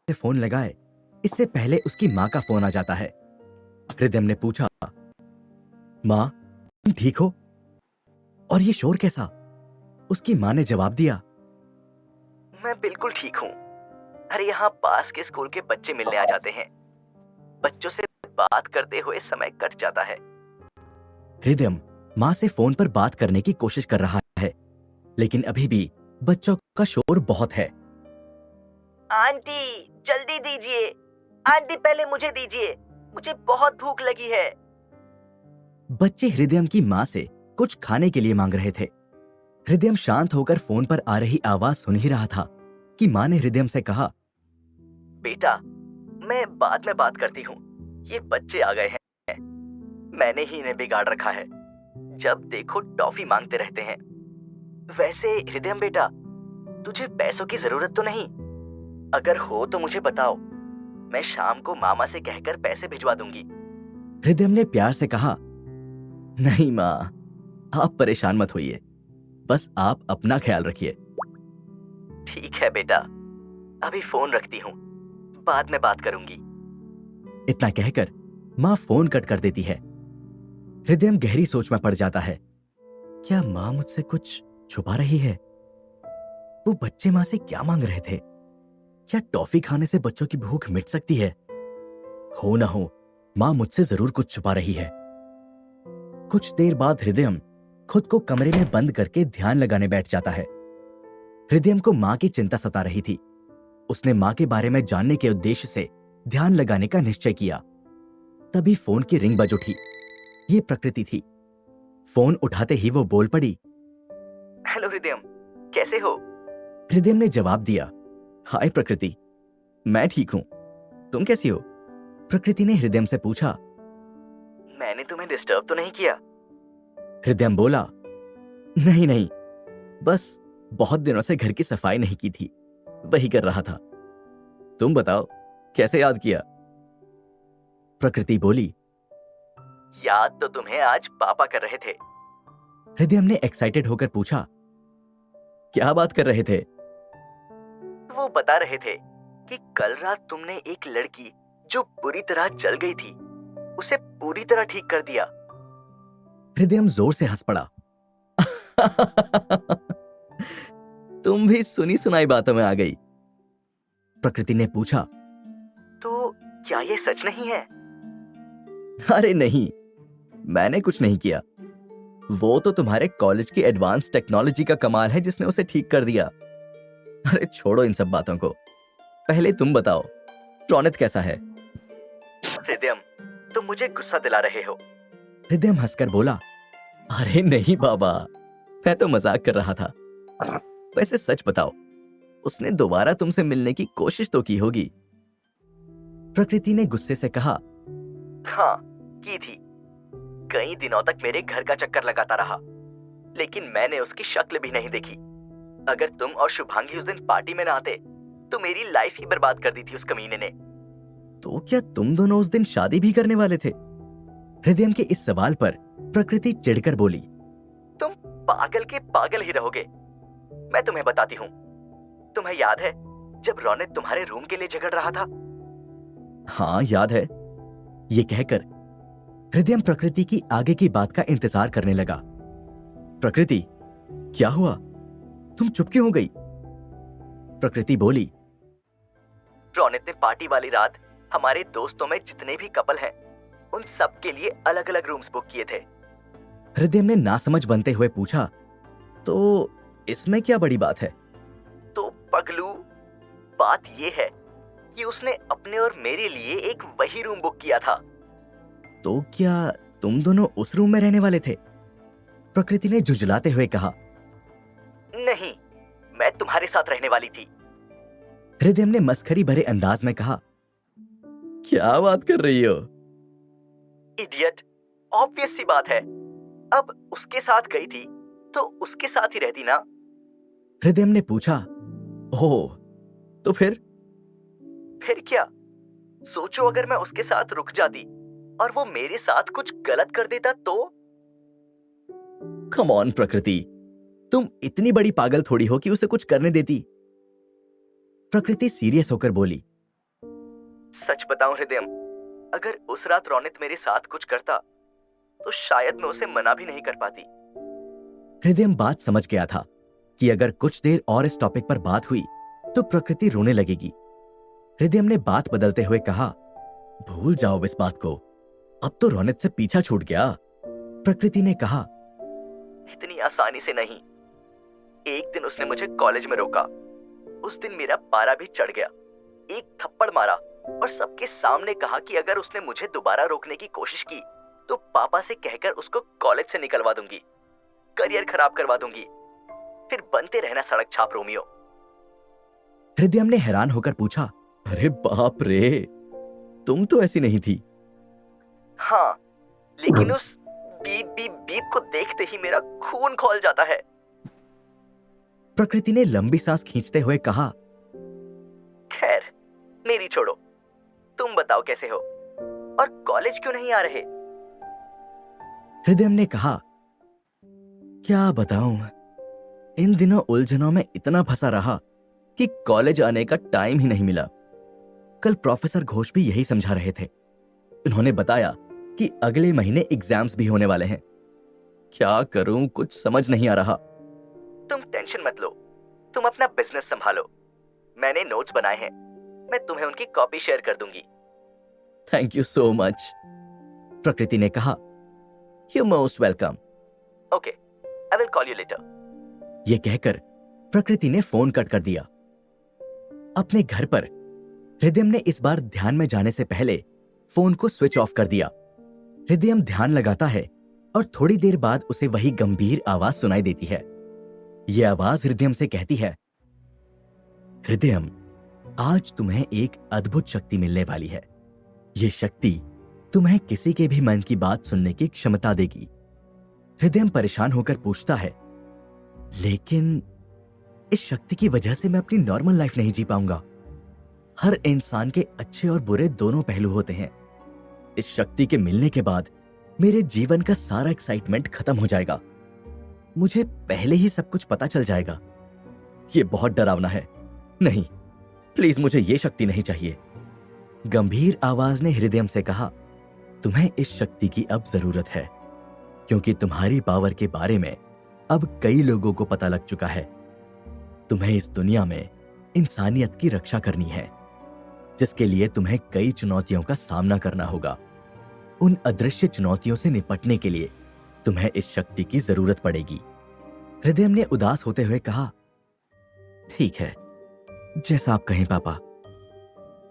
Phone लगाए इससे पहले उसकी माँ का फोन आ जाता है। हृदय ने पूछा, माँ तुम ठीक हो? और ये शोर कैसा? उसकी माँ ने जवाब दिया, मैं बिल्कुल ठीक हूँ। अरे यहाँ पास के स्कूल के बच्चे मिलने आ जाते हैं। बच्चों से बात करते हुए समय कट जाता है। हृदय माँ से फोन पर बात करने की कोशिश कर रहा है, लेकिन अभी भी बच्चों का शोर बहुत है। आंटी जल्दी दीजिए, आंटी पहले मुझे दीजिए, मुझे बहुत भूख लगी है। बच्चे हृदय की माँ से कुछ खाने के लिए मांग रहे थे। हृदय शांत होकर फोन पर आ रही आवाज सुन ही रहा था कि माँ ने हृदय से कहा, बेटा मैं बाद में बात करती हूँ, ये बच्चे आ गए हैं, मैंने ही इन्हें बिगाड़ रखा है, जब देखो टॉफी मांगते रहते हैं। वैसे हृदय बेटा, तुझे पैसों की जरूरत तो नहीं? अगर हो तो मुझे बताओ, मैं शाम को मामा से कहकर पैसे भिजवा दूंगी। हृदय ने प्यार से कहा, नहीं माँ, आप परेशान मत होइए, बस आप अपना ख्याल रखिए। ठीक है बेटा, अभी फोन रखती हूँ, बाद में बात करूंगी। इतना कहकर माँ फोन कट कर देती है। हृदय गहरी सोच में पड़ जाता है। क्या माँ मुझसे कुछ छुपा रही है? वो बच्चे माँ से क्या मांग रहे थे? क्या टॉफी खाने से बच्चों की भूख मिट सकती है? हो ना हो, माँ मुझसे जरूर कुछ छुपा रही है। कुछ देर बाद हृदय खुद को कमरे में बंद करके ध्यान लगाने बैठ जाता है। हृदय को माँ की चिंता सता रही थी। उसने माँ के बारे में जानने के उद्देश्य से ध्यान लगाने का निश्चय किया। तभी फोन की रिंग बज उठी। ये प्रकृति थी। फोन उठाते ही वो बोल पड़ी, हेलो हृदय, कैसे हो? हृदय ने जवाब दिया, हाय प्रकृति, मैं ठीक हूं, तुम कैसी हो? प्रकृति ने हृदय से पूछा, मैंने तुम्हें डिस्टर्ब तो नहीं किया? हृदय बोला, नहीं नहीं, बस बहुत दिनों से घर की सफाई नहीं की थी, वही कर रहा था। तुम बताओ, कैसे याद किया? प्रकृति बोली, याद तो तुम्हें आज पापा कर रहे थे। हृदय ने एक्साइटेड होकर पूछा, क्या बात कर रहे थे? वो बता रहे थे कि कल रात तुमने एक लड़की जो बुरी तरह जल गई थी, उसे पूरी तरह ठीक कर दिया। हृदय जोर से हंस पड़ा। तुम भी सुनी सुनाई बातों में आ गई। प्रकृति ने पूछा, तो क्या ये सच नहीं है? अरे नहीं, मैंने कुछ नहीं किया। वो तो तुम्हारे कॉलेज की एडवांस टेक्नोलॉजी का कमाल है जिसने उसे ठीक कर दिया। अरे छोड़ो इन सब बातों को, पहले तुम बताओ, रौनक कैसा है? हृदय, तुम मुझे गुस्सा दिला रहे हो। हृदय हंसकर बोला, अरे नहीं बाबा, मैं तो मजाक कर रहा था। वैसे सच बताओ, उसने दोबारा तुमसे मिलने की कोशिश तो की होगी? प्रकृति ने गुस्से से कहा, हाँ की थी। कई दिनों तक मेरे घर का चक्कर लगाता रहा, लेकिन मैंने उसकी शक्ल भी नहीं देखी। अगर तुम और शुभांगी उस दिन पार्टी में ना आते तो मेरी लाइफ ही बर्बाद कर दी थी उस कमीने ने। तो क्या तुम दोनों उस दिन शादी भी करने वाले थे? हृदय के इस सवाल पर प्रकृति चिढ़कर बोली, तुम पागल के पागल ही रहोगे। मैं तुम्हें बताती हूँ, तुम्हें याद है जब रौनक तुम्हारे रूम के लिए झगड़ रहा था? हाँ याद है। ये कहकर हृदय प्रकृति की आगे की बात का इंतजार करने लगा। प्रकृति, क्या हुआ? तुम चुप क्यों हो गई? प्रकृति बोली, रौनक ने पार्टी वाली रात हमारे दोस्तों में जितने भी कपल हैं, उन सब के लिए अलग अलग रूम्स बुक किए थे। हृदय ने नासमझ बनते हुए पूछा, तो इसमें क्या बड़ी बात है? तो पगलू, बात ये है कि उसने अपने और मेरे लिए एक वही रूम बुक किया था। तो क्या तुम दोनों उस रूम में रहने वाले थे? प्रकृति ने झुंझलाते हुए कहा। नहीं, मैं तुम्हारे साथ रहने वाली थी। हृदय ने मस्खरी भरे अंदाज में कहा, क्या बात कर रही हो? इडियट, ऑब्वियस सी बात है। अब उसके साथ गई थी तो उसके साथ ही रहती ना। हृदय ने पूछा, ओह, तो फिर क्या? सोचो अगर मैं उसके साथ रुक जाती और वो मेरे साथ कुछ गलत कर देता तो? कम ऑन प्रकृति, तुम इतनी बड़ी पागल थोड़ी हो कि उसे कुछ करने देती। प्रकृति सीरियस होकर बोली, सच बताऊं हृदयम, अगर उस रात रोनित मेरे साथ कुछ करता तो शायद मैं उसे मना भी नहीं कर पाती। हृदयम बात समझ गया था कि अगर कुछ देर और इस टॉपिक पर बात हुई तो प्रकृति रोने लगेगी। हृदयम ने बात बदलते हुए कहा, भूल जाओ इस बात को, अब तो रोनित से पीछा छूट गया। प्रकृति ने कहा, इतनी आसानी से नहीं। एक दिन उसने मुझे कॉलेज में रोका। उस दिन मेरा पारा भी चढ़ गया। एक थप्पड़ मारा और सबके सामने कहा कि अगर उसने मुझे दोबारा रोकने की कोशिश की तो पापा से कहकर उसको कॉलेज से निकलवा दूंगी, करियर खराब करवा दूंगी, फिर बनते रहना सड़क छाप रोमियो। हृदयम ने हैरान होकर पूछा, अरे बाप रे, तुम तो ऐसी नहीं थी। हाँ, लेकिन उस बीप बीप बीप को देखते ही मेरा खून खौल जाता है। प्रकृति ने लंबी सांस खींचते हुए कहा, खैर, मेरी छोड़ो, तुम बताओ कैसे हो और कॉलेज क्यों नहीं आ रहे? हृदयम ने कहा, क्या बताऊं, इन दिनों उलझनों में इतना फंसा रहा कि कॉलेज आने का टाइम ही नहीं मिला। कल प्रोफेसर घोष भी यही समझा रहे थे। उन्होंने बताया कि अगले महीने एग्जाम्स भी होने वाले हैं। क्या करूं, कुछ समझ नहीं आ रहा। तुम टेंशन मत लो, तुम अपना बिजनेस संभालो। मैंने नोट्स बनाए हैं, मैं तुम्हें उनकी कॉपी शेयर कर दूंगी। थैंक यू सो मच, प्रकृति ने कहा। You most welcome. Okay, I will call you later. यह कहकर प्रकृति ने फोन कट कर दिया। अपने घर पर हृदयम ने इस बार ध्यान में जाने से पहले फोन को स्विच ऑफ कर दिया। हृदयम ध्यान लगाता है और थोड़ी देर बाद उसे वही गंभीर आवाज सुनाई देती है। यह आवाज हृदयम से कहती है, हृदयम, आज तुम्हें एक अद्भुत शक्ति मिलने वाली है। यह शक्ति तुम्हें किसी के भी मन की बात सुनने की क्षमता देगी। हृदयम परेशान होकर पूछता है, लेकिन इस शक्ति की वजह से मैं अपनी नॉर्मल लाइफ नहीं जी पाऊंगा। हर इंसान के अच्छे और बुरे दोनों पहलू होते हैं। इस शक्ति के मिलने के बाद मेरे जीवन का सारा एक्साइटमेंट खत्म हो जाएगा। मुझे पहले ही सब कुछ पता चल जाएगा। यह बहुत डरावना है। नहीं, प्लीज मुझे यह शक्ति नहीं चाहिए। गंभीर आवाज ने हृदयम से कहा, तुम्हें इस शक्ति की अब जरूरत है, क्योंकि तुम्हारी पावर के बारे में अब कई लोगों को पता लग चुका है। तुम्हें इस दुनिया में इंसानियत की रक्षा करनी है, जिसके लिए तुम्हें कई चुनौतियों का सामना करना होगा। उन अदृश्य चुनौतियों से निपटने के लिए तुम्हें इस शक्ति की जरूरत पड़ेगी। हृदयम ने उदास होते हुए कहा, ठीक है, जैसा आप कहें पापा।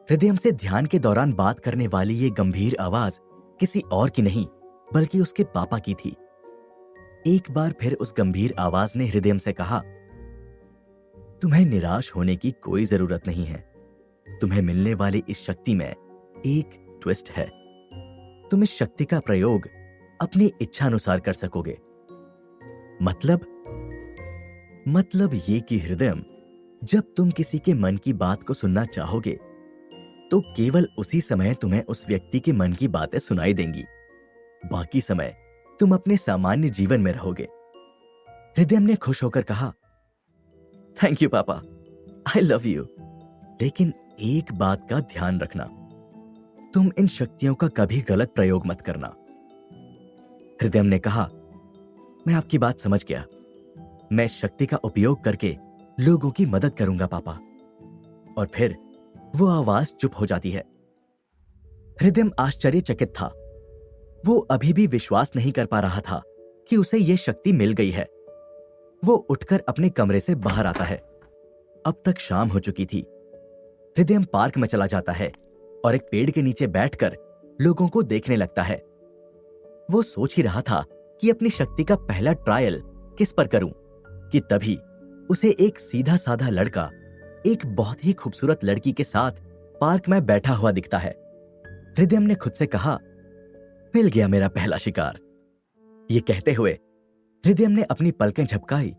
हृदयम से ध्यान के दौरान बात करने वाली ये गंभीर आवाज किसी और की नहीं बल्कि उसके पापा की थी। एक बार फिर उस गंभीर आवाज ने हृदयम से कहा, तुम्हें निराश होने की कोई जरूरत नहीं है। तुम्हें मिलने वाली इस शक्ति में एक ट्विस्ट है। तुम इस शक्ति का प्रयोग अपनी इच्छा अनुसार कर सकोगे। मतलब ये कि हृदयम, जब तुम किसी के मन की बात को सुनना चाहोगे तो केवल उसी समय तुम्हें उस व्यक्ति के मन की बातें सुनाई देंगी। बाकी समय तुम अपने सामान्य जीवन में रहोगे। हृदयम ने खुश होकर कहा, थैंक यू पापा, आई लव यू। लेकिन एक बात का ध्यान रखना, तुम इन शक्तियों का कभी गलत प्रयोग मत करना। हृदयम ने कहा, मैं आपकी बात समझ गया। मैं इस शक्ति का उपयोग करके लोगों की मदद करूंगा पापा। और फिर वो आवाज चुप हो जाती है। हृदयम आश्चर्यचकित था। वो अभी भी विश्वास नहीं कर पा रहा था कि उसे यह शक्ति मिल गई है। वो उठकर अपने कमरे से बाहर आता है। अब तक शाम हो चुकी थी। हृदयम पार्क में चला जाता है और एक पेड़ के नीचे बैठकर लोगों को देखने लगता है। वो सोच ही रहा था कि अपनी शक्ति का पहला ट्रायल किस पर करूं कि तभी उसे एक सीधा साधा लड़का एक बहुत ही खूबसूरत लड़की के साथ पार्क में बैठा हुआ दिखता है। हृदयम ने खुद से कहा, मिल गया मेरा पहला शिकार। ये कहते हुए हृदयम ने अपनी पलकें झपकाई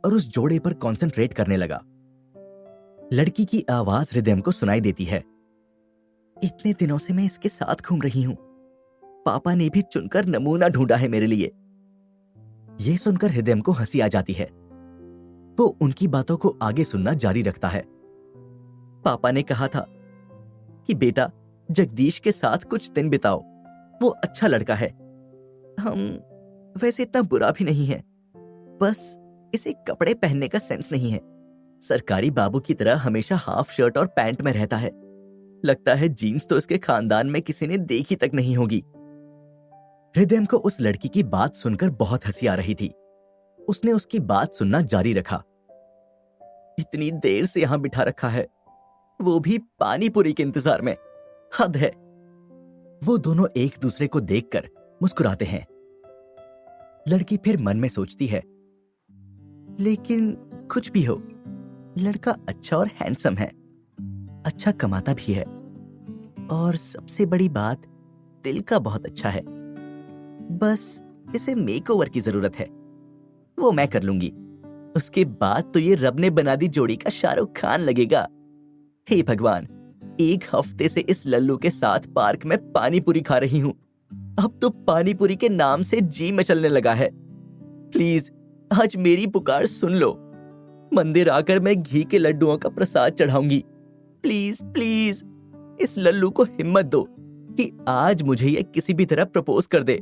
और उस जोड़े पर कंसंट्रेट करने लगा। लड़की की आवाज हृदयम को सुनाई देती है, इतने दिनों से मैं इसके साथ घूम रही हूं। पापा ने भी चुनकर नमूना ढूंढा है मेरे लिए। यह सुनकर हृदयम को हंसी आ जाती है। वो उनकी बातों को आगे सुनना जारी रखता है। पापा ने कहा था कि बेटा, जगदीश के साथ कुछ दिन बिताओ, वो अच्छा लड़का है। हम वैसे इतना बुरा भी नहीं है, बस इसे कपड़े पहनने का सेंस नहीं है। सरकारी बाबू की तरह हमेशा हाफ शर्ट और पैंट में रहता है। लगता है जीन्स तो इसके खानदान में किसी ने देखी तक नहीं होगी। हृदय को उस लड़की की बात सुनकर बहुत हंसी आ रही थी। उसने उसकी बात सुनना जारी रखा। इतनी देर से यहां बिठा रखा है, वो भी पानी पूरी के इंतजार में। हद है। वो दोनों एक दूसरे को देखकर मुस्कुराते हैं। लड़की फिर मन में सोचती है, लेकिन कुछ भी हो, लड़का अच्छा और हैंडसम है, अच्छा कमाता भी है, और सबसे बड़ी बात, दिल का बहुत अच्छा है। बस इसे मेकओवर की जरूरत है, वो मैं कर लूंगी। उसके बाद तो ये रब ने बना दी जोड़ी का शाहरुख खान लगेगा। हे भगवान, एक हफ्ते से इस लल्लू के साथ पार्क में पानी पूरी खा रही हूं। अब तो पानी पूरी के नाम से जी मचलने लगा है। प्लीज आज मेरी पुकार सुन लो। मंदिर आकर मैं घी के लड्डुओं का प्रसाद चढ़ाऊंगी। प्लीज प्लीज इस लल्लू को हिम्मत दो कि आज मुझे ये किसी भी तरह प्रपोज कर दे।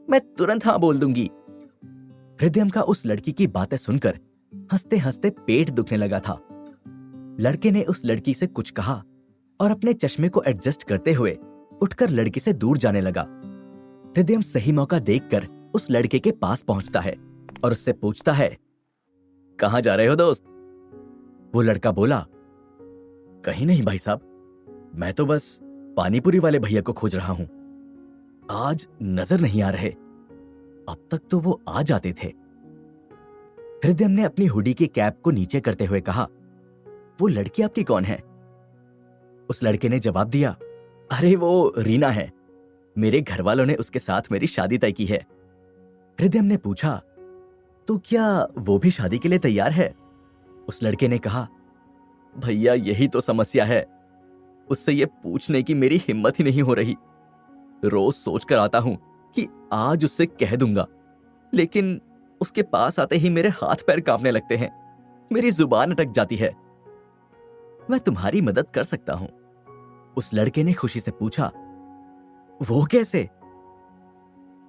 मैं तुरंत हाँ बोल दूंगी। हृदय का उस लड़की की बातें सुनकर हंसते हंसते पेट दुखने लगा था। लड़के ने उस लड़की से कुछ कहा और अपने चश्मे को एडजस्ट करते हुए उठकर लड़की से दूर जाने लगा। हृदय सही मौका देखकर उस लड़के के पास पहुंचता है और उससे पूछता है, कहां जा रहे हो दोस्त? वो लड़का बोला, कहीं नहीं भाई साहब, मैं तो बस पानीपुरी वाले भैया को खोज रहा हूं। आज नजर नहीं आ रहे, अब तक तो वो आ जाते थे। हृदय ने अपनी हुडी की कैप को नीचे करते हुए कहा, वो लड़की आपकी कौन है? उस लड़के ने जवाब दिया, अरे वो रीना है, मेरे घर वालों ने उसके साथ मेरी शादी तय की है। हृदय ने पूछा, तो क्या वो भी शादी के लिए तैयार है? उस लड़के ने कहा, भैया यही तो समस्या है, उससे ये पूछने की मेरी हिम्मत ही नहीं हो रही। रोज सोच कर आता हूं कि आज उससे कह दूंगा, लेकिन उसके पास आते ही मेरे हाथ पैर कांपने लगते हैं, मेरी जुबान अटक जाती है। मैं तुम्हारी मदद कर सकता हूं। उस लड़के ने खुशी से पूछा, वो कैसे?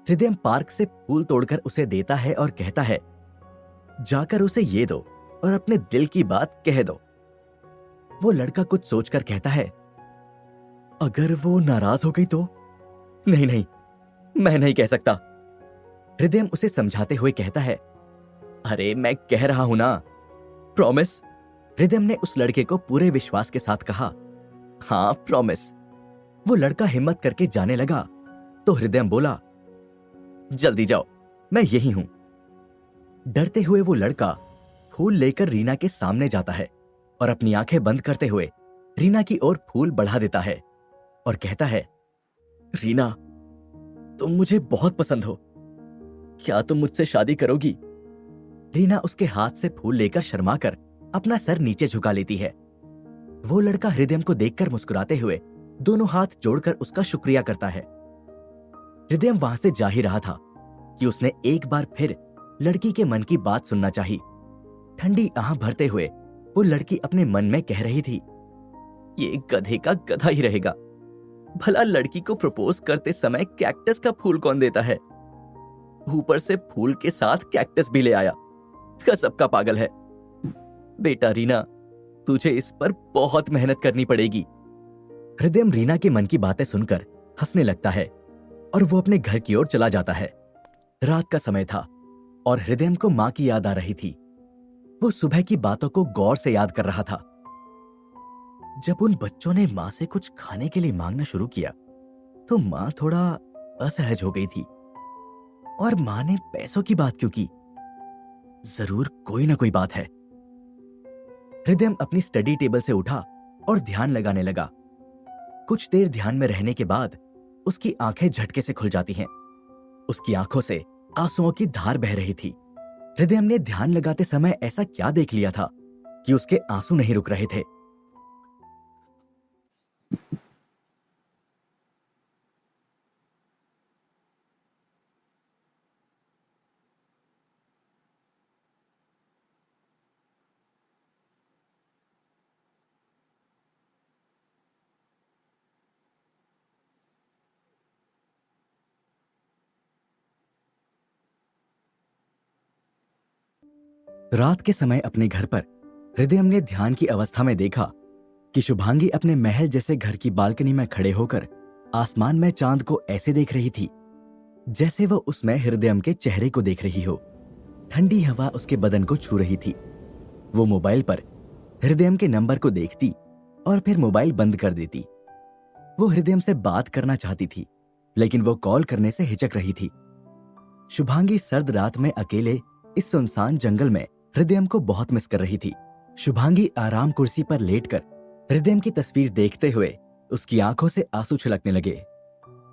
हृदय पार्क से फूल तोड़कर उसे देता है और कहता है, जाकर उसे ये दो और अपने दिल की बात कह दो। वो लड़का कुछ सोचकर कहता है, अगर वो नाराज हो गई तो? नहीं नहीं, मैं नहीं कह सकता। हृदय उसे समझाते हुए कहता है, अरे मैं कह रहा हूं ना, प्रॉमिस। हृदय ने उस लड़के को पूरे विश्वास के साथ कहा, हाँ प्रॉमिस। वो लड़का हिम्मत करके जाने लगा तो हृदय बोला, जल्दी जाओ, मैं यही हूं। डरते हुए वो लड़का फूल लेकर रीना के सामने जाता है और अपनी आंखें बंद करते हुए रीना की ओर फूल बढ़ा देता है और कहता है, रीना, तुम मुझे बहुत पसंद हो, क्या तुम मुझसे शादी करोगी? रीना उसके हाथ से फूल लेकर शर्माकर अपना सर नीचे झुका लेती है। वो लड़का हृदय को देखकर मुस्कुराते हुए दोनों हाथ जोड़कर उसका शुक्रिया करता है। हृदय वहां से जा ही रहा था कि उसने एक बार फिर लड़की के मन की बात सुनना चाही। ठंडी आह भरते हुए वो लड़की अपने मन में कह रही थी, ये गधे का गधा ही रहेगा। भला लड़की को प्रपोज करते समय कैक्टस का फूल कौन देता है? ऊपर से फूल के साथ कैक्टस भी ले आया। गजब का पागल है। बेटा रीना, तुझे इस पर बहुत मेहनत करनी पड़ेगी। हृदय रीना के मन की बातें सुनकर हंसने लगता है और वो अपने घर की ओर चला जाता है। रात का समय था और हृदय को मां की याद आ रही थी। वो सुबह की बातों को गौर से याद कर रहा था। जब उन बच्चों ने मां से कुछ खाने के लिए मांगना शुरू किया तो मां थोड़ा असहज हो गई थी। और मां ने पैसों की बात क्यों की? जरूर कोई ना कोई बात है। हृदय अपनी स्टडी टेबल से उठा और ध्यान लगाने लगा। कुछ देर ध्यान में रहने के बाद उसकी आंखें झटके से खुल जाती हैं। उसकी आंखों से आंसुओं की धार बह रही थी। हृदय ने ध्यान लगाते समय ऐसा क्या देख लिया था कि उसके आंसू नहीं रुक रहे थे? रात के समय अपने घर पर हृदयम ने ध्यान की अवस्था में देखा कि शुभांगी अपने महल जैसे घर की बालकनी में खड़े होकर आसमान में चांद को ऐसे देख रही थी जैसे वह उसमें हृदयम के चेहरे को देख रही हो। ठंडी हवा उसके बदन को छू रही थी। वो मोबाइल पर हृदयम के नंबर को देखती और फिर मोबाइल बंद कर देती। वो हृदयम से बात करना चाहती थी, लेकिन वो कॉल करने से हिचक रही थी। शुभांगी सर्द रात में अकेले इस सुनसान जंगल में हृदयम को बहुत मिस कर रही थी। शुभांगी आराम कुर्सी पर लेटकर हृदयम की तस्वीर देखते हुए उसकी आंखों से आंसू छलकने लगे।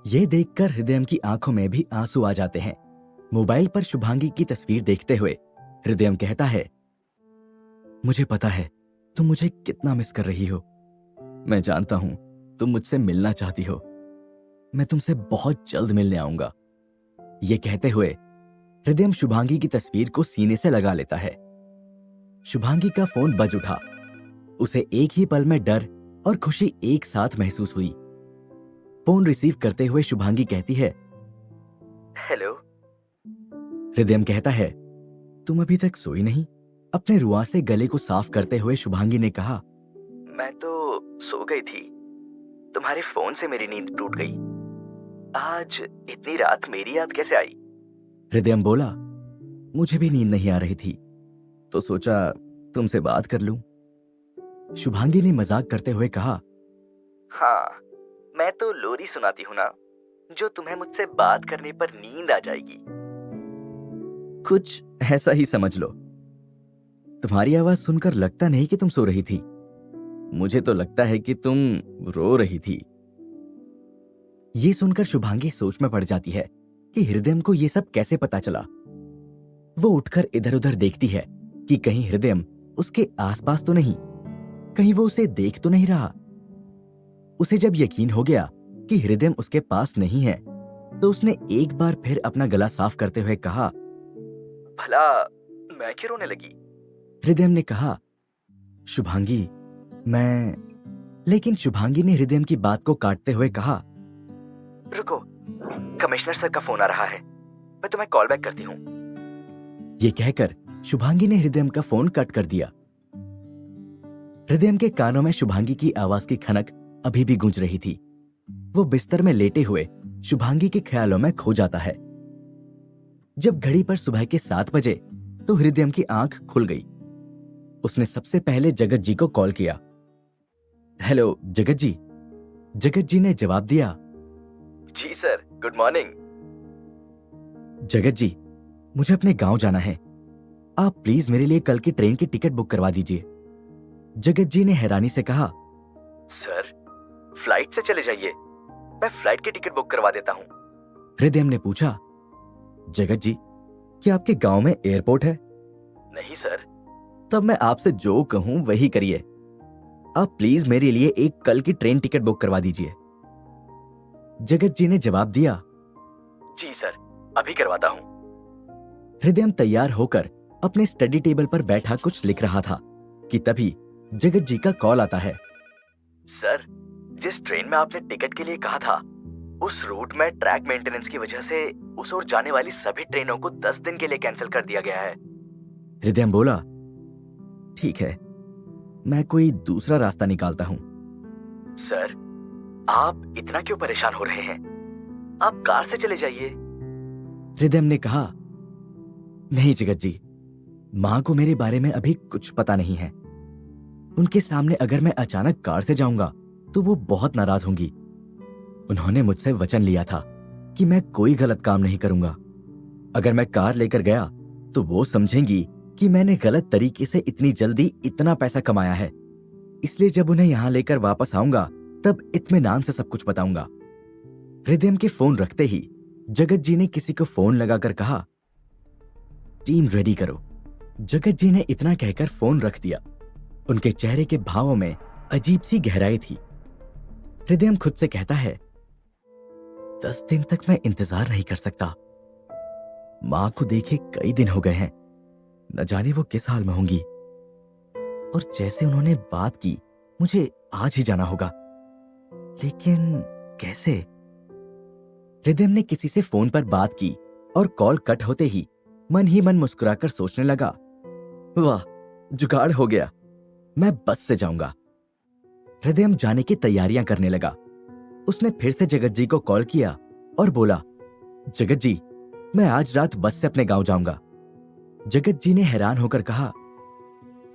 ये देखकर हृदयम की आंखों में भी आंसू आ जाते हैं। मोबाइल पर शुभांगी की तस्वीर देखते हुए हृदयम कहता है, मुझे पता है तुम मुझे कितना मिस कर रही हो। मैं जानता हूं तुम मुझसे मिलना चाहती हो। मैं तुमसे बहुत जल्द मिलने आऊंगा। ये कहते हुए हृदयम शुभांगी की तस्वीर को सीने से लगा लेता है। शुभांगी का फोन बज उठा। उसे एक ही पल में डर और खुशी एक साथ महसूस हुई। फोन रिसीव करते हुए शुभांगी कहती है, हेलो। हृदयम कहता है, तुम अभी तक सोई नहीं? अपने रुआंसे गले को साफ करते हुए शुभांगी ने कहा, मैं तो सो गई थी। तुम्हारे फोन से मेरी नींद टूट गई। आज इतनी रात मेरी याद कैसे आई? हृदयम बोला, मुझे भी नींद नहीं आ रही थी तो सोचा तुमसे बात कर लूं। शुभांगी ने मजाक करते हुए कहा, हाँ, मैं तो लोरी सुनाती हूँ ना, जो तुम्हें मुझसे बात करने पर नींद आ जाएगी। कुछ ऐसा ही समझ लो। तुम्हारी आवाज सुनकर लगता नहीं कि तुम सो रही थी। मुझे तो लगता है कि तुम रो रही थी। ये सुनकर शुभांगी सोच में पड़ जाती है कि हृदयम को ये सब कैसे पता चला। वो उठकर इधर उधर देखती है कि कहीं हृदयम उसके आसपास तो नहीं, कहीं वो उसे देख तो नहीं रहा। उसे जब यकीन हो गया कि हृदयम उसके पास नहीं है तो उसने एक बार फिर अपना गला साफ करते हुए कहा, भला मैं क्यों रोने लगी? हृदयम ने कहा, शुभांगी मैं। लेकिन शुभांगी ने हृदयम की बात को काटते हुए कहा, रुको, कमिश्नर सर का फोन आ रहा है, मैं तुम्हें कॉल बैक करती हूँ। ये कहकर शुभांगी ने हृदयम का फोन कट कर दिया। हृदयम के कानों में शुभांगी की आवाज की खनक अभी भी गूंज रही थी। वो बिस्तर में लेटे हुए शुभांगी के ख्यालों में खो जाता है। जब घड़ी पर सुबह के 7 बजे तो हृदयम की आंख खुल गई। उसने सबसे पहले जगत जी को कॉल किया। हेलो जगत जी। जगत जी ने जवाब दिया, जी सर, गुड मॉर्निंग। जगत जी, मुझे अपने गांव जाना है। आप प्लीज मेरे लिए कल की ट्रेन की टिकट बुक करवा दीजिए। जगत जी ने हैरानी से कहा, सर, फ्लाइट से चले जाइए, मैं फ्लाइट की टिकट बुक करवा देता हूँ। हृदयम ने पूछा, जगत जी, क्या आपके गांव में एयरपोर्ट है? नहीं सर। तब मैं आपसे जो कहूं वही करिए। आप प्लीज मेरे लिए एक कल की ट्रेन टिकट बुक करवा दीजिए। जगत जी ने जवाब दिया, जी सर, अभी करवाता हूँ। हृदयम तैयार होकर अपने स्टडी टेबल पर बैठा कुछ लिख रहा था कि तभी जगत जी का कॉल आता है। सर, जिस ट्रेन में आपने टिकट के लिए कहा था, उस रूट में ट्रैक मेंटेनेंस की वजह से उस ओर जाने वाली सभी ट्रेनों को 10 दिन के लिए कैंसिल कर दिया गया है। हृदयम बोला, ठीक है, मैं कोई दूसरा रास्ता निकालता हूं। सर, आप इतना क्यों परेशान हो रहे हैं? आप कार से चले जाइए। हृदयम ने कहा, नहीं जगत जी, मां को मेरे बारे में अभी कुछ पता नहीं है। उनके सामने अगर मैं अचानक कार से जाऊंगा तो वो बहुत नाराज होंगी। उन्होंने मुझसे वचन लिया था कि मैं कोई गलत काम नहीं करूंगा। अगर मैं कार लेकर गया तो वो समझेंगी कि मैंने गलत तरीके से इतनी जल्दी इतना पैसा कमाया है। इसलिए जब उन्हें यहां लेकर वापस आऊंगा तब इत्मीनान से सब कुछ बताऊंगा। हृदयम के फोन रखते ही जगत जी ने किसी को फोन लगाकर कहा, टीम रेडी करो। जगत जी ने इतना कहकर फोन रख दिया। उनके चेहरे के भावों में अजीब सी गहराई थी। हृदयम खुद से कहता है, 10 दिन तक मैं इंतजार नहीं कर सकता। मां को देखे कई दिन हो गए हैं, न जाने वो किस हाल में होंगी। और जैसे उन्होंने बात की, मुझे आज ही जाना होगा, लेकिन कैसे? हृदयम ने किसी से फोन पर बात की और कॉल कट होते ही मन मुस्कुराकर सोचने लगा, वाह, जुगाड़ हो गया। मैं बस से जाऊंगा। हृदयम जाने की तैयारियां करने लगा। उसने फिर से जगत जी को कॉल किया और बोला, जगत जी, मैं आज रात बस से अपने गांव जाऊंगा। जगत जी ने हैरान होकर कहा,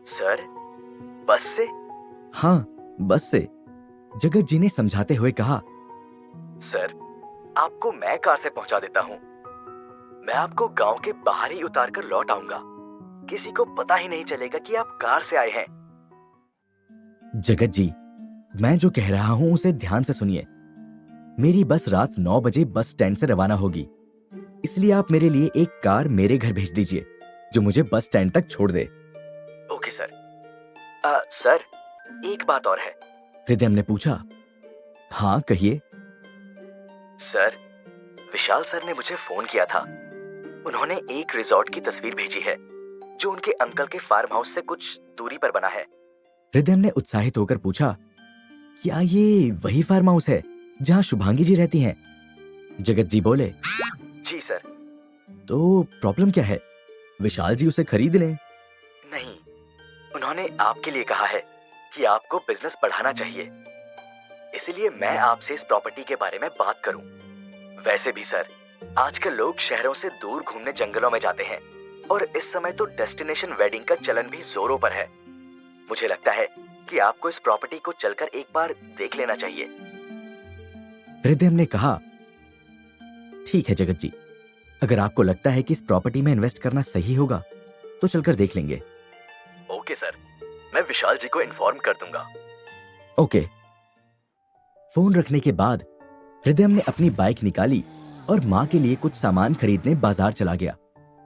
सर, बस से? हाँ, बस से। जगत जी ने समझाते हुए कहा, सर, आपको मैं कार से पहुंचा देता हूं। मैं आपको गांव के बाहर ही उतार कर लौट आऊंगा। किसी को पता ही नहीं चलेगा कि आप कार से आए हैं। जगत जी, मैं जो कह रहा हूं उसे ध्यान से सुनिए। मेरी बस रात 9 बजे बस स्टैंड से रवाना होगी, इसलिए आप मेरे लिए एक कार मेरे घर भेज दीजिए जो मुझे बस स्टैंड तक छोड़ दे। Okay sir. सर, एक बात और है। हृदयम ने पूछा। हाँ, कहिए। सर, विशाल सर ने मुझे फोन किया था। उन्होंने एक रिजॉर्ट की तस्वीर भेजी है जो उनके अंकल के फार्म हाउस से कुछ दूरी पर बना है। हृदयम ने उत्साहित होकर पूछा, क्या ये वही फार्म हाउस है जहां शुभांगी जी रहती हैं? जगत जी बोले, जी सर। तो प्रॉब्लम क्या है? विशाल जी उसे खरीद लें। नहीं, उन्होंने आपके लिए कहा है कि आपको बिजनेस बढ़ाना चाहिए, इसलिए मैं आपसे इस प्रॉपर्टी के बारे में बात करूं। वैसे भी सर, आजकल लोग शहरों से दूर घूमने जंगलों में जाते हैं और इस समय तो डेस्टिनेशन वेडिंग का चलन भी जोरों पर है। मुझे लगता है कि आपको इस प्रॉपर्टी को चलकर एक बार देख लेना चाहिए। हृदयम ने कहा, ठीक है जगत जी, अगर आपको लगता है कि इस प्रॉपर्टी में इन्वेस्ट करना सही होगा तो चलकर देख लेंगे। ओके सर, मैं विशाल जी को इन्फॉर्म कर दूंगा। ओके। फोन रखने के बाद हृदयम ने अपनी बाइक निकाली और मां के लिए कुछ सामान खरीदने बाजार चला गया।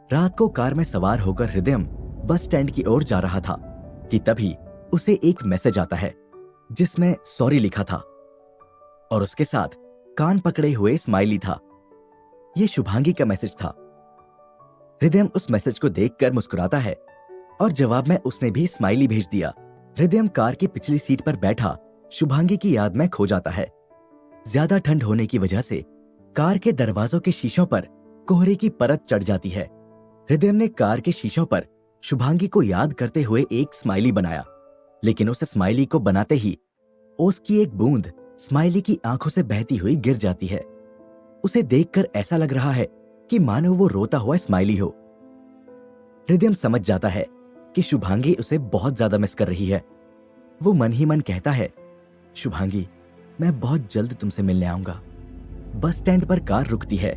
रात को कार में सवार होकर हृदयम बस स्टैंड की ओर जा रहा था कि तभी उसे एक मैसेज आता है जिसमें सॉरी लिखा था और उसके साथ कान पकड़े हुए स्माइली था। यह शुभांगी का मैसेज था। हृदयम उस मैसेज को देखकर मुस्कुराता है और जवाब में उसने भी स्माइली भेज दिया। हृदयम कार की पिछली सीट पर बैठा शुभांगी की याद में खो जाता है। ज्यादा ठंड होने की वजह से कार के दरवाजों के शीशों पर कोहरे की परत चढ़ जाती है। हृदयम ने कार के शीशों पर शुभांगी को याद करते हुए एक स्माइली बनाया, लेकिन उस स्माइली को बनाते ही ओस की एक बूंद स्माइली की आंखों से बहती हुई गिर जाती है। उसे देखकर ऐसा लग रहा है कि मानो वो रोता हुआ स्माइली हो। हृदयम समझ जाता है कि शुभांगी उसे बहुत ज्यादा मिस कर रही है। वो मन ही मन कहता है, शुभांगी, मैं बहुत जल्द तुमसे मिलने आऊंगा। बस स्टैंड पर कार रुकती है।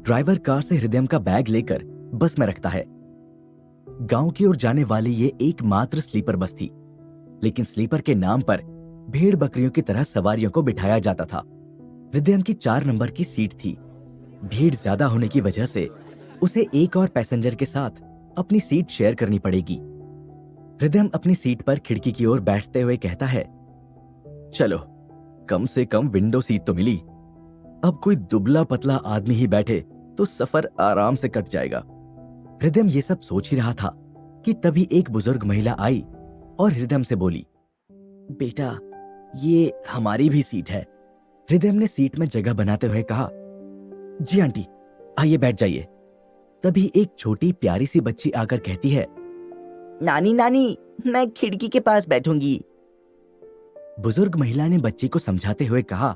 ड्राइवर कार से हृदयम का बैग लेकर बस में रखता है। गांव की ओर जाने वाली ये एकमात्र स्लीपर बस थी, लेकिन स्लीपर के नाम पर भेड़ बकरियों की तरह सवारियों को बिठाया जाता था। हृदयम की 4 नंबर की सीट थी। भीड़ ज्यादा होने की वजह से उसे एक और पैसेंजर के साथ अपनी सीट शेयर करनी पड़ेगी। हृदयम अपनी सीट पर खिड़की की ओर बैठते हुए कहता है, चलो, कम से कम विंडो सीट तो मिली। अब कोई दुबला पतला आदमी ही बैठे तो सफर आराम से कट जाएगा। हृदयम ये सब सोच ही रहा था कि तभी एक बुजुर्ग महिला आई और हृदयम से बोली, बेटा, ये हमारी भी सीट है। हृदयम ने सीट में जगह बनाते हुए कहा, जी आंटी, आइए बैठ जाइए। तभी एक छोटी प्यारी सी बच्ची आकर कहती है, नानी नानी, मैं खिड़की के पास बैठूंगी। बुजुर्ग महिला ने बच्ची को समझाते हुए कहा,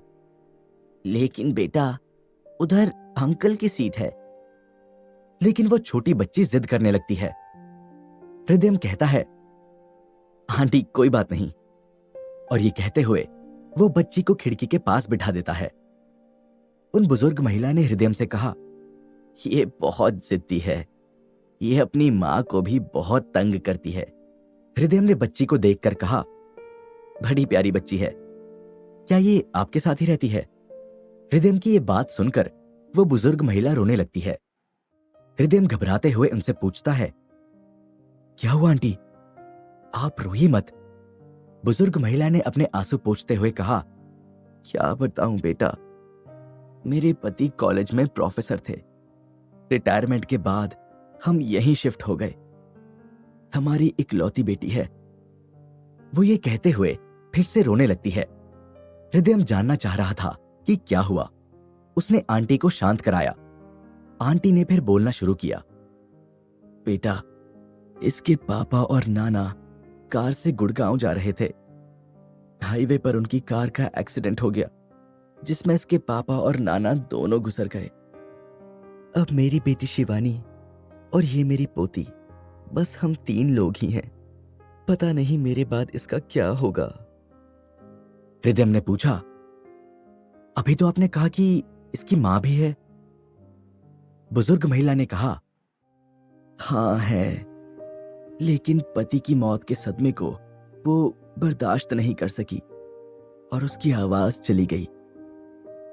लेकिन बेटा, उधर अंकल की सीट है। लेकिन वो छोटी बच्ची जिद करने लगती है। हृदयम कहता है, आंटी कोई बात नहीं, और ये कहते हुए वो बच्ची को खिड़की के पास बिठा देता है। उन बुजुर्ग महिला ने हृदयम से कहा, ये बहुत जिद्दी है, ये अपनी मां को भी बहुत तंग करती है। हृदयम ने बच्ची को देखकर कहा, बड़ी प्यारी बच्ची है, क्या ये आपके साथ ही रहती है? हृदयम की ये बात सुनकर वो बुजुर्ग महिला रोने लगती है। हृदयम घबराते हुए उनसे पूछता है, क्या हुआ आंटी? आप रोइए मत। बुजुर्ग महिला ने अपने आंसू पोंछते हुए कहा, क्या बताऊं बेटा, मेरे पति कॉलेज में प्रोफेसर थे। रिटायरमेंट के बाद हम यहीं शिफ्ट हो गए। हमारी इकलौती बेटी है। वो ये कहते हुए फिर से रोने लगती है। हृदयम जानना चाह रहा था कि क्या हुआ। उसने आंटी को शांत कराया। आंटी ने फिर बोलना शुरू किया, बेटा, इसके पापा और नाना कार से गुड़गांव जा रहे थे। हाईवे पर उनकी कार का एक्सीडेंट हो गया, जिसमें इसके पापा और नाना दोनों गुजर गए। अब मेरी बेटी शिवानी और ये मेरी पोती, बस हम 3 लोग ही हैं। पता नहीं मेरे बाद इसका क्या होगा। हृदयम ने पूछा, अभी तो आपने कहा कि इसकी मां भी है। बुजुर्ग महिला ने कहा, हाँ है, लेकिन पति की मौत के सदमे को वो बर्दाश्त नहीं कर सकी और उसकी आवाज चली गई।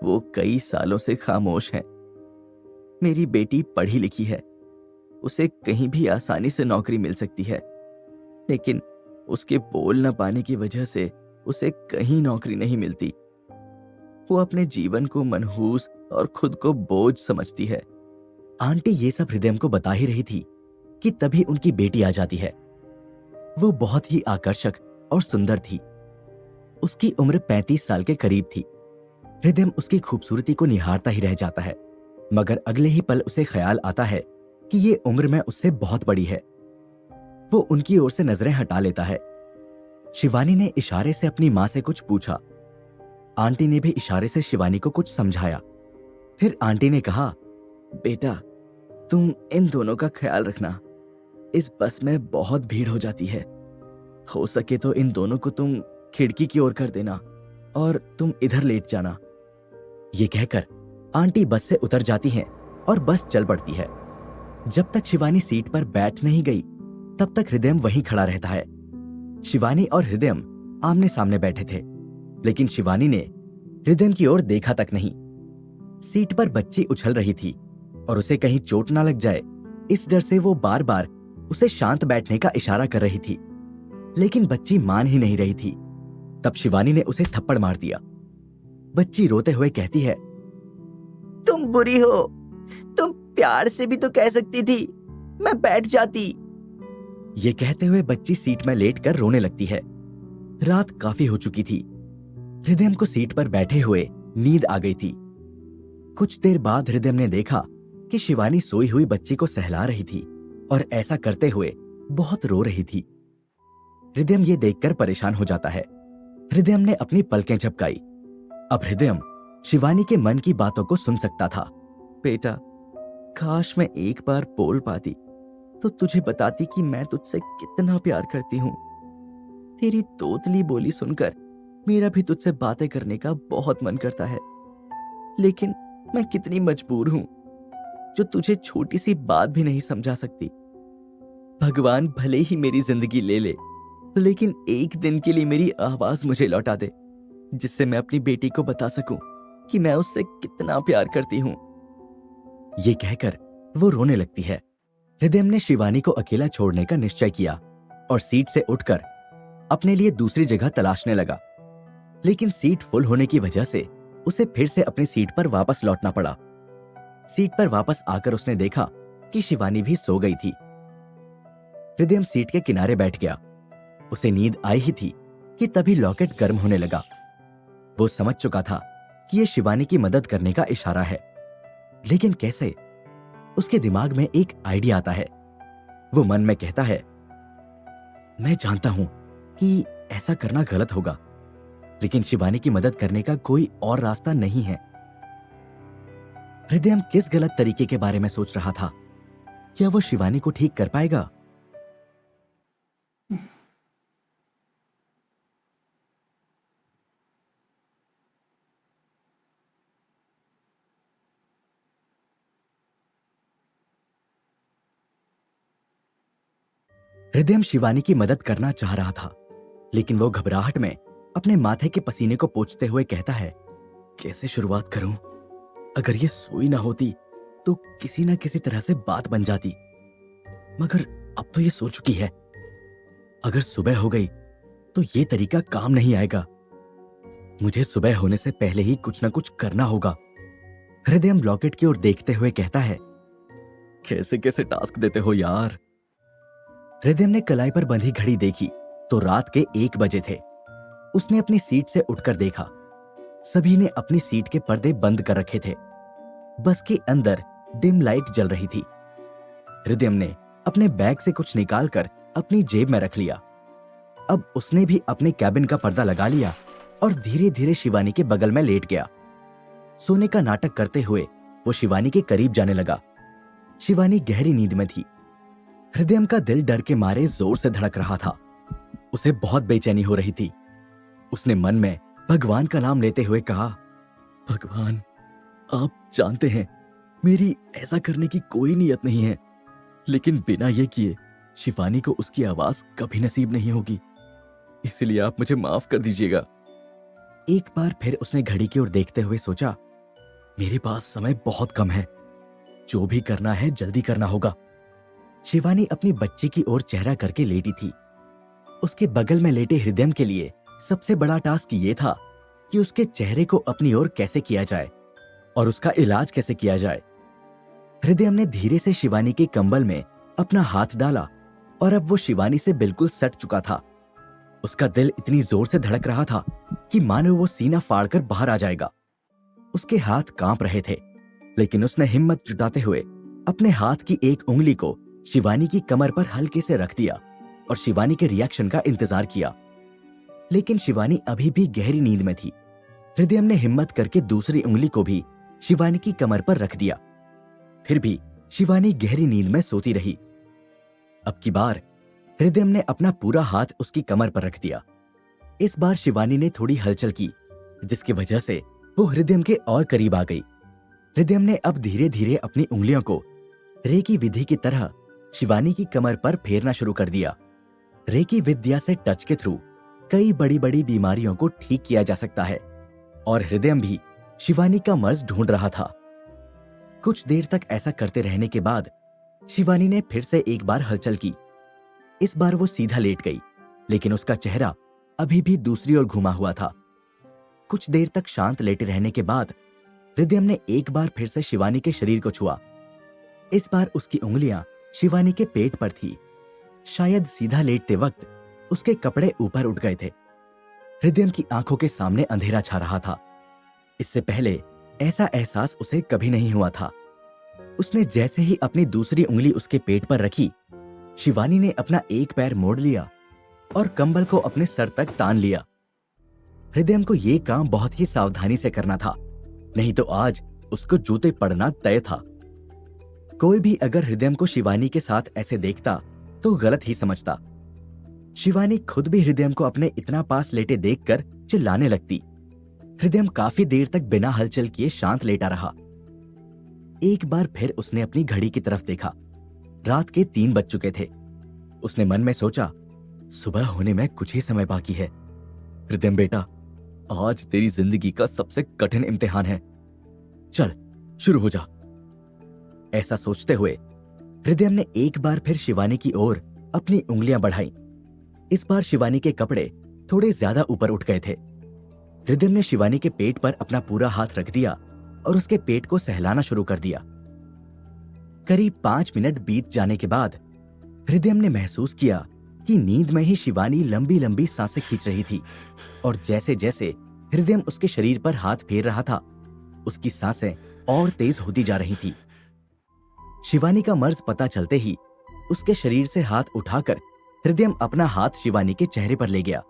वो कई सालों से खामोश है। मेरी बेटी पढ़ी लिखी है, उसे कहीं भी आसानी से नौकरी मिल सकती है, लेकिन उसके बोल न पाने की वजह से उसे कहीं नौकरी नहीं मिलती। वो अपने जीवन को मनहूस और खुद को बोझ समझती है। आंटी ये सब हृदयम को बता ही रही थी कि तभी उनकी बेटी आ जाती है। वो बहुत ही आकर्षक और सुंदर थी। उसकी उम्र 35 साल के करीब थी। हृदयम उसकी खूबसूरती को निहारता ही रह जाता है, मगर अगले ही पल उसे ख्याल आता है कि ये उम्र में उससे बहुत बड़ी है। वो उनकी ओर से नजरें हटा लेता है। शिवानी ने इशारे से अपनी मां से कुछ पूछा। आंटी ने भी इशारे से शिवानी को कुछ समझाया। फिर आंटी ने कहा, बेटा, तुम इन दोनों का ख्याल रखना। इस बस में बहुत भीड़ हो जाती है। हो सके तो इन दोनों को तुम खिड़की की ओर कर देना और तुम इधर लेट जाना। ये कहकर आंटी बस से उतर जाती हैं और बस चल पड़ती है। जब तक शिवानी सीट पर बैठ नहीं गई, तब तक हृदयम वहीं खड़ा रहता है। शिवानी और हृदयम आमने सामने बैठे थे, लेकिन शिवानी ने हृदयम की ओर देखा तक नहीं। सीट पर बच्ची उछल रही थी और उसे कहीं चोट ना लग जाए, इस डर से वो बार बार उसे शांत बैठने का इशारा कर रही थी, लेकिन बच्ची मान ही नहीं रही थी। तब शिवानी ने उसे थप्पड़ मार दिया। बच्ची रोते हुए कहती है, तुम बुरी हो, तुम प्यार से भी तो कह सकती थी, मैं बैठ जाती। ये कहते हुए बच्ची सीट में लेटकर रोने लगती है। रात काफी हो चुकी थी। हृदयम को सीट पर बैठे हुए नींद आ गई थी। कुछ देर बाद हृदयम ने देखा कि शिवानी सोई हुई बच्ची को सहला रही थी और ऐसा करते हुए बहुत रो रही थी। हृदयम ये देखकर परेशान हो जाता है। हृदयम ने अपनी पलकें झपकाई। अब हृदयम शिवानी के मन की बातों को सुन सकता था। बेटा, काश मैं एक बार बोल पाती तो तुझे बताती कि मैं तुझसे कितना प्यार करती हूँ। तेरी तोतली बोली सुनकर मेरा भी तुझसे बातें करने का बहुत मन करता है, लेकिन मैं कितनी मजबूर हूं जो तुझे छोटी सी बात भी नहीं समझा सकती। भगवान भले ही मेरी जिंदगी ले ले, लेकिन एक दिन के लिए मेरी आवाज मुझे लौटा दे, जिससे मैं अपनी बेटी को बता सकूं कि मैं उससे कितना प्यार करती हूं। ये कहकर वो रोने लगती है। हृदयम ने शिवानी को अकेला छोड़ने का निश्चय किया और सीट से उठकर अपने लिए दूसरी जगह तलाशने लगा, लेकिन सीट फुल होने की वजह से उसे फिर से अपनी सीट पर वापस लौटना पड़ा। सीट पर वापस आकर उसने देखा कि शिवानी भी सो गई थी। हृदयम सीट के किनारे बैठ गया। उसे नींद आई ही थी कि तभी लॉकेट गर्म होने लगा। वो समझ चुका था कि यह शिवानी की मदद करने का इशारा है, लेकिन कैसे? उसके दिमाग में एक आइडिया आता है। वो मन में कहता है, मैं जानता हूं कि ऐसा करना गलत होगा, लेकिन शिवानी की मदद करने का कोई और रास्ता नहीं है। हृदयम किस गलत तरीके के बारे में सोच रहा था? क्या वो शिवानी को ठीक कर पाएगा? हृदयम शिवानी की मदद करना चाह रहा था, लेकिन वो घबराहट में अपने माथे के पसीने को पोंछते हुए कहता है, कैसे शुरुआत करूं? अगर ये सोई ना होती तो किसी ना किसी तरह से बात बन जाती, मगर अब तो ये सो चुकी है। अगर सुबह हो गई तो ये तरीका काम नहीं आएगा। मुझे सुबह होने से पहले ही कुछ ना कुछ करना होगा। हृदयम लॉकेट की ओर देखते हुए कहता है, कैसे कैसे टास्क देते हो यार। हृदयम ने कलाई पर बंधी घड़ी देखी तो रात के 1 बजे थे। उसने अपनी सीट से उठकर देखा। सभी ने अपनी सीट के पर्दे बंद कर रखे थे। बस के अंदर डिम लाइट जल रही थी। हृदयम ने अपने बैग से कुछ निकालकर अपनी जेब में रख लिया। अब उसने भी अपने कैबिन का पर्दा लगा लिया और धीरे धीरे शिवानी के बगल में लेट गया। सोने का नाटक करते हुए वो शिवानी के करीब जाने लगा। शिवानी गहरी नींद में थी। हृदय का दिल डर के मारे जोर से धड़क रहा था। उसे बहुत बेचैनी हो रही थी। उसने मन में भगवान का नाम लेते हुए कहा, भगवान, आप जानते हैं मेरी ऐसा करने की कोई नीयत नहीं है, लेकिन बिना ये किए शिवानी को उसकी आवाज कभी नसीब नहीं होगी, इसलिए आप मुझे माफ कर दीजिएगा। एक बार फिर उसने घड़ी की ओर देखते हुए सोचा, मेरे पास समय बहुत कम है, जो भी करना है जल्दी करना होगा। शिवानी अपनी बच्ची की ओर चेहरा करके लेटी थी। उसके बगल में लेटे हृदय के लिए सबसे बड़ा टास्क ये था कि उसके चेहरे को अपनी ओर कैसे किया जाए और उसका इलाज कैसे किया जाए। हृदय ने धीरे से शिवानी के कंबल में अपना हाथ डाला और अब वो शिवानी से बिल्कुल सट चुका था। उसका दिल इतनी जोर से धड़क रहा था कि मानो वो सीना फाड़कर बाहर आ जाएगा। उसके हाथ कांप रहे थे, लेकिन उसने हिम्मत जुटाते हुए अपने हाथ की एक उंगली को शिवानी की कमर पर हल्के से रख दिया और शिवानी के रिएक्शन का इंतजार किया। लेकिन शिवानी अभी भी गहरी नींद में थी। हृदय ने हिम्मत करके दूसरी उंगली को भी शिवानी की कमर पर रख दिया। फिर भी शिवानी गहरी नींद में सोती रही। अब की बार हृदय ने अपना पूरा हाथ उसकी कमर पर रख दिया। इस बार शिवानी ने थोड़ी हलचल की, जिसकी वजह से वो हृदय के और करीब आ गई। हृदय ने अब धीरे धीरे अपनी उंगलियों को रेकी विधि की तरह शिवानी की कमर पर फेरना शुरू कर दिया। रेकी विद्या से टच के थ्रू कई बड़ी बड़ी बीमारियों को ठीक किया जा सकता है और हृदय भी शिवानी का मर्ज ढूंढ रहा था। कुछ देर तक ऐसा करते रहने के बाद शिवानी ने फिर से एक बार हलचल की। इस बार वो सीधा लेट गई, लेकिन उसका चेहरा अभी भी दूसरी ओर घुमा हुआ था। कुछ देर तक शांत लेटे रहने के बाद हृदय ने एक बार फिर से शिवानी के शरीर को छुआ। इस बार उसकी उंगलियां शिवानी के पेट पर थी। शायद सीधा लेटते वक्त उसके कपड़े ऊपर उठ गए थे। हृदय की आंखों के सामने अंधेरा छा रहा था। इससे पहले ऐसा एहसास उसे कभी नहीं हुआ था। उसने जैसे ही अपनी दूसरी उंगली उसके पेट पर रखी, शिवानी ने अपना एक पैर मोड़ लिया और कंबल को अपने सर तक तान लिया। हृदय को यह काम बहुत ही सावधानी से करना था, नहीं तो आज उसको जूते पड़ना तय था। कोई भी अगर हृदय को शिवानी के साथ ऐसे देखता तो गलत ही समझता। शिवानी खुद भी हृदय को अपने इतना पास लेटे देखकर चिल्लाने लगती। हृदय काफी देर तक बिना हलचल किए शांत लेटा रहा। एक बार फिर उसने अपनी घड़ी की तरफ देखा। रात के 3 बज चुके थे। उसने मन में सोचा, सुबह होने में कुछ ही समय बाकी है। हृदय बेटा, आज तेरी जिंदगी का सबसे कठिन इम्तिहान है। चल शुरू हो जा। ऐसा सोचते हुए हृदय ने एक बार फिर शिवानी की ओर अपनी उंगलियां बढ़ाई। इस बार शिवानी के कपड़े थोड़े ज्यादा ऊपर उठ गए थे। हृदय ने शिवानी के पेट पर अपना पूरा हाथ रख दिया और उसके पेट को सहलाना शुरू कर दिया। करीब 5 मिनट बीत जाने के बाद हृदय ने महसूस किया कि नींद में ही शिवानी लंबी लंबी सांसें खींच रही थी और जैसे जैसे हृदय उसके शरीर पर हाथ फेर रहा था, उसकी सांसें और तेज होती जा रही थी। शिवानी का मर्ज पता चलते ही उसके शरीर से हाथ उठाकर हृदय अपना हाथ शिवानी के चेहरे पर ले गया।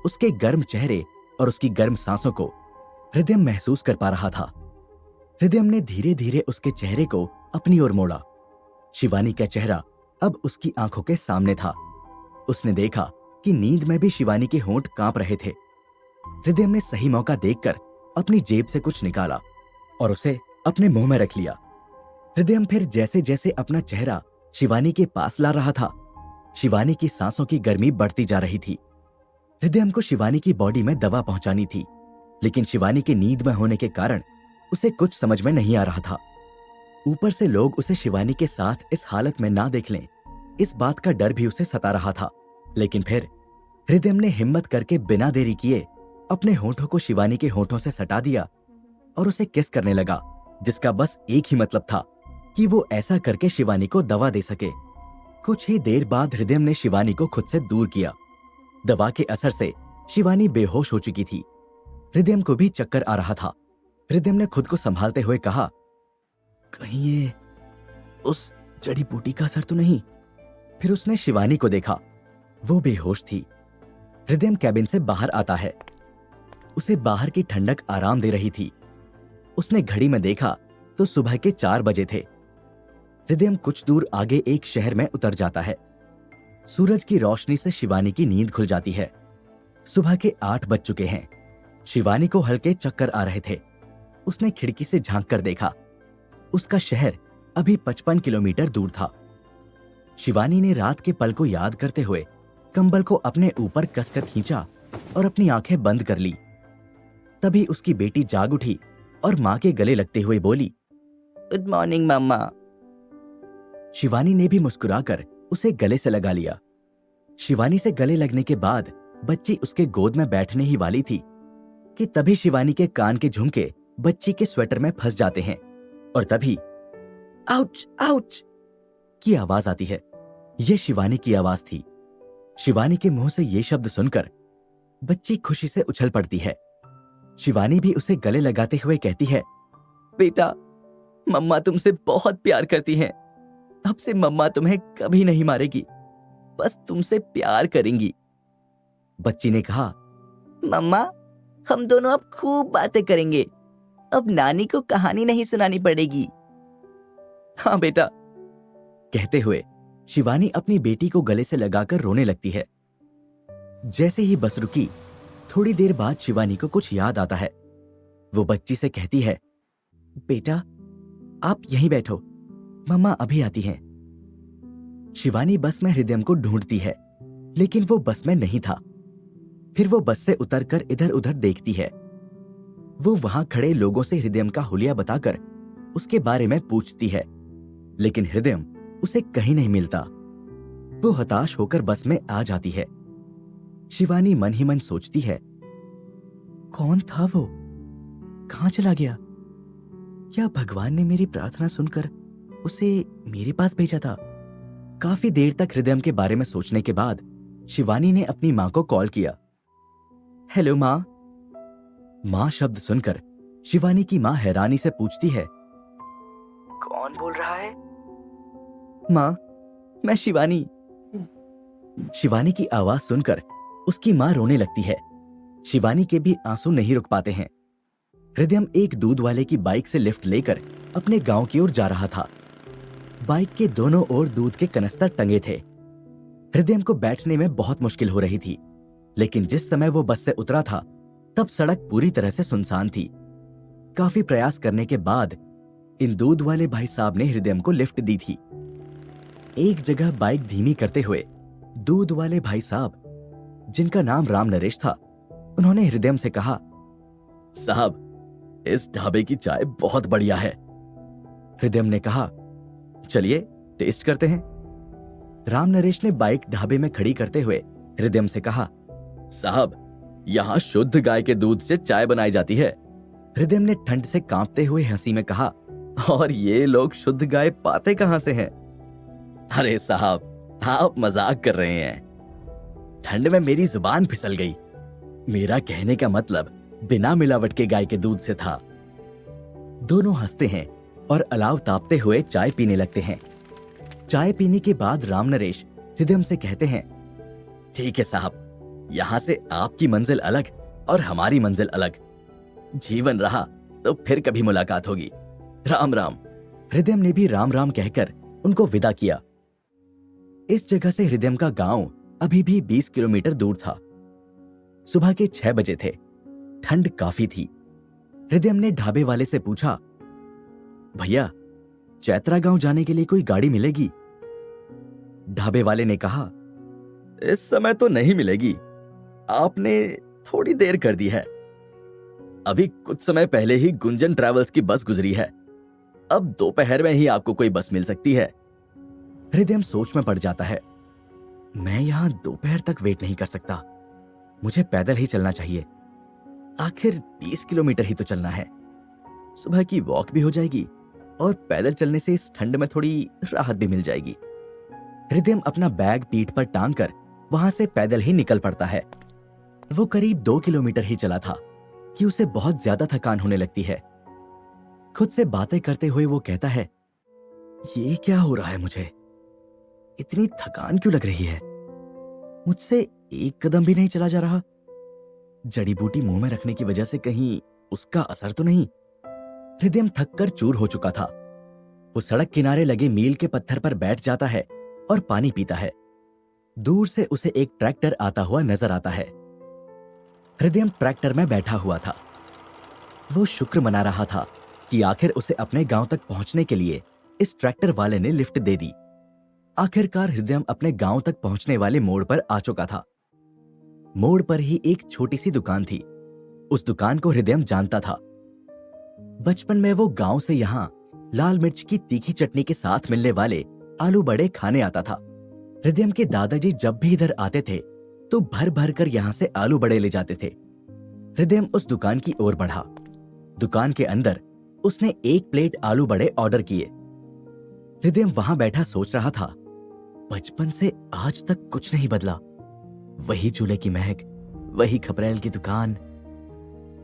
उसके गर्म चेहरे और उसकी गर्म सांसों को हृदय महसूस कर पा रहा था। हृदय ने धीरे धीरे उसके चेहरे को अपनी ओर मोड़ा। शिवानी का चेहरा अब उसकी आंखों के सामने था। उसने देखा कि नींद में भी शिवानी के होंठ कांप रहे थे। हृदय ने सही मौका देखकर अपनी जेब से कुछ निकाला और उसे अपने मुंह में रख लिया। हृदय फिर जैसे जैसे अपना चेहरा शिवानी के पास ला रहा था, शिवानी की सांसों की गर्मी बढ़ती जा रही थी। हृदय को शिवानी की बॉडी में दवा पहुंचानी थी, लेकिन शिवानी के नींद में होने के कारण उसे कुछ समझ में नहीं आ रहा था। ऊपर से लोग उसे शिवानी के साथ इस हालत में ना देख लें, इस बात का डर भी उसे सता रहा था। लेकिन फिर हृदय ने हिम्मत करके बिना देरी किए अपने होंठों को शिवानी के होंठों से सटा दिया और उसे किस करने लगा, जिसका बस एक ही मतलब था कि वो ऐसा करके शिवानी को दवा दे सके। कुछ ही देर बाद हृदय ने शिवानी को खुद से दूर किया। दवा के असर से शिवानी बेहोश हो चुकी थी। हृदय को भी चक्कर आ रहा था। हृदय ने खुद को संभालते हुए कहा, कहीं ये उस जड़ी बूटी का असर तो नहीं? फिर उसने शिवानी को देखा। वो बेहोश थी। हृदय कैबिन से बाहर आता है। उसे बाहर की ठंडक आराम दे रही थी। उसने घड़ी में देखा तो सुबह के 4 बजे थे। हृदय कुछ दूर आगे एक शहर में उतर जाता है। सूरज की रोशनी से शिवानी की नींद खुल जाती है। सुबह के 8 बज चुके हैं। शिवानी को हल्के चक्कर आ रहे थे। उसने खिड़की से झांक कर देखा। उसका शहर अभी 55 किलोमीटर दूर था। शिवानी ने रात के पल को याद करते हुए कंबल को अपने ऊपर कसकर खींचा और अपनी आंखें बंद कर ली। तभी उसकी बेटी जाग उठी और मां के गले लगते हुए बोली, गुड मॉर्निंग मम्मा। शिवानी ने भी मुस्कुराकर उसे गले से लगा लिया। शिवानी से गले लगने के बाद बच्ची उसके गोद में बैठने ही वाली थी कि तभी शिवानी के कान के झुमके बच्ची के स्वेटर में फंस जाते हैं और तभी आउच आउच की आवाज आती है। यह शिवानी की आवाज थी। शिवानी के मुंह से ये शब्द सुनकर बच्ची खुशी से उछल पड़ती है। शिवानी भी उसे गले लगाते हुए कहती है, बेटा, मम्मा तुमसे बहुत प्यार करती हैं। अब से मम्मा तुम्हें कभी नहीं मारेगी, बस तुमसे प्यार करेंगी। बच्ची ने कहा, मम्मा, हम दोनों अब खूब बातें करेंगे। अब नानी को कहानी नहीं सुनानी पड़ेगी। हाँ बेटा, कहते हुए शिवानी अपनी बेटी को गले से लगाकर रोने लगती है। जैसे ही बस रुकी, थोड़ी देर बाद शिवानी को कुछ याद आता है। वो बच्ची से कहती है, बेटा आप यहीं बैठो, मम्मा अभी आती हैं। शिवानी बस में हृदय को ढूंढती है, लेकिन वो बस में नहीं था। फिर वो बस से उतरकर इधर उधर देखती है। वो वहां खड़े लोगों से हृदय का हुलिया बताकर उसके बारे में पूछती है, लेकिन हृदय उसे कहीं नहीं मिलता। वो हताश होकर बस में आ जाती है। शिवानी मन ही मन सोचती है, कौन था वो? कहां चला गया? क्या भगवान ने मेरी प्रार्थना सुनकर उसे मेरे पास भेजा था? काफी देर तक हृदय के बारे में सोचने के बाद शिवानी ने अपनी मां को कॉल किया। हेलो मां। मां शब्द सुनकर शिवानी की मां हैरानी से पूछती है, कौन बोल रहा है? माँ, मैं शिवानी। शिवानी की आवाज सुनकर उसकी मां रोने लगती है। शिवानी के भी आंसू नहीं रुक पाते हैं। हृदय एक दूध वाले की बाइक से लिफ्ट लेकर अपने गांव की ओर जा रहा था। बाइक के दोनों ओर दूध के कनस्तर टंगे थे। हृदय को बैठने में बहुत मुश्किल हो रही थी, लेकिन जिस समय वो बस से उतरा था तब सड़क पूरी तरह से सुनसान थी। काफी प्रयास करने के बाद इन दूध वाले भाई साहब ने हृदय को लिफ्ट दी थी। एक जगह बाइक धीमी करते हुए दूध वाले भाई साहब, जिनका नाम राम नरेश था, उन्होंने हृदय से कहा, साहब इस ढाबे की चाय बहुत बढ़िया है। हृदय ने कहा, चलिए टेस्ट करते हैं। राम नरेश ने बाइक ढाबे में खड़ी करते हुए हृदय से कहा, साहब यहाँ शुद्ध गाय के दूध से चाय बनाई जाती है। हृदय ने ठंड से कांपते हुए हंसी में कहा, और ये लोग शुद्ध गाय पाते कहां से हैं? अरे साहब आप मजाक कर रहे हैं। ठंड में मेरी जुबान फिसल गई। मेरा कहने का मतलब बिना मिलावट के गाय के दूध से था। दोनों हंसते हैं और अलाव तापते हुए चाय पीने लगते हैं। चाय पीने के बाद राम नरेश हृदय से कहते हैं, ठीक है साहब, यहां से आपकी मंजिल अलग और हमारी मंजिल अलग। जीवन रहा तो फिर कभी मुलाकात होगी। राम राम। हृदय ने भी राम राम कहकर उनको विदा किया। इस जगह से हृदय का गांव अभी भी 20 किलोमीटर दूर था। सुबह के 6 बजे थे। ठंड काफी थी। हृदय ने ढाबे वाले से पूछा, भैया चैत्रा गांव जाने के लिए कोई गाड़ी मिलेगी? ढाबे वाले ने कहा, इस समय तो नहीं मिलेगी, आपने थोड़ी देर कर दी है। अभी कुछ समय पहले ही गुंजन ट्रैवल्स की बस गुजरी है। अब दोपहर में ही आपको कोई बस मिल सकती है। हृदय सोच में पड़ जाता है। मैं यहां दोपहर तक वेट नहीं कर सकता। मुझे पैदल ही चलना चाहिए। आखिर 20 किलोमीटर ही तो चलना है। सुबह की वॉक भी हो जाएगी और पैदल चलने से इस ठंड में थोड़ी राहत भी मिल जाएगी। हृदय अपना बैग पीठ पर टांग कर वहां से पैदल ही निकल पड़ता है। वो करीब 2 किलोमीटर ही चला था कि उसे बहुत ज्यादा थकान होने लगती है। खुद से बातें करते हुए वो कहता है, ये क्या हो रहा है मुझे? इतनी थकान क्यों लग रही है? मुझसे एक कदम भी नहीं चला जा रहा। जड़ी बूटी मुंह में रखने की वजह से कहीं उसका असर तो नहीं? हृदय थक कर चूर हो चुका था। वो सड़क किनारे लगे मील के पत्थर पर बैठ जाता है और पानी पीता है। दूर से उसे एक ट्रैक्टर आता हुआ नजर आता है। हृदय ट्रैक्टर में बैठा हुआ था। वो शुक्र मना रहा था कि आखिर उसे अपने गांव तक पहुंचने के लिए इस ट्रैक्टर वाले ने लिफ्ट दे दी। आखिरकार हृदय अपने गांव तक पहुंचने वाले मोड़ पर आ चुका था। मोड़ पर ही एक छोटी सी दुकान थी। उस दुकान को हृदय जानता था। बचपन में वो गांव से यहां लाल मिर्च की तीखी चटनी के साथ मिलने वाले आलू बड़े खाने आता था। हृदय के दादाजी जब भी इधर आते थे तो भर भर कर यहां से आलू बड़े ले जाते थे। हृदय उस दुकान की ओर बढ़ा। दुकान के अंदर उसने एक प्लेट आलू बड़े ऑर्डर किए। हृदय वहां बैठा सोच रहा था, बचपन से आज तक कुछ नहीं बदला। वही चूल्हे की महक, वही खपरेल की दुकान।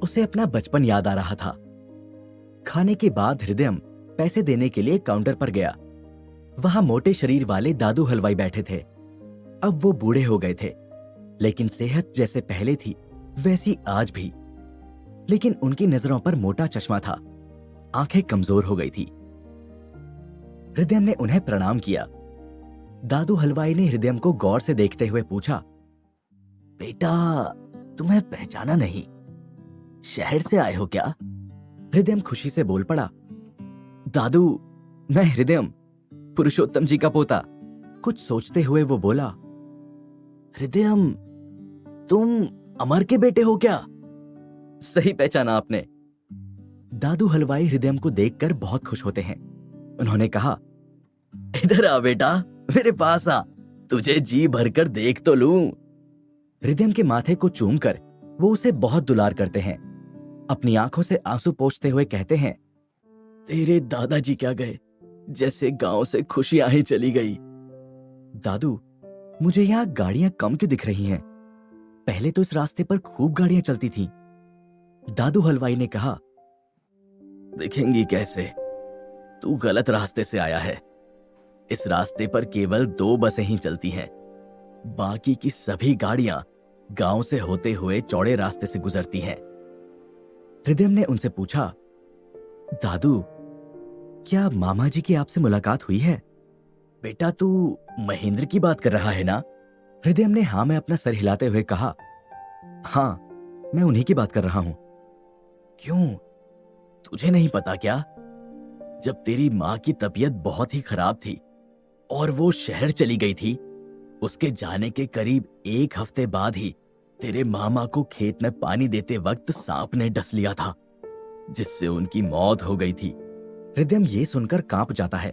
उसे अपना बचपन याद आ रहा था। खाने के बाद हृदय पैसे देने के लिए काउंटर पर गया। वहां मोटे शरीर वाले दादू हलवाई बैठे थे। अब वो बूढ़े हो गए थे, लेकिन सेहत जैसे पहले थी वैसी आज भी। लेकिन उनकी नजरों पर मोटा चश्मा था, आंखें कमजोर हो गई थी। हृदय ने उन्हें प्रणाम किया। दादू हलवाई ने हृदय को गौर से देखते हुए पूछा, बेटा, तुम्हें पहचाना नहीं? शहर से आए हो क्या? हृदय खुशी से बोल पड़ा, दादू, मैं हृदय, पुरुषोत्तम जी का पोता। कुछ सोचते हुए वो बोला, हृदय, तुम अमर के बेटे हो क्या? सही पहचाना आपने। दादू हलवाई हृदय को देखकर बहुत खुश होते हैं। उन्होंने कहा, इधर आ बेटा, मेरे पास आ, तुझे जी भरकर देख तो लूं। हृदय के माथे को चूमकर वो उसे बहुत दुलार करते हैं। अपनी आंखों से आंसू पोंछते हुए कहते हैं, तेरे दादाजी क्या गए, जैसे गांव से खुशियां ही चली गई। दादू, मुझे यहाँ गाड़ियां कम क्यों दिख रही हैं? पहले तो इस रास्ते पर खूब गाड़ियां चलती थीं। दादू हलवाई ने कहा, दिखेंगी कैसे? तू गलत रास्ते से आया है। इस रास्ते पर केवल 2 बसें ही चलती हैं। बाकी की सभी गाड़ियां गांव से होते हुए चौड़े रास्ते से गुजरती हैं। हृदय ने उनसे पूछा, दादू, क्या मामा जी की आपसे मुलाकात हुई है? बेटा, तू महेंद्र की बात कर रहा है ना? हृदय ने हाँ में अपना सर हिलाते हुए कहा, हाँ, मैं उन्हीं की बात कर रहा हूं। क्यों, तुझे नहीं पता क्या? जब तेरी माँ की तबीयत बहुत ही खराब थी और वो शहर चली गई थी, उसके जाने के करीब 1 हफ्ते बाद ही तेरे मामा को खेत में पानी देते वक्त सांप ने डस लिया था, जिससे उनकी मौत हो गई थी। हृदय ये सुनकर कांप जाता है।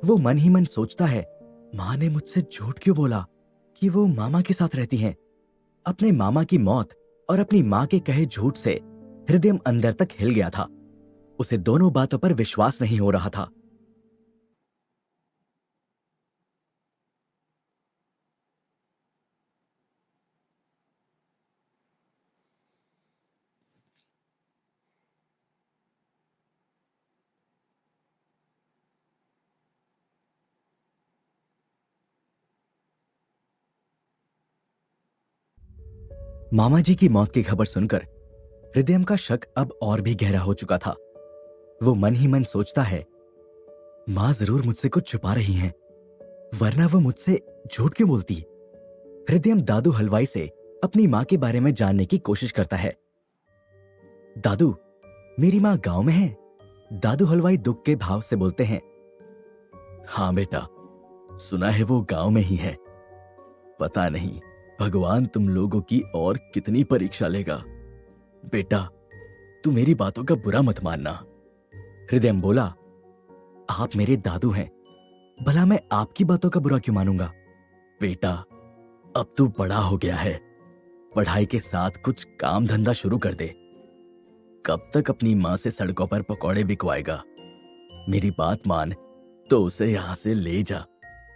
वो मन ही मन सोचता है, माँ ने मुझसे झूठ क्यों बोला कि वो मामा के साथ रहती हैं? अपने मामा की मौत और अपनी माँ के कहे झूठ से हृदय अंदर तक हिल गया था। उसे दोनों बातों पर विश्वास नहीं हो रहा था। मामा जी की मौत की खबर सुनकर हृदय का शक अब और भी गहरा हो चुका था। वो मन ही मन सोचता है, मां जरूर मुझसे कुछ छुपा रही हैं, वरना वो मुझसे झूठ क्यों बोलती? हृदय दादू हलवाई से अपनी मां के बारे में जानने की कोशिश करता है। दादू, मेरी मां गांव में है? दादू हलवाई दुख के भाव से बोलते हैं, हाँ बेटा, सुना है वो गांव में ही है। पता नहीं भगवान तुम लोगों की और कितनी परीक्षा लेगा। बेटा, तू मेरी बातों का बुरा मत मानना। हृदय बोला, आप मेरे दादू हैं, भला मैं आपकी बातों का बुरा क्यों मानूंगा? बेटा, अब तू बड़ा हो गया है, पढ़ाई के साथ कुछ काम धंधा शुरू कर दे। कब तक अपनी मां से सड़कों पर पकौड़े बिकवाएगा? मेरी बात मान तो उसे यहां से ले जा,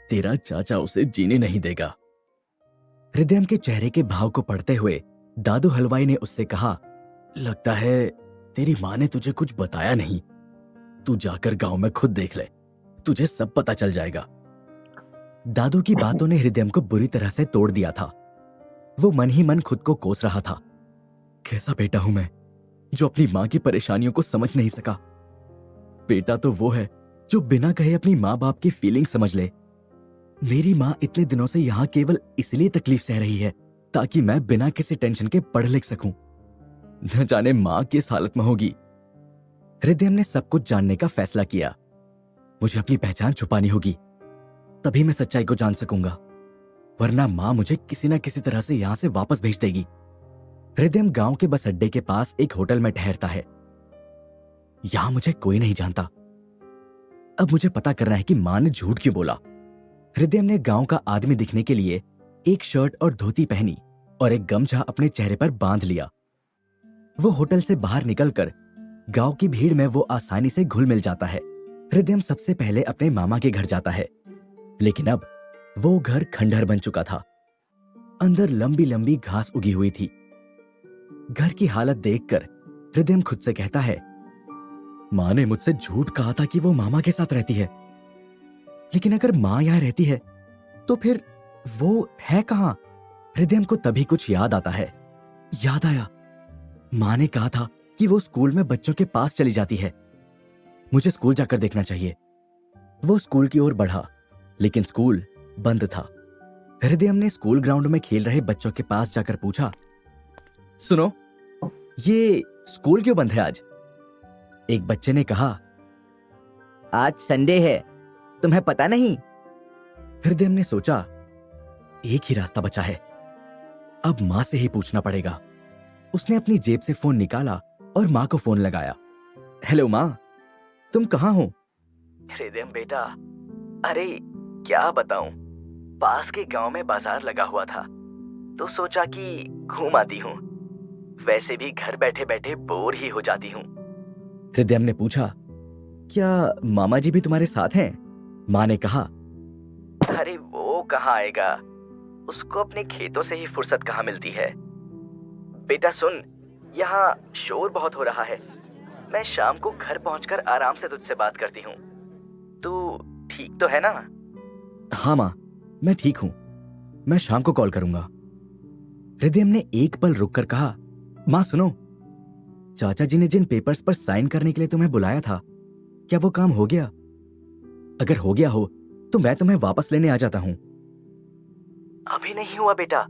तेरा चाचा उसे जीने नहीं देगा। हृदय के चेहरे के भाव को पढ़ते हुए दादू हलवाई ने उससे कहा, लगता है तेरी मां ने तुझे कुछ बताया नहीं। तू जाकर गांव में खुद देख ले, तुझे सब पता चल जाएगा। दादू की बातों ने हृदय को बुरी तरह से तोड़ दिया था। वो मन ही मन खुद को कोस रहा था। कैसा बेटा हूं मैं जो अपनी मां की परेशानियों को समझ नहीं सका। बेटा तो वो है जो बिना कहे अपनी मां बाप की फीलिंग समझ ले। मेरी मां इतने दिनों से यहां केवल इसलिए तकलीफ सह रही है ताकि मैं बिना किसी टेंशन के पढ़ लिख सकूं। न जाने मां किस हालत में होगी। हृदय ने सब कुछ जानने का फैसला किया। मुझे अपनी पहचान छुपानी होगी, तभी मैं सच्चाई को जान सकूंगा, वरना मां मुझे किसी न किसी तरह से यहां से वापस भेज देगी। हृदय गांव के बस अड्डे के पास एक होटल में ठहरता है। यहां मुझे कोई नहीं जानता। अब मुझे पता करना है कि मां ने झूठ क्यों बोला। हृदय ने गांव का आदमी दिखने के लिए एक शर्ट और धोती पहनी और एक गमछा अपने चेहरे पर बांध लिया। वो होटल से बाहर निकलकर गांव की भीड़ में वो आसानी से घुल मिल जाता है। हृदय सबसे पहले अपने मामा के घर जाता है, लेकिन अब वो घर खंडहर बन चुका था। अंदर लंबी लंबी घास उगी हुई थी। घर की हालत देखकर हृदय खुद से कहता है, मां ने मुझसे झूठ कहा था कि वो मामा के साथ रहती है, लेकिन अगर मां यहां रहती है तो फिर वो है कहां? हृदय को तभी कुछ याद आता है। याद आया, मां ने कहा था कि वो स्कूल में बच्चों के पास चली जाती है। मुझे स्कूल जाकर देखना चाहिए। वो स्कूल की ओर बढ़ा, लेकिन स्कूल बंद था। हृदय ने स्कूल ग्राउंड में खेल रहे बच्चों के पास जाकर पूछा, सुनो, ये स्कूल क्यों बंद है आज? एक बच्चे ने कहा, आज संडे है, तुम्हें पता नहीं? हृदय ने सोचा, एक ही रास्ता बचा है, अब मां से ही पूछना पड़ेगा। उसने अपनी जेब से फोन निकाला और मां को फोन लगाया। हेलो मां, तुम कहां हो? हृदय बेटा, अरे क्या बताऊं, पास के गांव में बाजार लगा हुआ था तो सोचा कि घूम आती हूं। वैसे भी घर बैठे बैठे बोर ही हो जाती हूं। हृदय ने पूछा, क्या मामा जी भी तुम्हारे साथ हैं? मां ने कहा, अरे वो कहाँ आएगा, उसको अपने खेतों से ही फुर्सत कहाँ मिलती है। बेटा सुन, यहाँ शोर बहुत हो रहा है। मैं शाम को घर पहुंचकर आराम से तुझसे बात करती हूँ। तू ठीक तो है ना? हाँ मां, मैं ठीक हूं। मैं शाम को कॉल करूंगा। हृदय ने एक पल रुककर कहा, मां सुनो, चाचा जी ने जिन पेपर्स पर साइन करने के लिए तुम्हें बुलाया था, क्या वो काम हो गया? अगर हो गया हो तो मैं तुम्हें वापस लेने आ जाता हूं। अभी नहीं हुआ बेटा।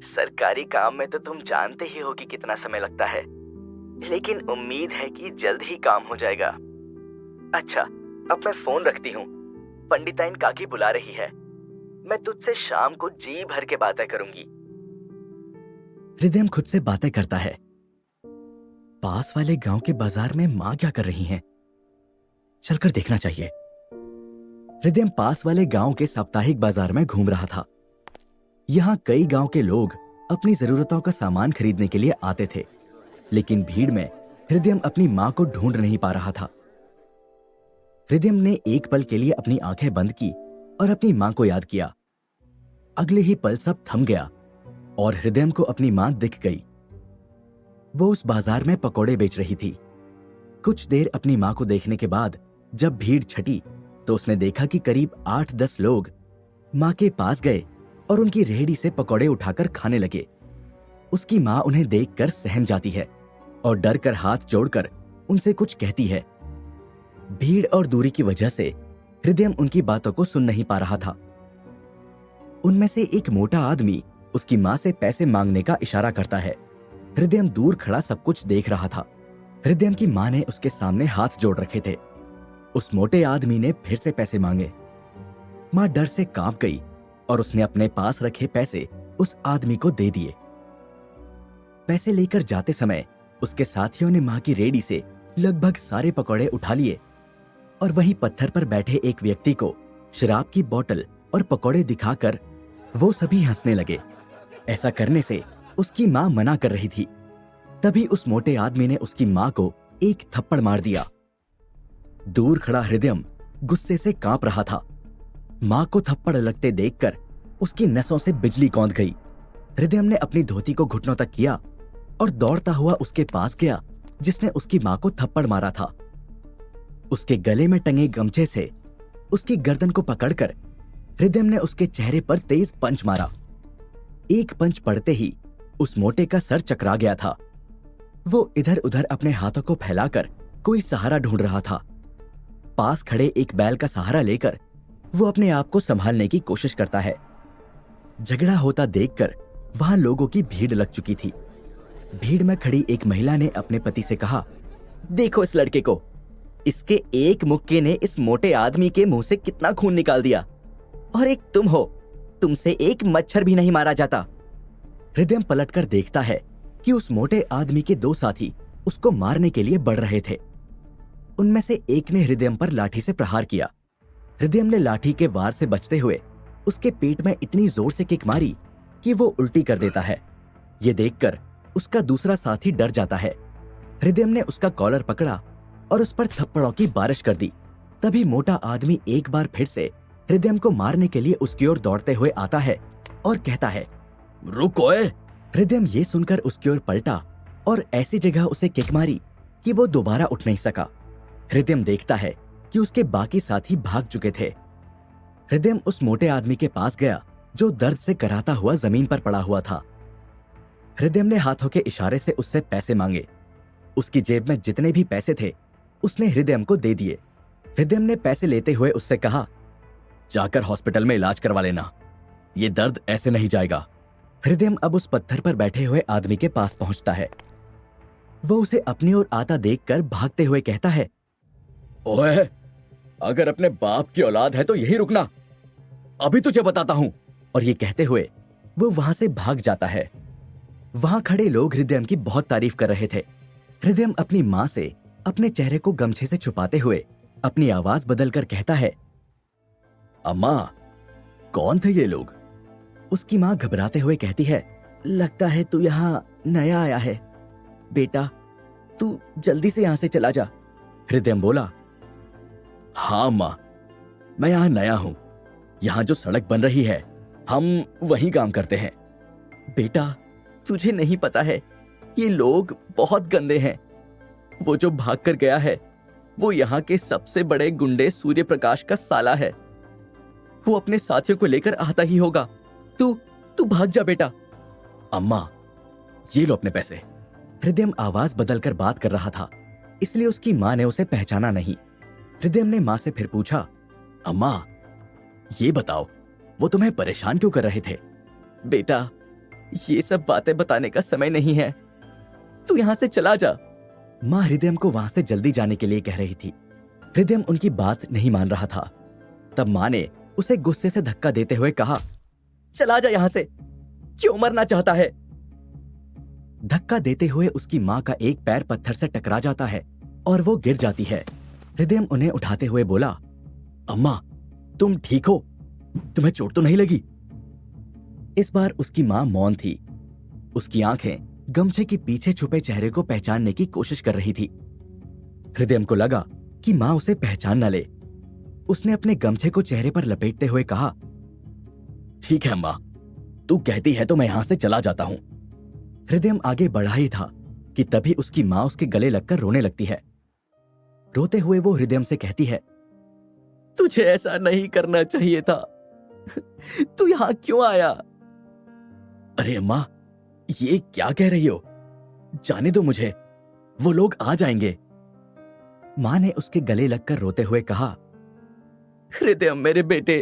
सरकारी काम में तो तुम जानते ही हो कि कितना समय लगता है, लेकिन उम्मीद है कि जल्द ही काम हो जाएगा। अच्छा, अब मैं फोन रखती हूँ। पंडिताइन काकी बुला रही है। मैं तुझसे शाम को जी भर के बातें करूंगी। हृदय खुद से बातें करता है। पास वाले गांव के बाजार में मां क्या कर रही हैं? चलकर देखना चाहिए। हृदय पास वाले गांव के साप्ताहिक बाजार में घूम रहा था। यहां कई गांव के लोग अपनी जरूरतों का सामान खरीदने के लिए आते थे, लेकिन भीड़ में हृदय अपनी मां को ढूंढ नहीं पा रहा था। हृदय ने एक पल के लिए अपनी आंखें बंद की और अपनी मां को याद किया। अगले ही पल सब थम गया और हृदय को अपनी मां दिख गई। वो उस बाजार में पकौड़े बेच रही थी। कुछ देर अपनी मां को देखने के बाद जब भीड़ छटी तो उसने देखा कि करीब 8-10 लोग मां के पास गए और उनकी रेहड़ी से पकौड़े उठाकर खाने लगे। उसकी मां उन्हें देखकर सहम जाती है और डर कर हाथ जोड़कर उनसे कुछ कहती है। भीड़ और दूरी की वजह से हृदय उनकी बातों को सुन नहीं पा रहा था। उनमें से एक मोटा आदमी उसकी मां से पैसे मांगने का इशारा करता है। हृदय दूर खड़ा सब कुछ देख रहा था। हृदय की मां ने उसके सामने हाथ जोड़ रखे थे। उस मोटे आदमी ने फिर से पैसे मांगे। मां डर से कांप गई और उसने अपने पास रखे पैसे उस आदमी को दे दिए। पैसे लेकर जाते समय उसके साथियों ने मां की रेहड़ी से लगभग सारे पकौड़े उठा लिए और वहीं पत्थर पर बैठे एक व्यक्ति को शराब की बोतल और पकौड़े दिखाकर वो सभी हंसने लगे। ऐसा करने से उसकी मां मना कर रही थी। तभी उस मोटे आदमी ने उसकी मां को एक थप्पड़ मार दिया। दूर खड़ा हृदय गुस्से से कांप रहा था। मां को थप्पड़ लगते देखकर उसकी नसों से बिजली कौंध गई। हृदय ने अपनी धोती को घुटनों तक किया और दौड़ता हुआ उसके पास गया जिसने उसकी मां को थप्पड़ मारा था। उसके गले में टंगे गमछे से उसकी गर्दन को पकड़कर हृदय ने उसके चेहरे पर तेज पंच मारा। एक पंच पड़ते ही उस मोटे का सर चकरा गया था। वो इधर उधर अपने हाथों को फैलाकर कोई सहारा ढूंढ रहा था। पास खड़े एक बैल का सहारा लेकर वो अपने आप को संभालने की कोशिश करता है। झगड़ा होता देखकर वहां लोगों की भीड़ लग चुकी थी। भीड़ में खड़ी एक महिला ने अपने पति से कहा, देखो इस लड़के को, इसके एक मुक्के ने इस मोटे आदमी के मुंह से कितना खून निकाल दिया। और एक तुम हो, तुमसे एक मच्छर भी नहीं मारा जाता। हृदय पलटकर देखता है कि उस मोटे आदमी के दो साथी उसको मारने के लिए बढ़ रहे थे। उनमें से एक ने हृदय पर लाठी से प्रहार किया। हृदय ने लाठी के वार से बचते हुए उसके पेट में इतनी जोर से किक मारी कि वो उल्टी कर देता है। ये देखकर उसका दूसरा साथी डर जाता है। हृदय ने उसका कॉलर पकड़ा और उस पर थप्पड़ों की बारिश कर दी। तभी मोटा आदमी एक बार फिर से हृदय को मारने के लिए उसकी ओर दौड़ते हुए आता है और कहता है, रुक ओए। हृदय ये सुनकर उसकी ओर पलटा और ऐसी जगह उसे किक मारी कि वो दोबारा उठ नहीं सका। हृदय देखता है कि उसके बाकी साथी भाग चुके थे। हृदय उस मोटे आदमी के पास गया जो दर्द से कराहता हुआ जमीन पर पड़ा हुआ था। हृदय ने हाथों के इशारे से उससे पैसे मांगे। उसकी जेब में जितने भी पैसे थे उसने हृदय को दे दिए। हृदय ने पैसे लेते हुए उससे कहा, जाकर हॉस्पिटल में इलाज करवा लेना, ये दर्द ऐसे नहीं जाएगा। हृदय अब उस पत्थर पर बैठे हुए आदमी के पास पहुंचता है। वो उसे अपनी ओर आता देखकर भागते हुए कहता है, ओए, अगर अपने बाप की औलाद है तो यही रुकना, अभी तुझे बताता हूं। और ये कहते हुए वो वहां से भाग जाता है। वहां खड़े लोग हृदय की बहुत तारीफ कर रहे थे। हृदय अपनी मां से अपने चेहरे को गमछे से छुपाते हुए अपनी आवाज बदलकर कहता है, अम्मा, कौन थे ये लोग? उसकी मां घबराते हुए कहती है, लगता है तू यहां नया आया है। बेटा, तू जल्दी से यहां से चला जा। हृदय बोला, हाँ मां, मैं यहां नया हूं। यहां जो सड़क बन रही है हम वहीं काम करते हैं। बेटा, तुझे नहीं पता है, ये लोग बहुत गंदे हैं। वो जो भाग कर गया है वो यहाँ के सबसे बड़े गुंडे सूर्य प्रकाश का साला है। वो अपने साथियों को लेकर आता ही होगा। तू भाग जा बेटा। अम्मा, ये लो अपने पैसे। हृदय आवाज बदलकर बात कर रहा था, इसलिए उसकी मां ने उसे पहचाना नहीं। हृदय ने मां से फिर पूछा, अम्मा, ये बताओ, वो तुम्हें परेशान क्यों कर रहे थे? बेटा, ये सब बातें बताने का समय नहीं है, तू यहां से चला जा। मां हृदय को वहां से जल्दी जाने के लिए कह रही थी। हृदय उनकी बात नहीं मान रहा था। तब मां ने उसे गुस्से से धक्का देते हुए कहा, चला जा यहां से, क्यों मरना चाहता है? धक्का देते हुए उसकी मां का एक पैर पत्थर से टकरा जाता है और वो गिर जाती है। हृदय उन्हें उठाते हुए बोला, अम्मा, तुम ठीक हो? तुम्हें चोट तो नहीं लगी? इस बार उसकी मां मौन थी। उसकी आंखें गमछे के पीछे छुपे चेहरे को पहचानने की कोशिश कर रही थी। हृदय को लगा कि मां उसे पहचान न ले। उसने अपने गमछे को चेहरे पर लपेटते हुए कहा, ठीक है अम्मा, तू कहती है तो मैं यहां से चला जाता हूं। हृदय आगे बढ़ा ही था कि तभी उसकी मां उसके गले लगकर रोने लगती है। रोते हुए वो हृदय से कहती है, तुझे ऐसा नहीं करना चाहिए था, तू यहां क्यों आया? अरे अम्मा, ये क्या कह रही हो? जाने दो मुझे, वो लोग आ जाएंगे। मां ने उसके गले लगकर रोते हुए कहा, हृदय मेरे बेटे,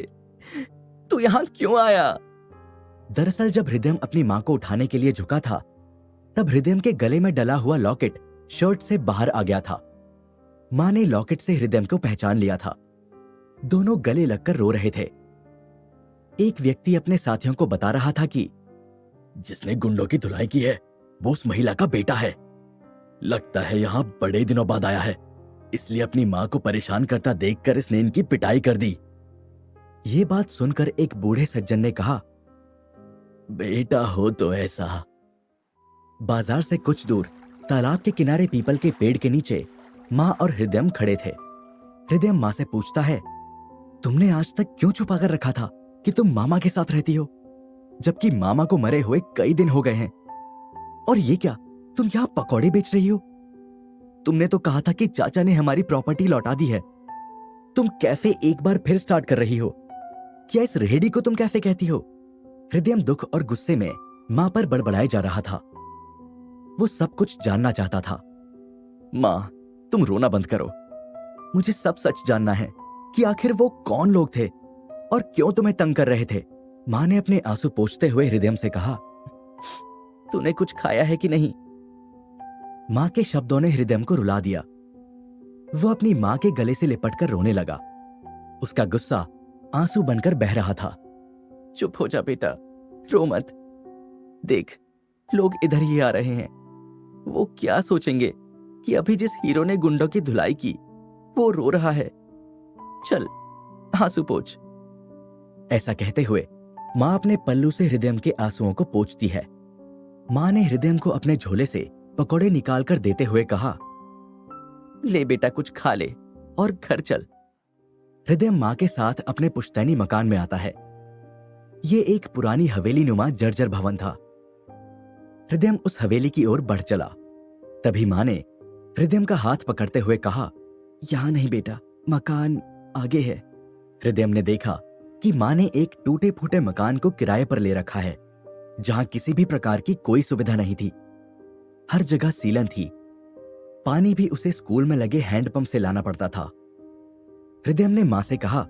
तू यहां क्यों आया? दरअसल जब हृदय अपनी मां को उठाने के लिए झुका था, तब हृदय के गले में डला हुआ लॉकेट शर्ट से बाहर आ गया था। मां ने लॉकेट से हृदय को पहचान लिया था। दोनों गले लगकर रो रहे थे। एक व्यक्ति अपने साथियों को बता रहा था कि जिसने गुंडों की धुलाई की है वो उस महिला का बेटा है। लगता है यहां बड़े दिनों बाद आया है, इसलिए अपनी मां को परेशान करता देखकर इसने इनकी पिटाई कर दी। ये बात सुनकर एक बूढ़े सज्जन ने कहा, बेटा हो तो ऐसा। बाजार से कुछ दूर तालाब के किनारे पीपल के पेड़ के नीचे मां और हृदय खड़े थे। हृदय मां से पूछता है, तुमने आज तक क्यों छुपा कर रखा था कि तुम मामा के साथ रहती हो, जबकि मामा को मरे हुए कई दिन हो गए हैं? और ये क्या, तुम यहां पकौड़े बेच रही हो? तुमने तो कहा था कि चाचा ने हमारी प्रॉपर्टी लौटा दी है। तुम कैफे एक बार फिर स्टार्ट कर रही हो। क्या इस रेहड़ी को तुम कैफे कहती हो? हृदय दुख और गुस्से में मां पर बड़बड़ाए जा रहा था। वो सब कुछ जानना चाहता था। मां, तुम रोना बंद करो। मुझे सब सच जानना है कि आखिर वो कौन लोग थे और क्यों तुम्हें तंग कर रहे थे। मां ने अपने आंसू पोंछते हुए हृदय से कहा, तूने कुछ खाया है कि नहीं? मां के शब्दों ने हृदय को रुला दिया। वो अपनी मां के गले से लिपटकर रोने लगा। उसका गुस्सा आंसू बनकर बह रहा था। चुप हो जा बेटा, रो मत। देख, लोग इधर ही आ रहे हैं। वो क्या सोचेंगे कि अभी जिस हीरो ने गुंडों की धुलाई की वो रो रहा है। चल, आंसू पोंछ। ऐसा कहते हुए मां अपने पल्लू से हृदय के आंसुओं को पोंछती है। मां ने हृदय को अपने झोले से पकौड़े निकालकर देते हुए कहा, ले बेटा, कुछ खा ले और घर चल। हृदय मां के साथ अपने पुश्तैनी मकान में आता है। ये एक पुरानी हवेली नुमा जर्जर भवन था। हृदय उस हवेली की ओर बढ़ चला। तभी मां ने हृदय का हाथ पकड़ते हुए कहा, यहां नहीं बेटा, मकान आगे है। हृदय ने देखा कि मां ने एक टूटे फूटे मकान को किराए पर ले रखा है, जहां किसी भी प्रकार की कोई सुविधा नहीं थी। हर जगह सीलन थी। पानी भी उसे स्कूल में लगे हैंडपंप से लाना पड़ता था। हृदय ने मां से कहा,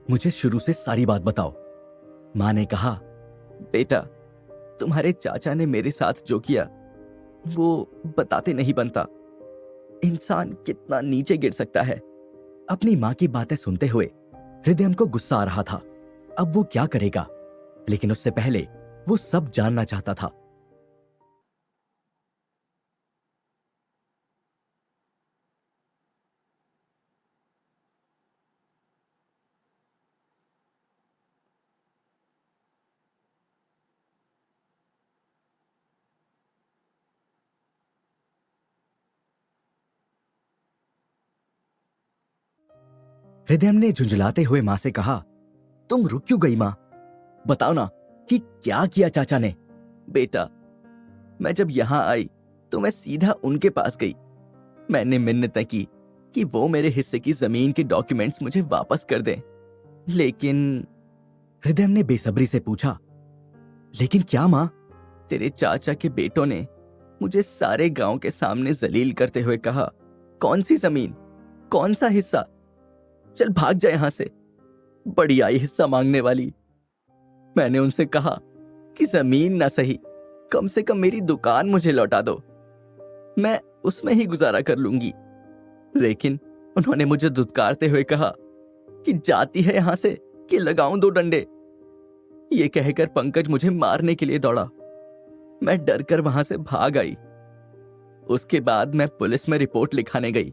मुझे शुरू से सारी बात बताओ। मां ने कहा, बेटा, तुम्हारे चाचा ने मेरे साथ जो किया वो बताते नहीं बनता। इंसान कितना नीचे गिर सकता है। अपनी मां की बातें सुनते हुए हृदय को गुस्सा आ रहा था। अब वो क्या करेगा? लेकिन उससे पहले वो सब जानना चाहता था। हृदय ने झुंझलाते हुए मां से कहा, तुम रुक क्यों गई मां? बताओ ना कि क्या किया चाचा ने? बेटा, मैं जब यहां आई तो मैं सीधा उनके पास गई। मैंने मिन्नतें की कि वो मेरे हिस्से की जमीन के डॉक्यूमेंट्स मुझे वापस कर दें। लेकिन हृदय ने बेसब्री से पूछा, लेकिन क्या मां? तेरे चाचा के बेटों ने मुझे सारे गांव के सामने जलील करते हुए कहा, कौन सी जमीन, कौन सा हिस्सा? चल भाग जा यहां से, बड़ी आई हिस्सा मांगने वाली। मैंने उनसे कहा कि जमीन ना सही, कम से कम मेरी दुकान मुझे लौटा दो, मैं उसमें ही गुजारा कर लूंगी। लेकिन उन्होंने मुझे धुतकारते हुए कहा कि जाती है यहां से कि लगाऊं 2 डंडे। ये कहकर पंकज मुझे मारने के लिए दौड़ा। मैं डर कर वहां से भाग आई। उसके बाद मैं पुलिस में रिपोर्ट लिखाने गई।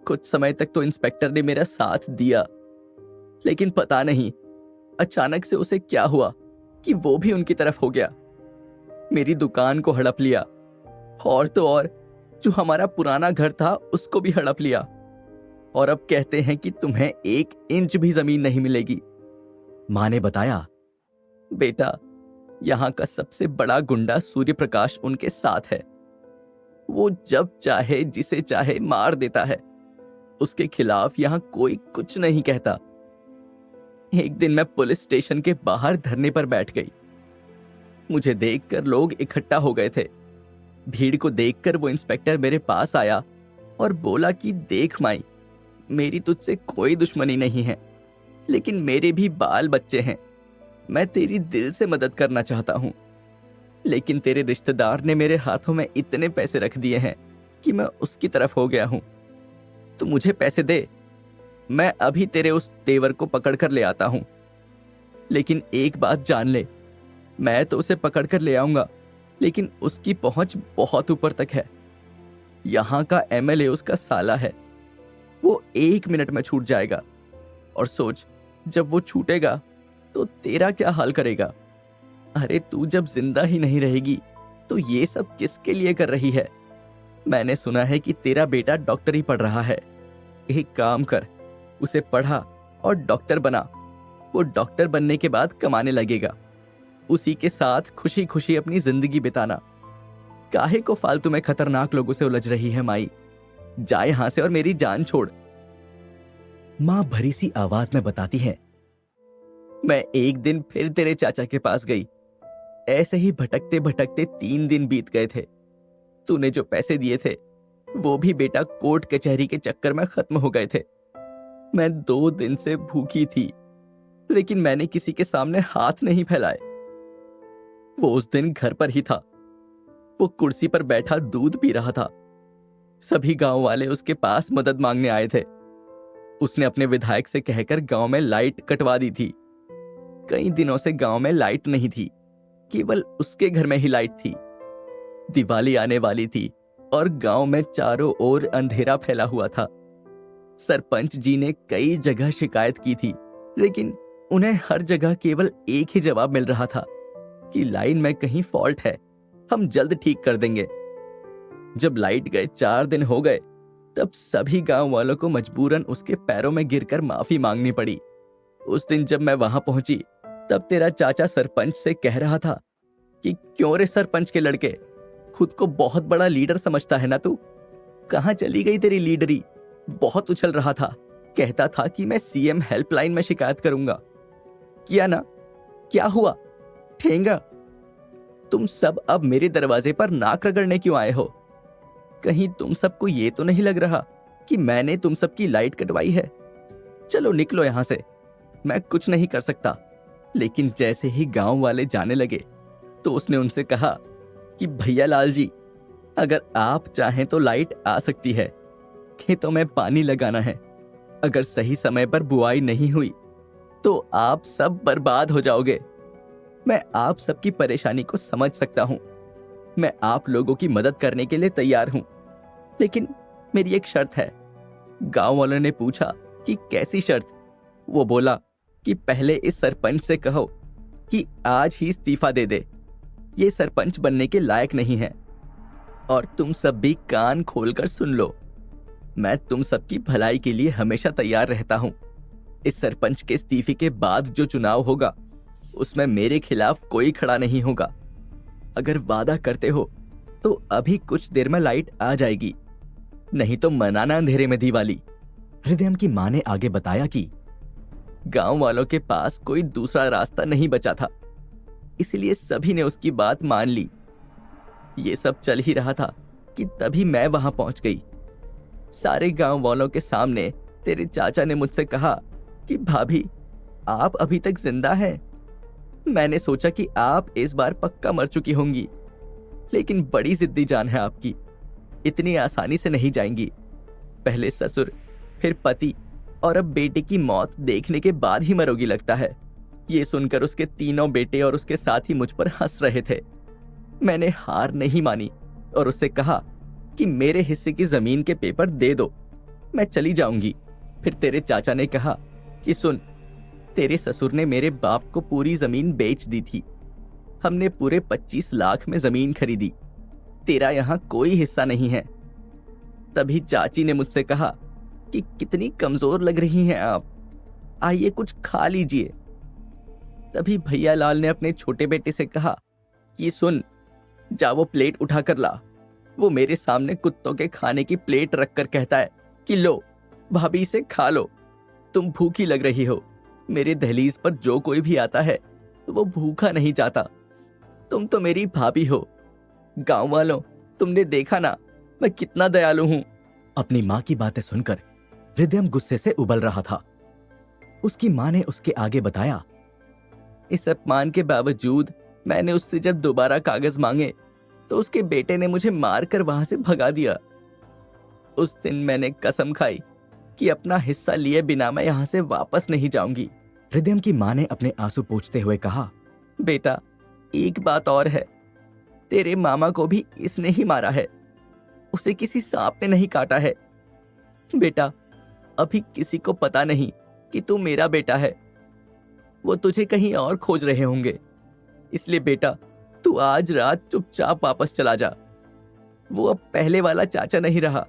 कुछ समय तक तो इंस्पेक्टर ने मेरा साथ दिया, लेकिन पता नहीं अचानक से उसे क्या हुआ कि वो भी उनकी तरफ हो गया। मेरी दुकान को हड़प लिया, और तो और जो हमारा पुराना घर था उसको भी हड़प लिया। और अब कहते हैं कि तुम्हें 1 इंच भी जमीन नहीं मिलेगी। मां ने बताया, बेटा, यहां का सबसे बड़ा गुंडा सूर्य प्रकाश उनके साथ है। वो जब चाहे जिसे चाहे मार देता है। उसके खिलाफ यहां कोई कुछ नहीं कहता। एक दिन मैं पुलिस स्टेशन के बाहर धरने पर बैठ गई। मुझे देखकर लोग इकट्ठा हो गए थे। भीड़ को देखकर वो इंस्पेक्टर मेरे पास आया और बोला कि देख माई, मेरी तुझसे कोई दुश्मनी नहीं है, लेकिन मेरे भी बाल बच्चे हैं। मैं तेरी दिल से मदद करना चाहता हूं, लेकिन तेरे रिश्तेदार ने मेरे हाथों में इतने पैसे रख दिए हैं कि मैं उसकी तरफ हो गया हूं। तू मुझे पैसे दे, मैं अभी तेरे उस तेवर को पकड़ कर ले आता हूं। लेकिन एक बात जान ले, मैं तो उसे पकड़ कर ले आऊंगा, लेकिन उसकी पहुंच बहुत ऊपर तक है। यहां का एमएलए उसका साला है। वो 1 मिनट में छूट जाएगा। और सोच, जब वो छूटेगा तो तेरा क्या हाल करेगा? अरे तू जब जिंदा ही नहीं रहेगी तो ये सब किसके लिए कर रही है? मैंने सुना है कि तेरा बेटा डॉक्टरी पढ़ रहा है। एक काम कर, उसे पढ़ा और डॉक्टर बना। वो डॉक्टर बनने के बाद कमाने लगेगा। उसी के साथ खुशी खुशी अपनी जिंदगी बिताना। काहे को फालतू में खतरनाक लोगों से उलझ रही है माई? जा यहां से और मेरी जान छोड़। मां भरी सी आवाज में बताती है, मैं एक दिन फिर तेरे चाचा के पास गई। ऐसे ही भटकते भटकते 3 दिन बीत गए थे। तूने जो पैसे दिए थे वो भी बेटा कोर्ट कचहरी के चक्कर में खत्म हो गए थे। मैं 2 दिन से भूखी थी, लेकिन मैंने किसी के सामने हाथ नहीं फैलाए। वो उस दिन घर पर ही था। वो कुर्सी पर बैठा दूध पी रहा था। सभी गांव वाले उसके पास मदद मांगने आए थे। उसने अपने विधायक से कहकर गांव में लाइट कटवा दी थी। कई दिनों से गांव में लाइट नहीं थी, केवल उसके घर में ही लाइट थी। दिवाली आने वाली थी और गांव में चारों ओर अंधेरा फैला हुआ था। सरपंच जी ने कई जगह शिकायत की थी, लेकिन उन्हें हर जगह केवल एक ही जवाब मिल रहा था कि लाइन में कहीं फॉल्ट है, हम जल्द ठीक कर देंगे। जब लाइट गए 4 दिन हो गए, तब सभी गांव वालों को मजबूरन उसके पैरों में गिरकर माफी मांगनी पड़ी। उस दिन जब मैं वहां पहुंची, तब तेरा चाचा सरपंच से कह रहा था कि क्यों रे सरपंच के लड़के, खुद को बहुत बड़ा लीडर समझता है ना तू? कहां चली गई तेरी लीडरी? बहुत उछल रहा था, कहता था कि मैं सीएम हेल्पलाइन में शिकायत करूंगा। किया ना? क्या हुआ? ठेंगा। तुम सब अब मेरे दरवाजे पर नाक रगड़ने क्यों आए हो? कहीं तुम सबको ये तो नहीं लग रहा कि मैंने तुम सबकी लाइट कटवाई है? चलो निकलो यहां से, मैं कुछ नहीं कर सकता। लेकिन जैसे ही गांव वाले जाने लगे, तो उसने उनसे कहा कि भैया लाल जी, अगर आप चाहें तो लाइट आ सकती है। खेतों में पानी लगाना है। अगर सही समय पर बुआई नहीं हुई तो आप सब बर्बाद हो जाओगे। मैं आप सबकी परेशानी को समझ सकता हूं। मैं आप लोगों की मदद करने के लिए तैयार हूं, लेकिन मेरी एक शर्त है। गांव वालों ने पूछा कि कैसी शर्त? वो बोला कि पहले इस सरपंच से कहो कि आज ही इस्तीफा दे दे, ये सरपंच बनने के लायक नहीं है। और तुम सब भी कान खोलकर सुन लो, मैं तुम सबकी भलाई के लिए हमेशा तैयार रहता हूं। इस सरपंच के इस्तीफे के बाद जो चुनाव होगा, उसमें मेरे खिलाफ कोई खड़ा नहीं होगा। अगर वादा करते हो तो अभी कुछ देर में लाइट आ जाएगी, नहीं तो मनाना अंधेरे में दिवाली। हृदयम की मां ने आगे बताया कि गांव वालों के पास कोई दूसरा रास्ता नहीं बचा था, इसलिए सभी ने उसकी बात मान ली। ये सब चल ही रहा था कि तभी मैं वहां पहुंच गई। सारे गांव वालों के सामने तेरे चाचा ने मुझसे कहा कि भाभी, आप अभी तक जिंदा हैं। मैंने सोचा कि आप इस बार पक्का मर चुकी होंगी, लेकिन बड़ी जिद्दी जान है आपकी, इतनी आसानी से नहीं जाएंगी। पहले ससुर, फिर पति और अब बेटे की मौत देखने के बाद ही मरोगी लगता है। ये सुनकर उसके तीनों बेटे और उसके साथी मुझ पर हंस रहे थे। मैंने हार नहीं मानी और उससे कहा कि मेरे हिस्से की जमीन के पेपर दे दो, मैं चली जाऊंगी। फिर तेरे चाचा ने कहा कि सुन, तेरे ससुर ने मेरे बाप को पूरी जमीन बेच दी थी। हमने पूरे 25 लाख में जमीन खरीदी। तेरा यहां कोई हिस्सा नहीं है। तभी चाची ने मुझसे कहा कि कितनी कमजोर लग रही हैं आप, आइए कुछ खा लीजिए। तभी भैया लाल ने अपने छोटे बेटे से कहा कि सुन, जा वो प्लेट उठा कर ला। वो मेरे सामने कुत्तों के खाने की प्लेट रखकर कहता है कि लो भाभी, इसे खा लो, तुम भूखी लग रही हो। मेरे दहलीज पर जो कोई भी आता है वो भूखा नहीं जाता। तुम तो मेरी भाभी हो। गांव वालों, तुमने देखा ना मैं कितना दयालु हूं। अपनी मां की बातें सुनकर हृदयम गुस्से से उबल रहा था। उसकी मां ने उसके आगे बताया, इस अपमान के बावजूद मैंने उससे जब दोबारा कागज मांगे तो उसके बेटे ने मुझे मारकर वहां से भगा दिया। उस दिन मैंने कसम खाई कि अपना हिस्सा लिए बिना मैं यहां से वापस नहीं जाऊंगी। हृदयम की मां ने अपने आंसू पोंछते हुए कहा, बेटा, एक बात और है, तेरे मामा को भी इसने ही मारा है। उसे किसी सांप ने नहीं काटा है। बेटा, अभी किसी को पता नहीं कि तू मेरा बेटा है। वो तुझे कहीं और खोज रहे होंगे। इसलिए बेटा, तू आज रात चुपचाप वापस चला जा। वो अब पहले वाला चाचा नहीं रहा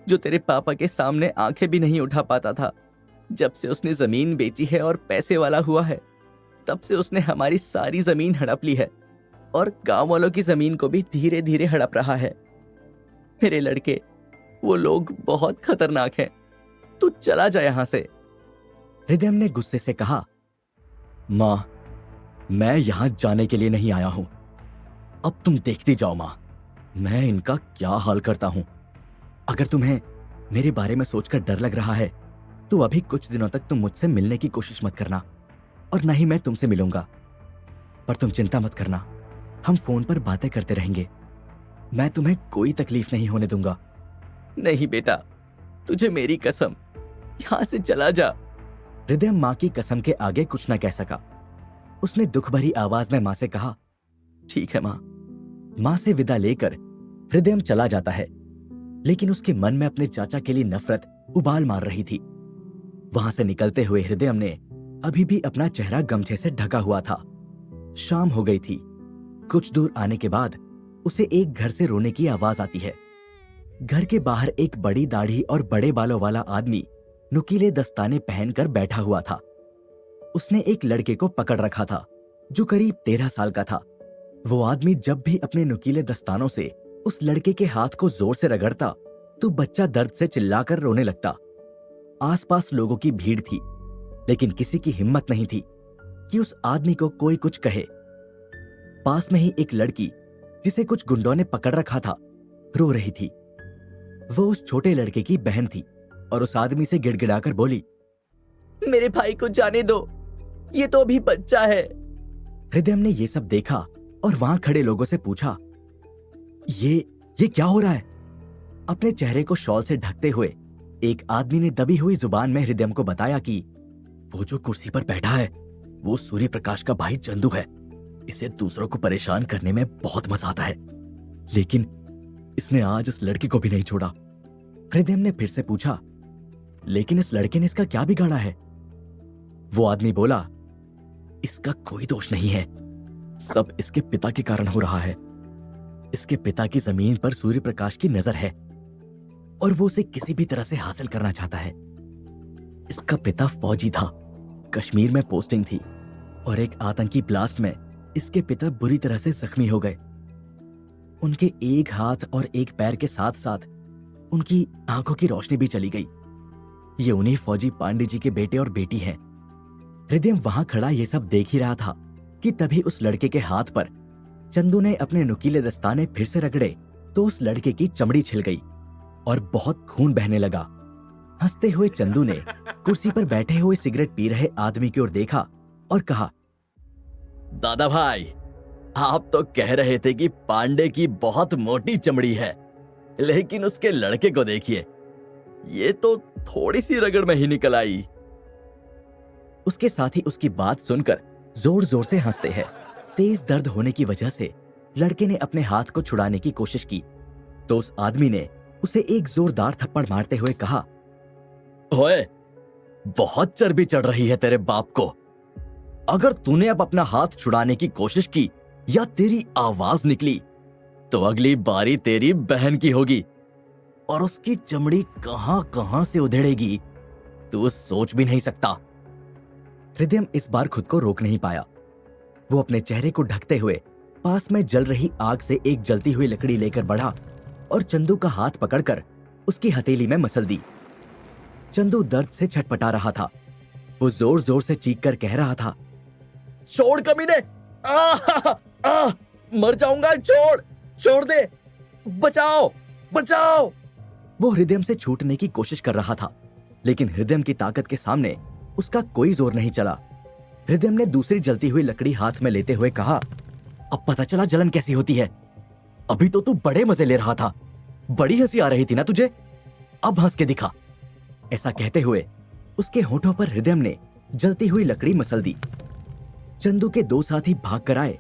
जो तेरे पापा के सामने आंखें भी नहीं उठा पाता था। जब से उसने जमीन बेची है और पैसे वाला हुआ है, तब से उसने हमारी सारी जमीन हड़प ली है और गांव वालों की जमीन को भी धीरे धीरे हड़प रहा है। मेरे लड़के, वो लोग बहुत खतरनाक हैं। तू चला जा यहां से, हृदय ने गुस्से से कहा, मां, मैं यहां जाने के लिए नहीं आया हूं। अब तुम देखती जाओ मां, मैं इनका क्या हाल करता हूं। अगर तुम्हें मेरे बारे में सोचकर डर लग रहा है तो अभी कुछ दिनों तक तुम मुझसे मिलने की कोशिश मत करना और ना ही मैं तुमसे मिलूंगा। पर तुम चिंता मत करना, हम फोन पर बातें करते रहेंगे। मैं तुम्हें कोई तकलीफ नहीं होने दूंगा। नहीं बेटा, तुझे मेरी कसम, यहां से चला जा। हृदय मां की कसम के आगे कुछ न कह सका। उसने दुख भरी आवाज में मां से कहा, ठीक है मां। मां से विदा लेकर हृदय चला जाता है, लेकिन उसके मन में अपने चाचा के लिए नफरत उबाल मार रही थी। वहां से निकलते हुए हृदय ने अभी भी अपना चेहरा गमछे से ढका हुआ था। शाम हो गई थी। कुछ दूर आने के बाद उसे एक घर से रोने की आवाज आती है। घर के बाहर एक बड़ी दाढ़ी और बड़े बालों वाला आदमी नुकीले दस्ताने पहनकर बैठा हुआ था। उसने एक लड़के को पकड़ रखा था जो करीब 13 साल का था। वो आदमी जब भी अपने नुकीले दस्तानों से उस लड़के के हाथ को जोर से रगड़ता तो बच्चा दर्द से चिल्लाकर रोने लगता। आसपास लोगों की भीड़ थी, लेकिन किसी की हिम्मत नहीं थी कि उस आदमी को कोई कुछ कहे। पास में ही एक लड़की, जिसे कुछ गुंडों ने पकड़ रखा था, रो रही थी। वो उस छोटे लड़के की बहन थी और उस आदमी से गिड़गिड़ाकर बोली, मेरे भाई को जाने दो, ये तो अभी बच्चा है। हृदय ने ये सब देखा और वहां खड़े लोगों से पूछा, ये क्या हो रहा है? अपने चेहरे को शॉल से ढकते हुए एक आदमी ने दबी हुई जुबान में हृदय को बताया कि वो जो कुर्सी पर बैठा है वो सूर्य प्रकाश का भाई चंदू है। इसे दूसरों को परेशान करने में बहुत मजा आता है, लेकिन इसने आज इस लड़के को भी नहीं छोड़ा। हृदय ने फिर से पूछा, लेकिन इस लड़के ने इसका क्या बिगाड़ा है? वो आदमी बोला, इसका कोई दोष नहीं है, सब इसके पिता के कारण हो रहा है। इसके पिता की जमीन पर सूर्य प्रकाश की नजर है और वो उसे किसी भी तरह से हासिल करना चाहता है। इसका पिता फौजी था, कश्मीर में पोस्टिंग थी और एक आतंकी ब्लास्ट में इसके पिता बुरी तरह से जख्मी हो गए। उनके एक हाथ और एक पैर के साथ साथ उनकी आंखों की रोशनी भी चली गई। ये उन्हीं फौजी पांडे जी के बेटे और बेटी हैं। हृदय वहां खड़ा ये सब देख ही रहा था कि तभी उस लड़के के हाथ पर चंदू ने अपने नुकीले दस्ताने फिर से रगड़े तो उस लड़के की चमड़ी छिल गई और बहुत खून बहने लगा। हंसते हुए चंदू ने कुर्सी पर बैठे हुए सिगरेट पी रहे आदमी की ओर देखा और कहा, दादा भाई, आप तो कह रहे थे कि पांडे की बहुत मोटी चमड़ी है, लेकिन उसके लड़के को देखिए, ये तो थोड़ी सी रगड़ में ही निकल आई। उसके साथी उसकी बात सुनकर जोर जोर से हंसते हैं। तेज दर्द होने की वजह से लड़के ने अपने हाथ को छुड़ाने की कोशिश की तो उस आदमी ने उसे एक जोरदार थप्पड़ मारते हुए कहा, ओए, बहुत चर्बी चढ़ रही है तेरे बाप को। अगर तूने अब अपना हाथ छुड़ाने की कोशिश की या तेरी आवाज निकली तो अगली बारी तेरी बहन की होगी और उसकी चमड़ी कहां कहां से उधेड़ेगी तू सोच भी नहीं सकता। हृदय इस बार खुद को रोक नहीं पाया। वो अपने चेहरे को ढकते हुए पास में जल रही आग से एक जलती हुई लकड़ी लेकर बढ़ा और चंदू का हाथ पकड़कर उसकी हथेली में मसल दी। चंदू दर्द से छटपटा रहा था। वो जोर जोर से चीख कर कह रहा था, छोड़ कमीने, मर जाऊंगा, छोड़ दे, बचाओ बचाओ। वो हृदय से छूटने की कोशिश कर रहा था, लेकिन हृदय की ताकत के सामने उसका कोई जोर नहीं चला। हृदय ने दूसरी जलती हुई लकड़ी हाथ में लेते हुए कहा, अब पता चला जलन कैसी होती है। अभी तो तू बड़े मजे ले रहा था, बड़ी हंसी आ रही थी ना तुझे, अब हंस के दिखा। ऐसा कहते हुए उसके होठों पर हृदय ने जलती हुई लकड़ी मसल दी। चंदू के दो साथी भाग कर आए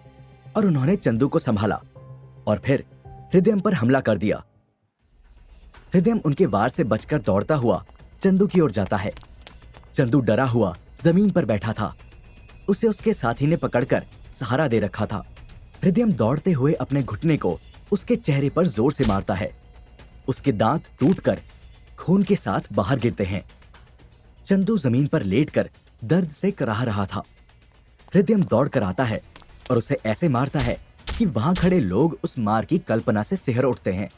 और उन्होंने चंदू को संभाला और फिर हृदय पर हमला कर दिया। हृदय उनके वार से बचकर दौड़ता हुआ चंदू की ओर जाता है। चंदू डरा हुआ जमीन पर बैठा था। उसे उसके साथी ने पकड़कर सहारा दे रखा था। हृदय दौड़ते हुए अपने घुटने को उसके चेहरे पर जोर से मारता है। उसके दांत टूटकर खून के साथ बाहर गिरते हैं। चंदू जमीन पर लेटकर दर्द से कराह रहा था। हृदय दौड़कर आता है और उसे ऐसे मारता है कि वहां खड़े लोग उस मार की कल्पना से सिहर उठते हैं।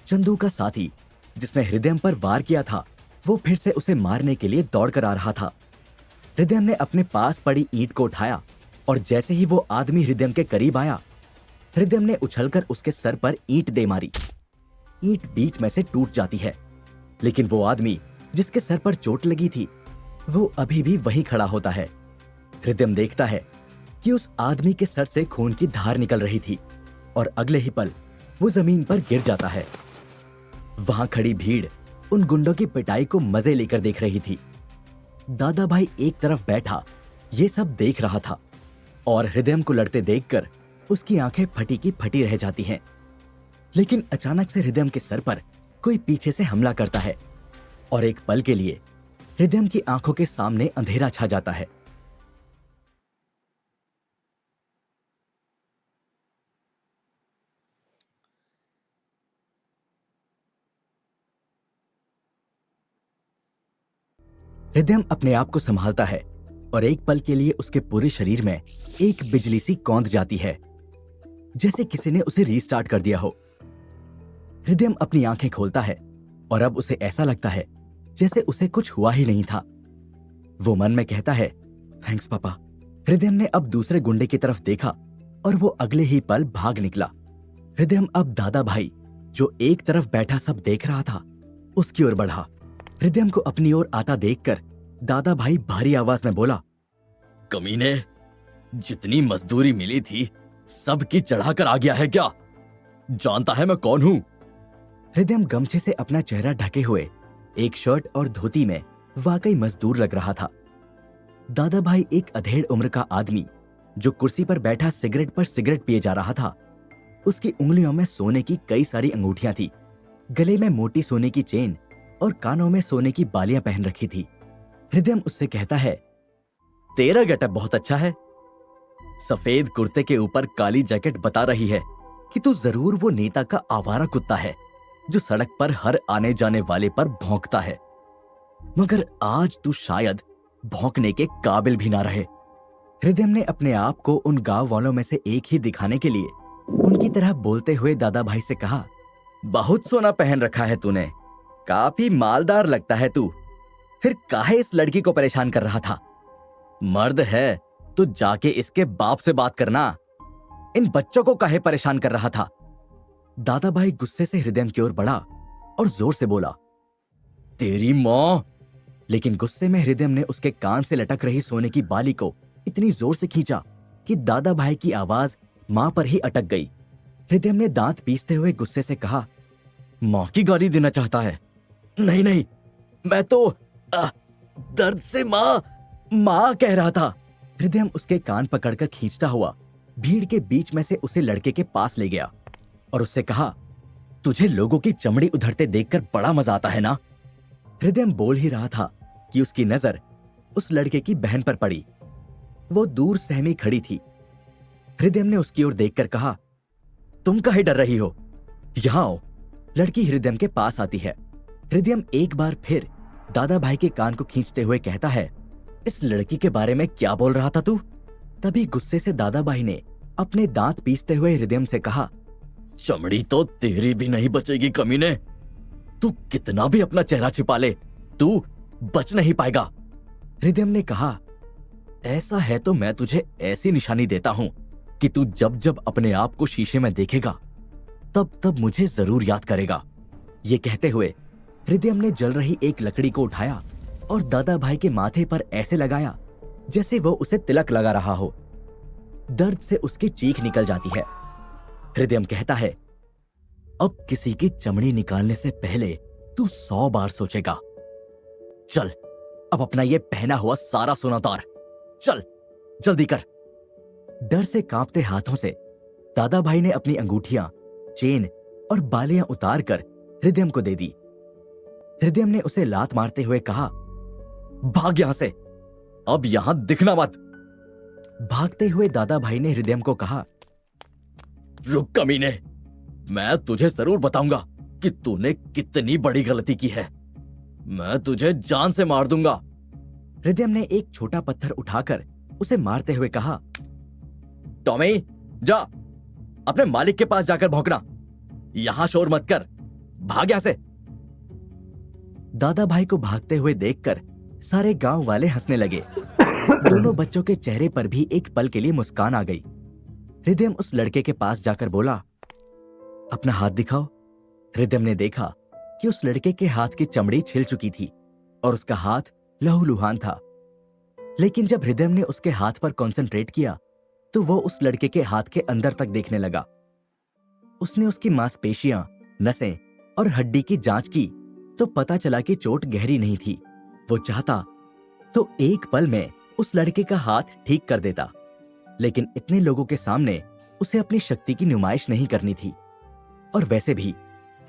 चंदू का साथी, जिसने हृदय पर वार किया था, वो फिर से उसे मारने के लिए दौड़कर आ रहा था। हृदयम ने अपने पास पड़ी ईंट को उठाया और जैसे ही वो आदमी हृदयम के करीब आया, हृदयम ने उछलकर उसके सर पर ईंट दे मारी। ईंट बीच में से टूट जाती है, लेकिन वो आदमी जिसके सर पर चोट लगी थी वो अभी भी वहीं खड़ा होता है। हृदयम देखता है कि उस आदमी के सर से खून की धार निकल रही थी और अगले ही पल वो जमीन पर गिर जाता है। वहां खड़ी भीड़ उन गुंडों की पिटाई को मजे लेकर देख रही थी। दादा भाई एक तरफ बैठा ये सब देख रहा था और हृदयम को लड़ते देखकर उसकी आंखें फटी की फटी रह जाती हैं। लेकिन अचानक से हृदयम के सर पर कोई पीछे से हमला करता है और एक पल के लिए हृदयम की आंखों के सामने अंधेरा छा जाता है। हृदयम अपने आप को संभालता है और एक पल के लिए उसके पूरे शरीर में एक बिजली सी कौंध जाती है, जैसे किसी ने उसे रीस्टार्ट कर दिया हो। हृदयम अपनी आंखें खोलता है और अब उसे ऐसा लगता है जैसे उसे कुछ हुआ ही नहीं था। वो मन में कहता है, थैंक्स पापा। हृदयम ने अब दूसरे गुंडे की तरफ देखा और वो अगले ही पल भाग निकला। हृदयम अब दादा भाई जो एक तरफ बैठा सब देख रहा था उसकी ओर बढ़ा। हृदयम को अपनी ओर आता देखकर दादा भाई भारी आवाज में बोला, कमीने, जितनी मजदूरी मिली थी सबकी चढ़ाकर आ गया है क्या? जानता है मैं कौन हूं? हृदयम गमछे से अपना चेहरा ढके हुए एक शर्ट और धोती में वाकई मजदूर लग रहा था। दादा भाई एक अधेड़ उम्र का आदमी जो कुर्सी पर बैठा सिगरेट पर सिगरेट पिए जा रहा था। उसकी उंगलियों में सोने की कई सारी अंगूठियां थी, गले में मोटी सोने की चेन और कानों में सोने की बालियां पहन रखी थी। हृदयम उससे कहता है, तेरा गेटअप बहुत अच्छा है। सफेद कुर्ते के ऊपर काली जैकेट बता रही है कि तू जरूर वो नेता का आवारा कुत्ता है जो सड़क पर हर आने जाने वाले पर भौंकता है, मगर आज तू शायद भौंकने के काबिल भी ना रहे। हृदयम ने अपने आप को उन गांव वालों में से एक ही दिखाने के लिए उनकी तरह बोलते हुए दादा भाई से कहा, बहुत सोना पहन रखा है तूने, काफी मालदार लगता है तू। फिर काहे इस लड़की को परेशान कर रहा था? मर्द है तो जाके इसके बाप से बात करना। इन बच्चों को काहे परेशान कर रहा था? दादा भाई गुस्से से हृदयम की ओर बढ़ा और जोर से बोला, तेरी मां। लेकिन गुस्से में हृदयम ने उसके कान से लटक रही सोने की बाली को इतनी जोर से खींचा कि दादा भाई की आवाज मां पर ही अटक गई। हृदयम ने दांत पीसते हुए गुस्से से कहा, मां की गाली देना चाहता है? नहीं नहीं, मैं तो दर्द से मां कह रहा था। हृदयम उसके कान पकड़कर खींचता हुआ भीड़ के बीच में से उसे लड़के के पास ले गया और उससे कहा, तुझे लोगों की चमड़ी उधड़ते देखकर बड़ा मजा आता है ना? हृदयम बोल ही रहा था कि उसकी नजर उस लड़के की बहन पर पड़ी। वो दूर सहमी खड़ी थी। हृदयम ने उसकी ओर देखकर कहा, तुम काहे डर रही हो? यहां आओ। लड़की हृदयम के पास आती है। हृदयम एक बार फिर दादा भाई के कान को खींचते हुए कहता है, इस लड़की के बारे में क्या बोल रहा था तू? तभी गुस्से से दादा भाई ने अपने दांत पीसते हुए हृदयम से कहा, चमड़ी तो तेरी भी नहीं बचेगी कमीने। तू कितना भी अपना चेहरा छिपा ले, तू बच नहीं पाएगा। हृदयम ने कहा, ऐसा है तो मैं तुझे ऐसी निशानी देता हूं कि तू जब जब अपने आप को शीशे में देखेगा तब तब मुझे जरूर याद करेगा। ये कहते हुए हृदयम ने जल रही एक लकड़ी को उठाया और दादा भाई के माथे पर ऐसे लगाया जैसे वो उसे तिलक लगा रहा हो। दर्द से उसकी चीख निकल जाती है। हृदयम कहता है, अब किसी की चमड़ी निकालने से पहले तू 100 बार सोचेगा। चल, अब अपना ये पहना हुआ सारा सोना उतार। चल, जल्दी कर। डर से कांपते हाथों से दादा भाई ने अपनी अंगूठियां, चेन और बालियां उतार कर हृदयम को दे दी। हृदयम ने उसे लात मारते हुए कहा, भाग यहां से, अब यहां दिखना मत। भागते हुए दादा भाई ने हृदयम को कहा, रुक कमीने, मैं तुझे जरूर बताऊंगा कि तूने कितनी बड़ी गलती की है। मैं तुझे जान से मार दूंगा। हृदयम ने एक छोटा पत्थर उठाकर उसे मारते हुए कहा, टॉमी, जा अपने मालिक के पास जाकर भौंकना। यहां शोर मत कर, भाग यहां से। दादा भाई को भागते हुए देखकर सारे गांव वाले हंसने लगे। दोनों बच्चों के चेहरे पर भी एक पल के लिए मुस्कान आ गई। हृदयम उस लड़के के पास जाकर बोला, अपना हाथ दिखाओ। हृदयम ने देखा कि उस लड़के के हाथ की चमड़ी छिल चुकी थी और उसका हाथ लहूलुहान था। लेकिन जब हृदयम ने उसके हाथ पर कंसंट्रेट किया तो वो उस लड़के के हाथ के अंदर तक देखने लगा। उसने उसकी मांसपेशियां, नसें और हड्डी की जांच की तो पता चला कि चोट गहरी नहीं थी। वो चाहता तो एक पल में उस लड़के का हाथ ठीक कर देता, लेकिन इतने लोगों के सामने उसे अपनी शक्ति की नुमाइश नहीं करनी थी। और वैसे भी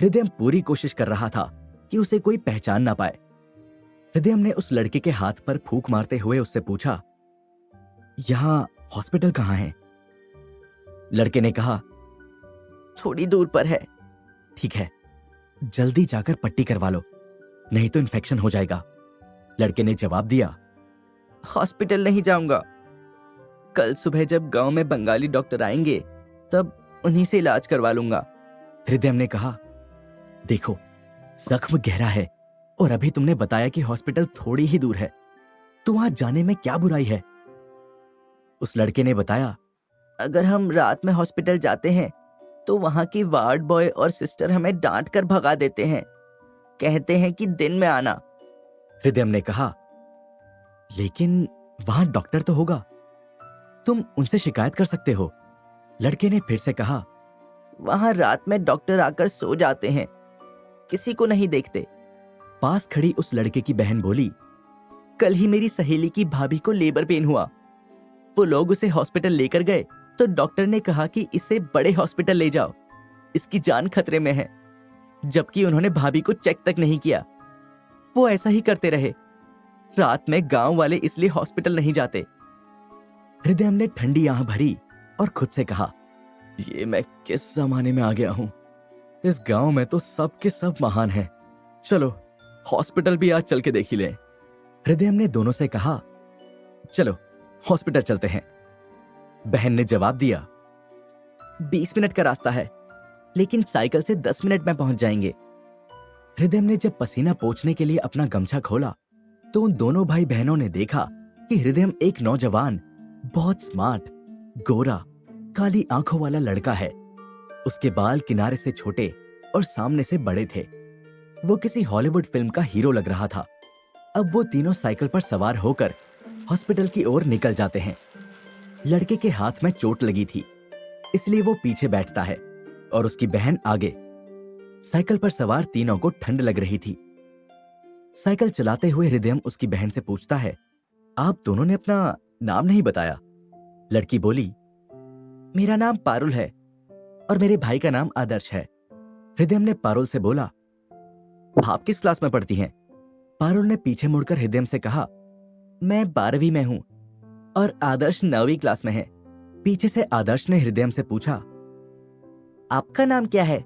हृदयम पूरी कोशिश कर रहा था कि उसे कोई पहचान ना पाए। हृदयम ने उस लड़के के हाथ पर फूंक मारते हुए उससे पूछा, यहां हॉस्पिटल कहां है? लड़के ने कहा, थोड़ी दूर पर है। ठीक है, जल्दी जाकर पट्टी करवा लो, नहीं तो इन्फेक्शन हो जाएगा। लड़के ने जवाब दिया, हॉस्पिटल नहीं जाऊंगा। कल सुबह जब गांव में बंगाली डॉक्टर आएंगे तब उन्हीं से इलाज करवा लूंगा। हृदयम ने कहा, देखो, जख्म गहरा है और अभी तुमने बताया कि हॉस्पिटल थोड़ी ही दूर है, तो वहां जाने में क्या बुराई है? उस लड़के ने बताया, अगर हम रात में हॉस्पिटल जाते हैं तो वहां की वार्ड बॉय और सिस्टर हमें डांट कर भगा देते हैं, कहते हैं कि दिन में आना। हृदयम ने कहा, लेकिन वहां डॉक्टर तो होगा, तुम उनसे शिकायत कर सकते हो। लड़के ने फिर से कहा, वहां रात में डॉक्टर आकर सो जाते हैं, किसी को नहीं देखते। पास खड़ी उस लड़के की बहन बोली, कल ही मेरी सहेली की भाभी को लेबर पेन हुआ। वो लोग उसे हॉस्पिटल लेकर गए तो डॉक्टर ने कहा कि इसे बड़े हॉस्पिटल ले जाओ, इसकी जान खतरे में है, जबकि उन्होंने भाभी को चेक तक नहीं किया। वो ऐसा ही करते रहे। रात में गांव वाले इसलिए हॉस्पिटल नहीं जाते। हृदयम ने ठंडी आंख भरी और खुद से कहा, ये मैं किस जमाने में आ गया हूं? इस गांव में तो सब के सब महान हैं। चलो हॉस्पिटल भी आज चल के देख ही लें। हृदयम ने दोनों से कहा, चलो हॉस्पिटल चलते हैं। बहन ने जवाब दिया, 20 मिनट का रास्ता है, लेकिन साइकिल से 10 मिनट में पहुंच जाएंगे। हृदयम ने जब पसीना पोंछने के लिए अपना गमछा खोला तो उन दोनों भाई बहनों ने देखा कि हृदयम एक नौजवान, बहुत स्मार्ट, गोरा, काली आंखों वाला लड़का है। उसके बाल किनारे से छोटे और सामने से बड़े थे। वो किसी हॉलीवुड फिल्म का हीरो लग रहा था। अब वो तीनों साइकिल पर सवार होकर हॉस्पिटल की ओर निकल जाते हैं। लड़के के हाथ में चोट लगी थी, इसलिए वो पीछे बैठता है और उसकी बहन आगे। साइकिल पर सवार तीनों को ठंड लग रही थी। साइकिल चलाते हुए हृदयम उसकी बहन से पूछता है, आप दोनों ने अपना नाम नहीं बताया। लड़की बोली, मेरा नाम पारुल है और मेरे भाई का नाम आदर्श है। हृदयम ने पारुल से बोला, आप किस क्लास में पढ़ती हैं? पारुल ने पीछे मुड़कर हृदयम से कहा, मैं 12वीं में हूं और आदर्श 9वीं क्लास में है। पीछे से आदर्श ने हृदयम से पूछा, आपका नाम क्या है?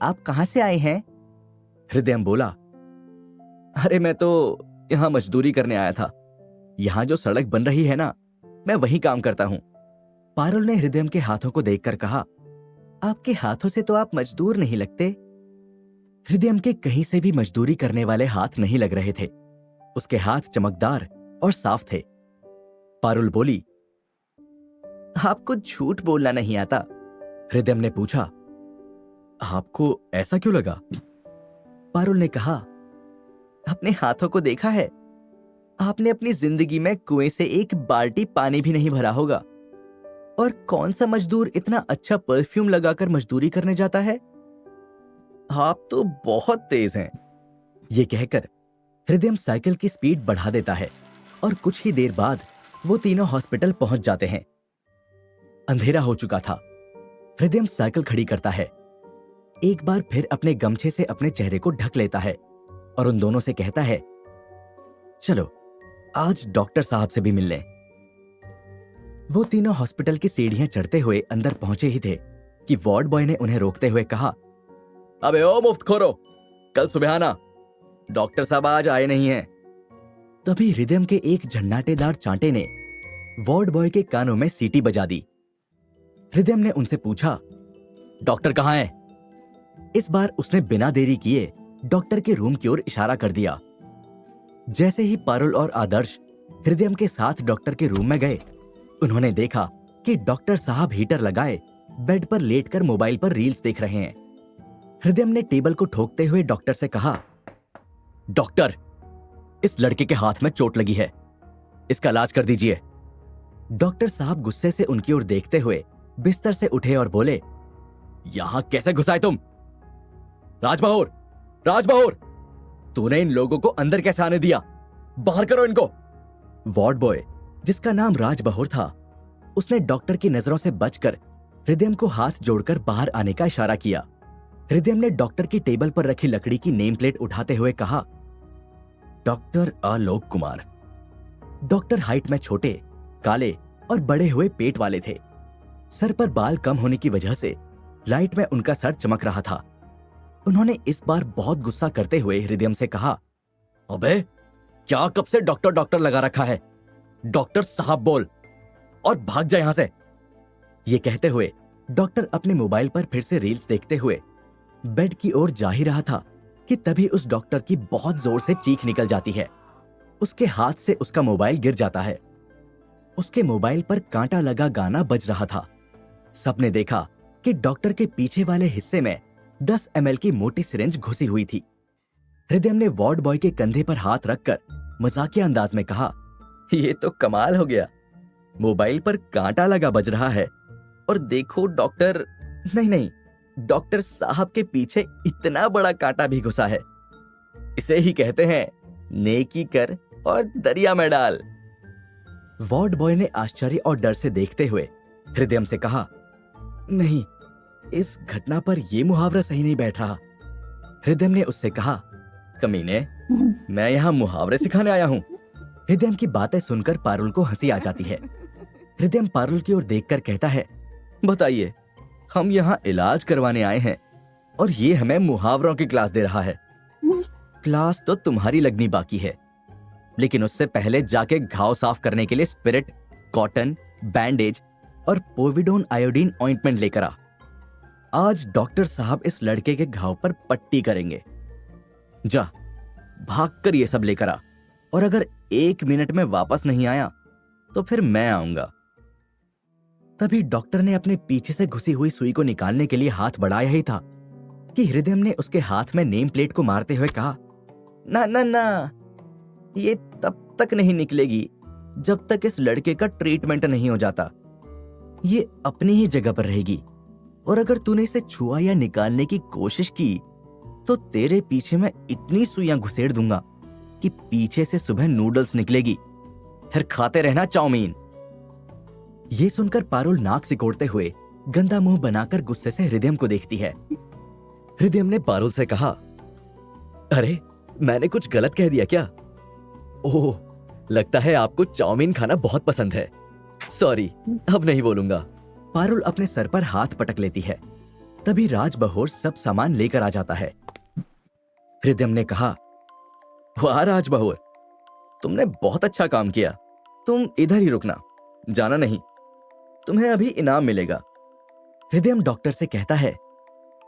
आप कहां से आए हैं? हृदयम बोला, अरे मैं तो यहां मजदूरी करने आया था। यहां जो सड़क बन रही है ना, मैं वहीं काम करता हूं। पारुल ने हृदयम के हाथों को देखकर कहा, आपके हाथों से तो आप मजदूर नहीं लगते। हृदयम के कहीं से भी मजदूरी करने वाले हाथ नहीं लग रहे थे। उसके हाथ चमकदार और साफ थे। पारुल बोली, आपको झूठ बोलना नहीं आता? हृदयम ने पूछा, आपको ऐसा क्यों लगा? पारुल ने कहा, अपने हाथों को देखा है? आपने अपनी जिंदगी में कुएं से एक बाल्टी पानी भी नहीं भरा होगा। और कौन सा मजदूर इतना अच्छा परफ्यूम लगाकर मजदूरी करने जाता है? आप तो बहुत तेज हैं। ये कहकर हृदयम साइकिल की स्पीड बढ़ा देता है और कुछ ही देर बाद वो तीनों हॉस्पिटल पहुंच जाते हैं। अंधेरा हो चुका था। हृदयम साइकिल खड़ी करता है, एक बार फिर अपने गमछे से अपने चेहरे को ढक लेता है और उन दोनों से कहता है, चलो आज डॉक्टर साहब से भी मिल लें। वो तीनों हॉस्पिटल की सीढ़ियां चढ़ते हुए अंदर पहुंचे ही थे कि वार्ड बॉय ने उन्हें रोकते हुए कहा, अबे ओ मुफ्तखोरो, कल सुबह आना, डॉक्टर साहब आज आए नहीं हैं। तभी हृदयम के एक झन्नाटेदार चांटे ने वार्ड बॉय के कानों में सीटी बजा दी। हृदयम ने उनसे पूछा, डॉक्टर कहाँ है? इस बार उसने बिना देरी किए डॉक्टर के रूम की ओर इशारा कर दिया। जैसे ही पारुल और आदर्श हृदयम के साथ डॉक्टर के रूम में गए। उन्होंने देखा कि डॉक्टर साहब हीटर लगाए बेड पर लेटकर मोबाइल पर रील्स देख रहे हैं। हृदयम ने टेबल को ठोकते हुए डॉक्टर से कहा, डॉक्टर, इस लड़के के हाथ में चोट लगी है, इसका इलाज कर दीजिए। डॉक्टर साहब गुस्से से उनकी ओर देखते हुए बिस्तर से उठे और बोले, यहां कैसे घुस आए तुम? राजबहादुर, राजबहादुर, तूने इन लोगों को अंदर कैसे आने दिया? बाहर करो इनको। वार्ड बॉय, जिसका नाम राजबहादुर था, उसने डॉक्टर की नजरों से बचकर हृदयम को हाथ जोड़कर बाहर आने का इशारा किया। हृदयम ने डॉक्टर की टेबल पर रखी लकड़ी की नेम प्लेट उठाते हुए कहा, doctor Alok Kumar. Doctor height में छोटे, काले और बड़े हुए पेट वाले थे। सर पर बाल कम होने की वजह से लाइट में उनका सर चमक रहा था। उन्होंने इस बार बहुत गुस्सा करते हुए हृदयम से कहा, अबे, क्या कब से डॉक्टर डॉक्टर लगा रखा है? डॉक्टर साहब बोल और भाग जा यहां से। ये कहते हुए डॉक्टर अपने मोबाइल पर फिर से रील्स देखते हुए बेड की ओर जा ही रहा था कि तभी उस डॉक्टर की बहुत जोर से चीख निकल जाती है। उसके हाथ से उसका मोबाइल गिर जाता है। उसके मोबाइल पर कांटा लगा गाना बज रहा था। सबने देखा कि डॉक्टर के पीछे वाले हिस्से में 10 ml की मोटी सिरिंज घुसी हुई थी। हृदयम ने वार्ड बॉय के कंधे पर हाथ रखकर मजाकिया अंदाज में कहा, ये तो कमाल हो गया, मोबाइल पर कांटा लगा बज रहा है और देखो डॉक्टर, नहीं, डॉक्टर साहब के पीछे इतना बड़ा कांटा भी घुसा है। इसे ही कहते हैं नेकी कर और दरिया में डाल। वार्ड बॉय ने आश्चर्य और डर से देखते हुए हृदयम से कहा, नहीं, इस घटना पर यह मुहावरा सही नहीं बैठ रहा। हृदयम ने उससे कहा, कमीने, मैं यहां मुहावरे सिखाने आया हूं। हृदयम की बातें सुनकर पारुल को हंसी आ जाती है। हृदयम पारुल की ओर देखकर कहता है, बताइए, हम यहाँ इलाज करवाने आए हैं और ये हमें मुहावरों की क्लास दे रहा है। क्लास तो तुम्हारी लगनी बाकी है, लेकिन उससे पहले जाके घाव साफ करने के लिए स्पिरिट, कॉटन, बैंडेज और पोविडोन आयोडीन ऑइंटमेंट लेकर आ। आज डॉक्टर साहब इस लड़के के घाव पर पट्टी करेंगे। जा, भागकर ये सब लेकर आ, और अगर 1 मिनट में वापस नहीं आया तो फिर मैं आऊंगा। तभी डॉक्टर ने अपने पीछे से घुसी हुई सुई को निकालने के लिए हाथ बढ़ाया ही था कि हृदयम ने उसके हाथ में नेम प्लेट को मारते हुए कहा, ना ना ना, ये तब तक नहीं निकलेगी जब तक इस लड़के का ट्रीटमेंट नहीं हो जाता। ये अपनी ही जगह पर रहेगी, और अगर तूने इसे छुआ या निकालने की कोशिश की तो तेरे पीछे मैं इतनी सुइयां घुसेड़ दूंगा कि पीछे से सुबह नूडल्स निकलेगी, फिर खाते रहना चाउमीन। ये सुनकर पारुल नाक सिकोड़ते हुए गंदा मुंह बनाकर गुस्से से हृदयम को देखती है। हृदयम ने पारुल से कहा, अरे, मैंने कुछ गलत कह दिया क्या? ओह, लगता है आपको चाउमीन खाना बहुत पसंद है। सॉरी, अब नहीं बोलूंगा। पारुल अपने सर पर हाथ पटक लेती है। तभी राजबहादुर सब सामान लेकर आ जाता है। हृदयम ने कहा, वाह राजबहादुर, तुमने बहुत अच्छा काम किया। तुम इधर ही रुकना, जाना नहीं, तुम्हें अभी इनाम मिलेगा। हृदयम डॉक्टर से कहता है,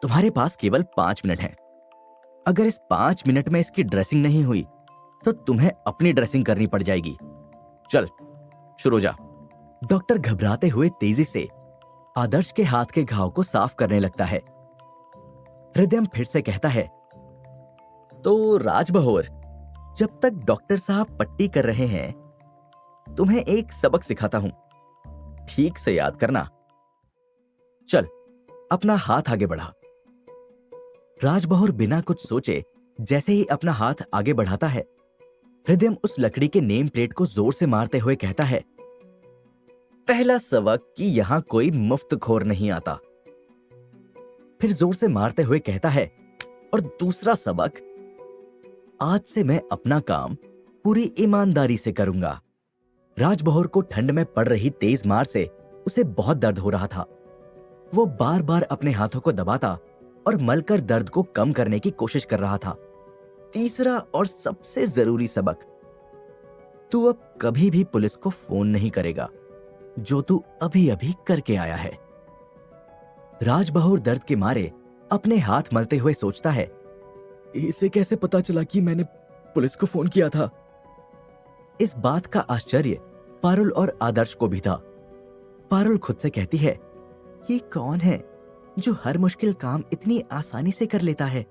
तुम्हारे पास केवल 5 मिनट हैं। अगर इस 5 मिनट में इसकी ड्रेसिंग नहीं हुई तो तुम्हें अपनी ड्रेसिंग करनी पड़ जाएगी। चल, शुरू हो जा। डॉक्टर घबराते हुए तेजी से आदर्श के हाथ के घाव को साफ करने लगता है। हृदयम फिर से कहता है, तो राजबहादुर, जब तक डॉक्टर साहब पट्टी कर रहे हैं, तुम्हें एक सबक सिखाता हूं, ठीक से याद करना। चल, अपना हाथ आगे बढ़ा। राजबहादुर बिना कुछ सोचे जैसे ही अपना हाथ आगे बढ़ाता है, हृदयम उस लकड़ी के नेम प्लेट को जोर से मारते हुए कहता है, पहला सबक कि यहां कोई मुफ्तखोर नहीं आता। फिर जोर से मारते हुए कहता है, और दूसरा सबक, आज से मैं अपना काम पूरी ईमानदारी से करूंगा। राजबहादुर को ठंड में पड़ रही तेज मार से उसे बहुत दर्द हो रहा था। वो बार बार अपने हाथों को दबाता और मलकर दर्द को कम करने की कोशिश कर रहा था। तीसरा और सबसे जरूरी सबक, तू अब कभी भी पुलिस को फोन नहीं करेगा, जो तू अभी अभी करके आया है। राजबहादुर दर्द के मारे अपने हाथ मलते हुए सोचता है, इसे कैसे पता चला कि मैंने पुलिस को फोन किया था? इस बात का आश्चर्य पारुल और आदर्श को भी था। पारुल खुद से कहती है, ये कौन है जो हर मुश्किल काम इतनी आसानी से कर लेता है।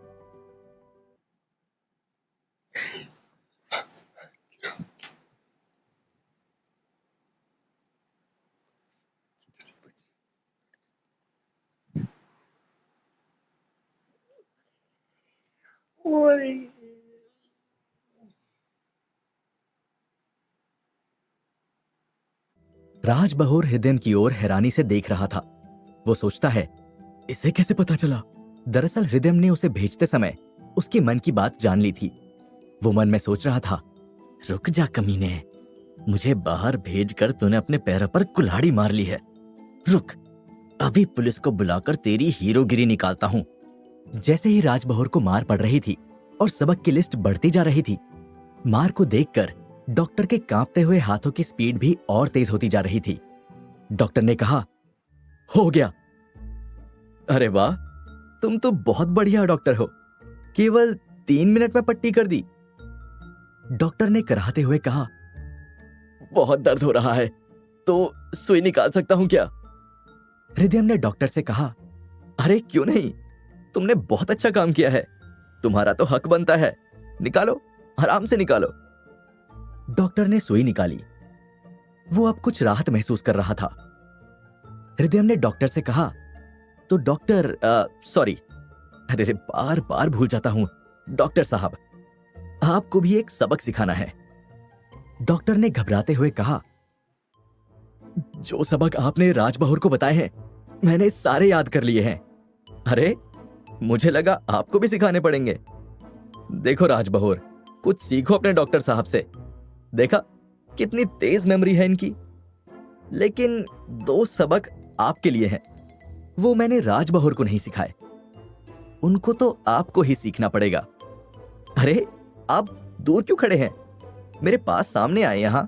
राजबहूर हृदय की ओर हैरानी से देख रहा था। वो सोचता है, इसे कैसे पता चला? दरअसल हृदय ने उसे भेजते समय उसके मन की बात जान ली थी। वो मन में सोच रहा था, रुक जा कमीने, मुझे बाहर भेजकर तूने अपने पैरों पर कुल्हाड़ी मार ली है। रुक, अभी पुलिस को बुलाकर तेरी हीरोगिरी निकालता हूं। जैसे ही राजबहूर को मार पड़ रही थी और सबक की लिस्ट बढ़ती जा रही थी, मार को देखकर डॉक्टर के कांपते हुए हाथों की स्पीड भी और तेज होती जा रही थी। डॉक्टर ने कहा, हो गया। अरे वाह, तुम तो बहुत बढ़िया डॉक्टर हो, केवल 3 मिनट में पट्टी कर दी। डॉक्टर ने कराहते हुए कहा, बहुत दर्द हो रहा है, तो सुई निकाल सकता हूं क्या? हृदय ने डॉक्टर से कहा, अरे क्यों नहीं, तुमने बहुत अच्छा काम किया है, तुम्हारा तो हक बनता है, निकालो, आराम से निकालो। डॉक्टर ने सुई निकाली। वो अब कुछ राहत महसूस कर रहा था। हृदय ने डॉक्टर से कहा, तो डॉक्टर, सॉरी, अरे बार बार भूल जाता हूं, डॉक्टर साहब, आपको भी एक सबक सिखाना है। डॉक्टर ने घबराते हुए कहा, जो सबक आपने राजबहूर को बताए हैं मैंने सारे याद कर लिए हैं। अरे मुझे लगा आपको भी सिखाने पड़ेंगे। देखो राजबहूर, कुछ सीखो अपने डॉक्टर साहब से। देखा कितनी तेज मेमोरी है इनकी। लेकिन 2 सबक आपके लिए हैं, वो मैंने राजबहूर को नहीं सिखाए, उनको तो आपको ही सीखना पड़ेगा। अरे आप दूर क्यों खड़े हैं, मेरे पास सामने आए यहां।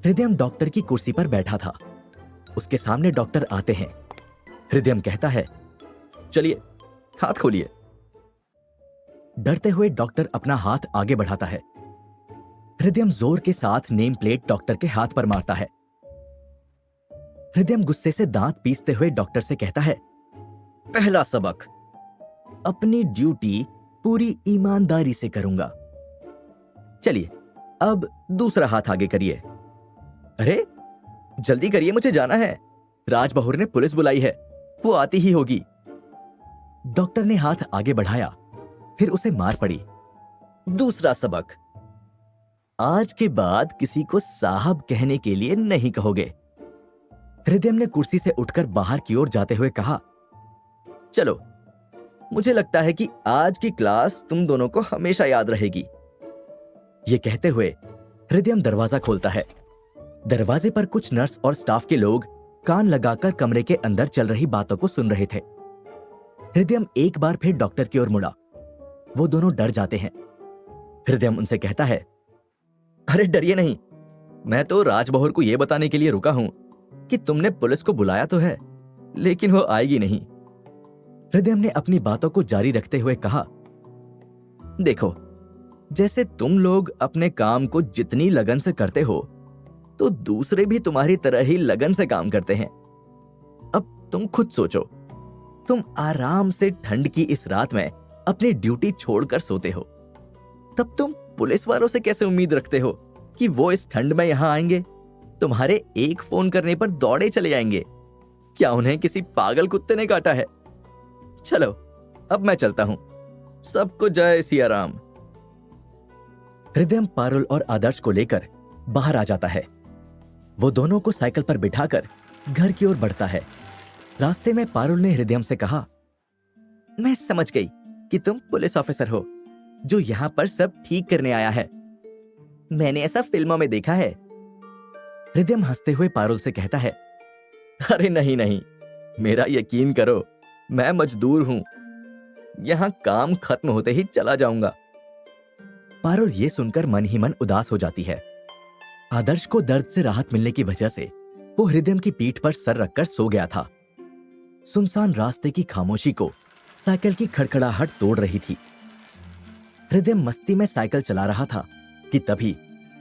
हृदय डॉक्टर की कुर्सी पर बैठा था। उसके सामने डॉक्टर आते हैं। हृदय कहता है, चलिए हाथ खोलिए। डरते हुए डॉक्टर अपना हाथ आगे बढ़ाता है। हृदय जोर के साथ नेम प्लेट डॉक्टर के हाथ पर मारता है। हृदय गुस्से से दांत पीसते हुए डॉक्टर से कहता है, पहला सबक, अपनी ड्यूटी पूरी ईमानदारी से करूंगा। चलिए अब दूसरा हाथ आगे करिए। अरे जल्दी करिए, मुझे जाना है, राजबहूर ने पुलिस बुलाई है, वो आती ही होगी। डॉक्टर ने हाथ आगे बढ़ाया, फिर उसे मार पड़ी। दूसरा सबक, आज के बाद किसी को साहब कहने के लिए नहीं कहोगे। हृदय ने कुर्सी से उठकर बाहर की ओर जाते हुए कहा, चलो, मुझे लगता है कि आज की क्लास तुम दोनों को हमेशा याद रहेगी। ये कहते हुए हृदय दरवाजा खोलता है। दरवाजे पर कुछ नर्स और स्टाफ के लोग कान लगाकर कमरे के अंदर चल रही बातों को सुन रहे थे। हृदय एक बार फिर डॉक्टर की ओर मुड़ा। वो दोनों डर जाते हैं। हृदय उनसे कहता है, अरे डरिए नहीं, मैं तो राजबहूर को यह बताने के लिए रुका हूं कि तुमने पुलिस को बुलाया तो है, लेकिन वो आएगी नहीं। हृदय ने अपनी बातों को जारी रखते हुए कहा, देखो, जैसे तुम लोग अपने काम को जितनी लगन से करते हो, तो दूसरे भी तुम्हारी तरह ही लगन से काम करते हैं। अब तुम खुद सोचो, तुम आराम से ठंड की इस रात में अपनी ड्यूटी छोड़कर सोते हो, तब तुम पुलिस वालों से कैसे उम्मीद रखते हो कि वो इस ठंड में यहां आएंगे, तुम्हारे एक फोन करने पर दौड़े चले आएंगे? क्या उन्हें किसी पागल कुत्ते ने काटा है? चलो अब मैं चलता हूं, सबको जय सिया राम। हृदय पारुल और आदर्श को लेकर बाहर आ जाता है। वो दोनों को साइकिल पर बिठाकर घर की ओर बढ़ता है। रास्ते में पारुल ने हृदय से कहा, मैं समझ गई कि तुम पुलिस ऑफिसर हो जो यहां पर सब ठीक करने आया है। मैंने ऐसा फिल्मों में देखा है। हृदय हंसते हुए पारुल से कहता है, अरे नहीं नहीं, मेरा यकीन करो, मैं मजदूर हूं, यहां काम खत्म होते ही चला जाऊंगा। पारुल ये सुनकर मन ही मन उदास हो जाती है। आदर्श को दर्द से राहत मिलने की वजह से वो हृदय की पीठ पर सर रखकर सो गया था। सुनसान रास्ते की खामोशी को साइकिल की खड़खड़ाहट तोड़ रही थी। हृदय मस्ती में साइकिल चला रहा था कि तभी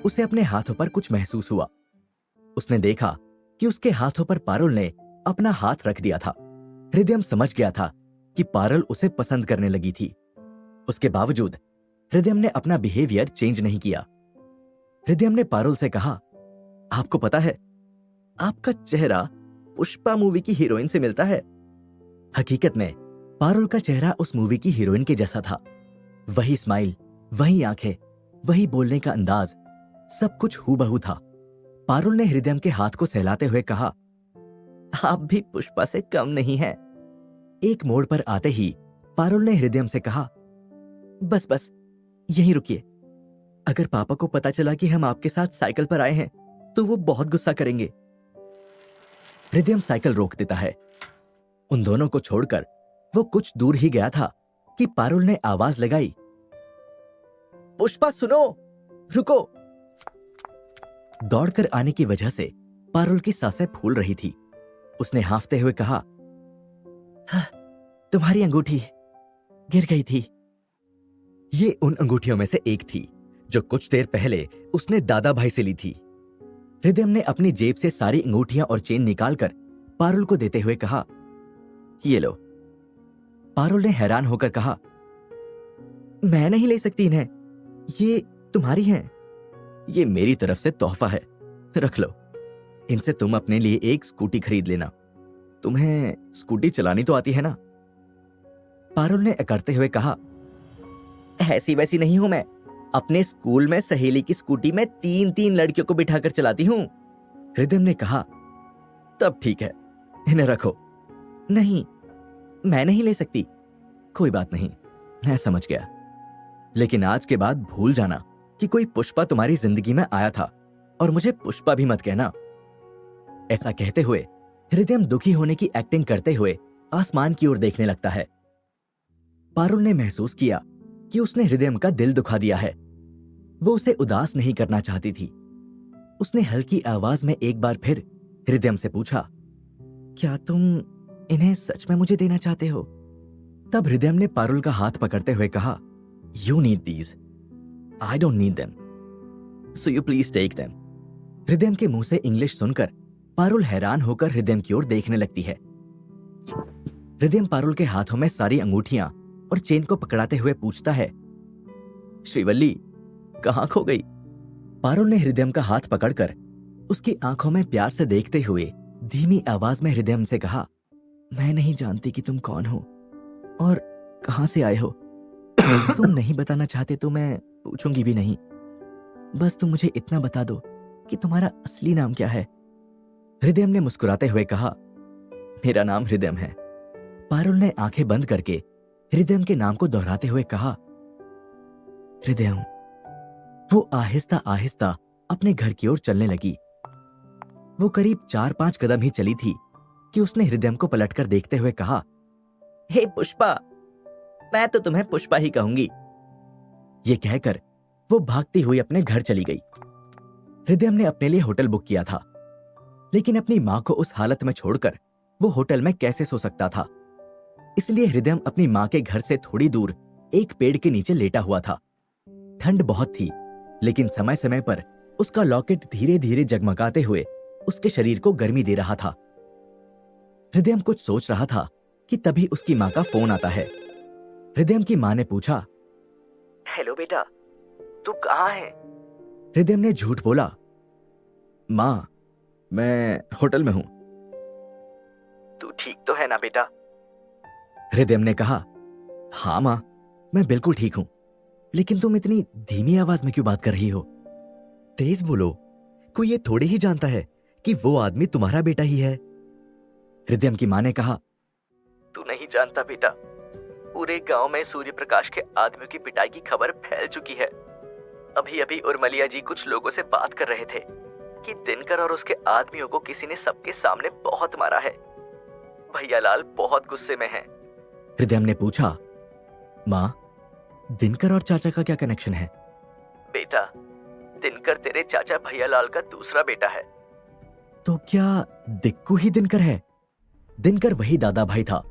उसे अपने हाथों पर कुछ महसूस हुआ। उसने देखा कि उसके हाथों पर पारुल ने अपना हाथ रख दिया था। हृदयम समझ गया था कि पारुल उसे पसंद करने लगी थी। उसके बावजूद हृदयम ने अपना बिहेवियर चेंज नहीं किया। हृदयम ने पारुल से कहा, आपको पता है, आपका चेहरा पुष्पा मूवी की हीरोइन से मिलता है। हकीकत में पारुल का चेहरा उस मूवी की हीरोइन के जैसा था। वही स्माइल, वही आंखें, वही बोलने का अंदाज, सब कुछ हूबहू था। पारुल ने हृदयम के हाथ को सहलाते हुए कहा, आप भी पुष्पा से कम नहीं हैं। एक मोड़ पर आते ही पारुल ने हृदयम से कहा, बस बस यहीं रुकिए। अगर पापा को पता चला कि हम आपके साथ साइकिल पर आए हैं तो वो बहुत गुस्सा करेंगे। हृदयम साइकिल रोक देता है। उन दोनों को छोड़कर वो कुछ दूर ही गया था कि पारुल ने आवाज लगाई, पुष्पा सुनो, रुको। दौड़कर आने की वजह से पारुल की सांसें फूल रही थी। उसने हांफते हुए कहा, हाँ, तुम्हारी अंगूठी गिर गई थी। ये उन अंगूठियों में से एक थी जो कुछ देर पहले उसने दादा भाई से ली थी। हृदयम ने अपनी जेब से सारी अंगूठियां और चेन निकालकर पारुल को देते हुए कहा, ये लो। पारुल ने हैरान होकर कहा, मैं नहीं ले सकती इन्हें, ये तुम्हारी हैं। ये मेरी तरफ से तोहफा है, रख लो। इनसे तुम अपने लिए एक स्कूटी खरीद लेना। तुम्हें स्कूटी चलानी तो आती है ना? पारुल ने अकड़ते हुए कहा, ऐसी वैसी नहीं हूं मैं। अपने स्कूल में सहेली की स्कूटी में 3-3 लड़कियों को बिठाकर चलाती हूं। हृदयम ने कहा, तब ठीक है, इन्हें रखो। नहीं, मैं नहीं ले सकती। कोई बात नहीं, मैं समझ गया। लेकिन आज के बाद भूल जाना कि कोई पुष्पा तुम्हारी जिंदगी में आया था, और मुझे पुष्पा भी मत कहना। ऐसा कहते हुए हृदयम दुखी होने की एक्टिंग करते हुए आसमान की ओर देखने लगता है। पारुल ने महसूस किया कि उसने हृदयम का दिल दुखा दिया है। वो उसे उदास नहीं करना चाहती थी। उसने हल्की आवाज में एक बार फिर हृदयम से पूछा, क्या तुम इन्हें सच में मुझे देना चाहते हो? तब हृदयम ने पारुल का हाथ पकड़ते हुए कहा, you need these, I don't need them, so you please take them. Hridayam के मुंह से इंग्लिश सुनकर पारुल हैरान होकर हृदयम की ओर देखने लगती है। हृदयम पारुल के हाथों में सारी अंगूठियां और चेन को पकड़ाते हुए पूछता है, श्रीवल्ली कहां खो गई? पारुल ने हृदयम का हाथ पकड़कर उसकी आंखों में प्यार से देखते हुए धीमी आवाज में हृदयम से कहा, मैं नहीं जानती कि तुम कौन हो और कहां से आए हो। तुम नहीं बताना चाहते तो मैं पूछूंगी भी नहीं। बस तुम मुझे इतना बता दो कि तुम्हारा असली नाम क्या है। हृदयम ने मुस्कुराते हुए कहा, मेरा नाम हृदयम है। पारुल ने आंखें बंद करके हृदयम के नाम को दोहराते हुए कहा, हृदयम। वो आहिस्ता आहिस्ता अपने घर की ओर चलने लगी। वो करीब 4-5 कदम ही चली थी कि उसने हृदयम को पलटकर देखते हुए कहा, हे पुष्पा, मैं तो तुम्हें पुष्पा ही कहूंगी। ये कहकर वो भागती हुई अपने घर चली गई। हृदयम ने अपने लिए होटल बुक किया था, लेकिन अपनी मां को उस हालत में छोड़कर वो होटल में कैसे सो सकता था। इसलिए हृदयम अपनी मां के घर से थोड़ी दूर एक पेड़ के नीचे लेटा हुआ था। ठंड बहुत थी, लेकिन समय समय पर उसका लॉकेट धीरे धीरे जगमगाते हुए उसके शरीर को गर्मी दे रहा था। हृदयम कुछ सोच रहा था कि तभी उसकी मां का फोन आता है। हृदयम की मां ने पूछा, हेलो बेटा, तू कहाँ है? हृदयम ने झूठ बोला, मां, मैं होटल में हूं। तू ठीक तो है ना बेटा? हृदयम ने कहा, हाँ मां, मैं बिल्कुल ठीक हूं, लेकिन तुम इतनी धीमी आवाज में क्यों बात कर रही हो? तेज बोलो, कोई ये थोड़ी ही जानता है कि वो आदमी तुम्हारा बेटा ही है। हृदयम की मां ने कहा, तू नहीं जानता बेटा, पूरे गांव में सूर्य प्रकाश के आदमियों की पिटाई की खबर फैल चुकी है। अभी अभी उर्मिला जी कुछ लोगों से बात कर रहे थे कि दिनकर और उसके आदमियों को किसी ने सबके सामने बहुत मारा है। भैया लाल बहुत गुस्से में हैं। हृदयम ने पूछा, मां, दिनकर और चाचा का क्या कनेक्शन है? बेटा, दिनकर तेरे चाचा भैया लाल का दूसरा बेटा है। तो क्या दिक्कू ही दिनकर है? दिनकर वही दादा भाई था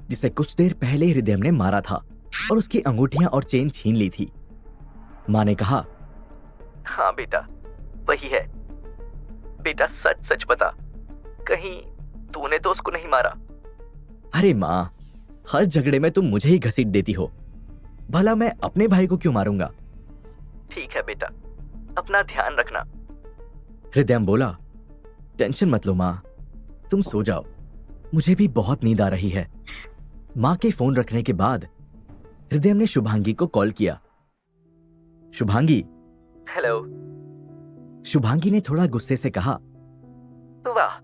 जिसे कुछ देर पहले हृदयम ने मारा था और उसकी अंगूठियां और चेन छीन ली थी। मां ने कहा, हाँ बेटा, वही है। बेटा सच सच बता, कहीं तूने तो उसको नहीं मारा? अरे माँ, हर झगड़े में तुम मुझे ही घसीट देती हो। भला मैं अपने भाई को क्यों मारूंगा? ठीक है बेटा, अपना ध्यान रखना। हृदय बोला, टेंशन मत लो माँ, तुम सो जाओ, मुझे भी बहुत नींद आ रही है। माँ के फोन रखने के बाद हृदय ने शुभांगी को कॉल किया। शुभांगी। हेलो। शुभांगी ने थोड़ा गुस्से से कहा, वाह,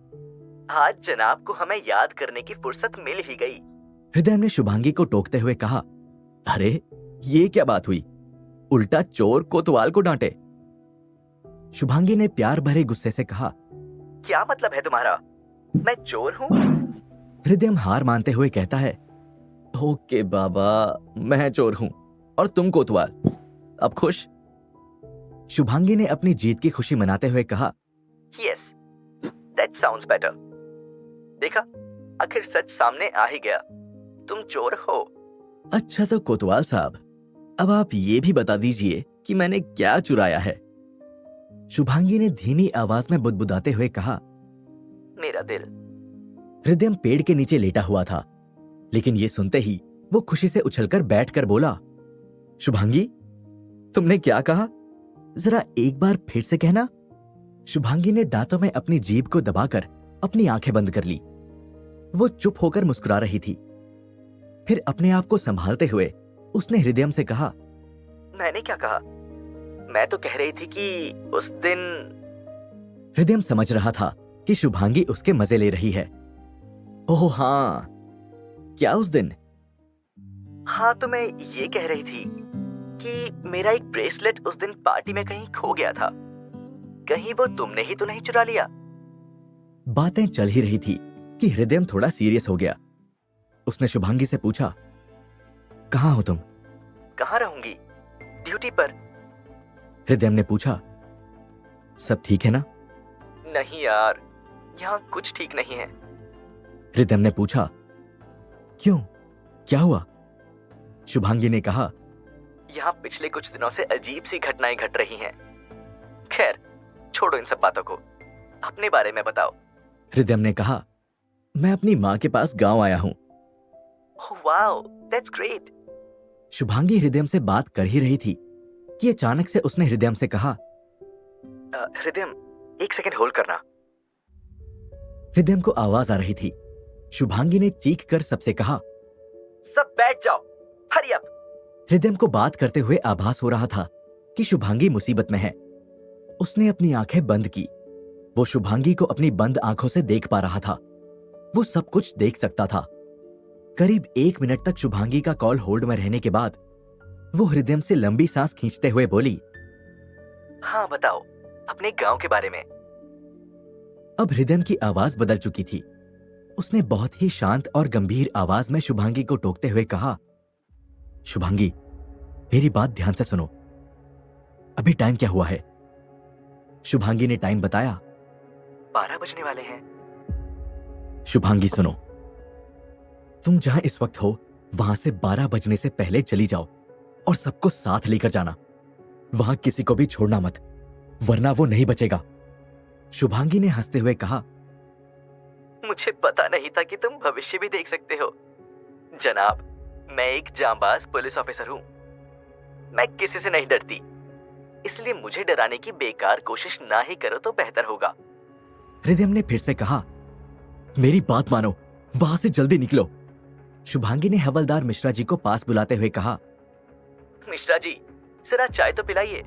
आज जनाब को हमें याद करने की फुर्सत मिल ही गई। हृदय ने शुभांगी को टोकते हुए कहा, अरे ये क्या बात हुई, उल्टा चोर कोतवाल को डांटे। शुभांगी ने प्यार भरे गुस्से से कहा, क्या मतलब है तुम्हारा? मैं चोर हूँ? हृदय हार मानते हुए कहता है, ओके बाबा, मैं चोर हूं और तुम कोतवाल। अब खुश? शुभांगी ने अपनी जीत की खुशी मनाते हुए कहा, यस, दैट साउंड्स बेटर। देखा, आखिर सच सामने आ ही गया, तुम चोर हो। अच्छा तो कोतवाल साहब, अब आप ये भी बता दीजिए कि मैंने क्या चुराया है। शुभांगी ने धीमी आवाज में बुदबुदाते हुए कहा, मेरा दिल। हृदय पेड़ के नीचे लेटा हुआ था, लेकिन ये सुनते ही वो खुशी से उछलकर बैठकर बोला, शुभांगी, तुमने क्या कहा? जरा एक बार फिर से कहना। शुभांगी ने दांतों में अपनी जीभ को दबाकर अपनी आंखें बंद कर ली। वो चुप होकर मुस्कुरा रही थी। फिर अपने आप को संभालते हुए उसने हृदय से कहा, मैंने क्या कहा? मैं तो कह रही थी कि उस दिन। हृदय समझ रहा था कि शुभांगी उसके मजे ले रही है। ओह हाँ, क्या उस दिन? हाँ, तो मैं ये कह रही थी कि मेरा एक ब्रेसलेट उस दिन पार्टी में कहीं खो गया था। कहीं वो तुमने ही तो नहीं चुरा लिया? बातें चल ही रही थी कि हृदय थोड़ा सीरियस हो गया। उसने शुभांगी से पूछा, कहाँ हो तुम? कहाँ रहूंगी, ड्यूटी पर। हृदय ने पूछा, सब ठीक है ना? नहीं यार, यहाँ कुछ ठीक नहीं है। हृदय ने पूछा, क्यों, क्या हुआ? शुभांगी ने कहा, यहाँ पिछले कुछ दिनों से अजीब सी घटनाएं घट रही हैं। खैर, छोड़ो इन सब बातों को, अपने बारे में बताओ। हृदय ने कहा, मैं अपनी माँ के पास गांव आया हूं। Wow, that's great. शुभांगी हृदय से बात कर ही रही थी कि अचानक से उसने हृदय से कहा, हृदय, एक सेकंड होल्ड करना। हृदय को आवाज आ रही थी। शुभांगी ने चीख कर सबसे कहा, सब बैठ जाओ, हरी अप। हृदय को बात करते हुए आभास हो रहा था कि शुभांगी मुसीबत में है। उसने अपनी आंखें बंद की। वो शुभांगी को अपनी बंद आंखों से देख पा रहा था। वो सब कुछ देख सकता था। करीब 1 मिनट तक शुभांगी का कॉल होल्ड में रहने के बाद वो हृदय से लंबी सांस खींचते हुए बोली, हाँ बताओ, अपने गांव के बारे में। अब हृदय की आवाज बदल चुकी थी। उसने बहुत ही शांत और गंभीर आवाज में शुभांगी को टोकते हुए कहा, शुभांगी, मेरी बात ध्यान से सुनो। अभी टाइम क्या हुआ है? शुभांगी ने टाइम बताया। 12 बजने वाले हैं। शुभांगी सुनो, तुम जहां इस वक्त हो वहां से 12 बजने से पहले चली जाओ और सबको साथ लेकर जाना। वहां किसी को भी छोड़ना मत, वरना वो नहीं बचेगा। शुभांगी ने हंसते हुए कहा, मुझे पता नहीं था कि तुम भविष्य भी देख सकते हो। जनाब, मैं एक जांबाज पुलिस ऑफिसर हूं। मैं किसी से नहीं डरती, इसलिए मुझे डराने की बेकार कोशिश ना ही करो तो बेहतर होगा। हृदय ने फिर से कहा, मेरी बात मानो, वहां से जल्दी निकलो। शुभांगी ने हवलदार मिश्रा जी को पास बुलाते हुए कहा, मिश्रा जी, जरा चाय तो पिलाइए,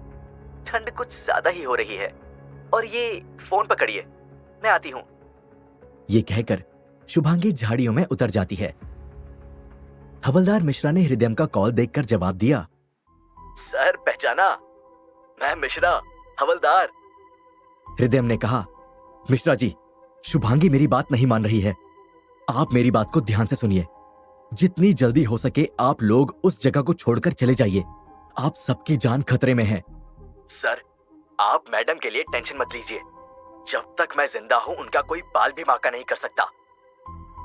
ठंड कुछ ज्यादा ही हो रही है। और ये फोन पकड़िए, मैं आती हूं। ये कहकर शुभांगी झाड़ियों में उतर जाती है। हवलदार मिश्रा ने हृदय का कॉल देखकर जवाब दिया, सर पहचाना, मैं मिश्रा, हवलदार। हृदय ने कहा, मिश्रा जी, शुभांगी मेरी बात नहीं मान रही है। आप मेरी बात को ध्यान से सुनिए। जितनी जल्दी हो सके आप लोग उस जगह को छोड़कर चले जाइए। आप सबकी जान खतरे में है। सर, आप मैडम के लिए टेंशन मत लीजिए। जब तक मैं जिंदा हूं उनका कोई बाल भी बांका नहीं कर सकता।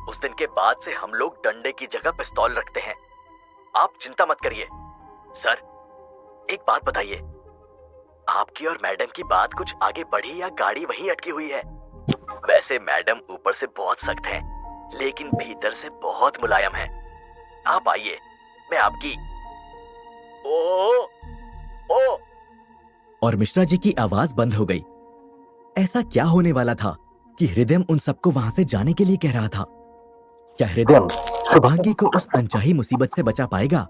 उस दिन के बाद से हम लोग डंडे की जगह पिस्तौल रखते हैं। आप चिंता मत करिए। सर, एक बात बताइए, आपकी और मैडम की बात कुछ आगे बढ़ी या गाड़ी वहीं अटकी हुई है? वैसे मैडम ऊपर से बहुत सख्त हैं, लेकिन भीतर से बहुत मुलायम हैं। आप आइए, मैं आपकी ओ ओ और मिश्रा जी की आवाज बंद हो गई। ऐसा क्या होने वाला था कि हृदय उन सबको वहां से जाने के लिए कह रहा था? क्या हृदय शुभांगी को उस अनचाही मुसीबत से बचा पाएगा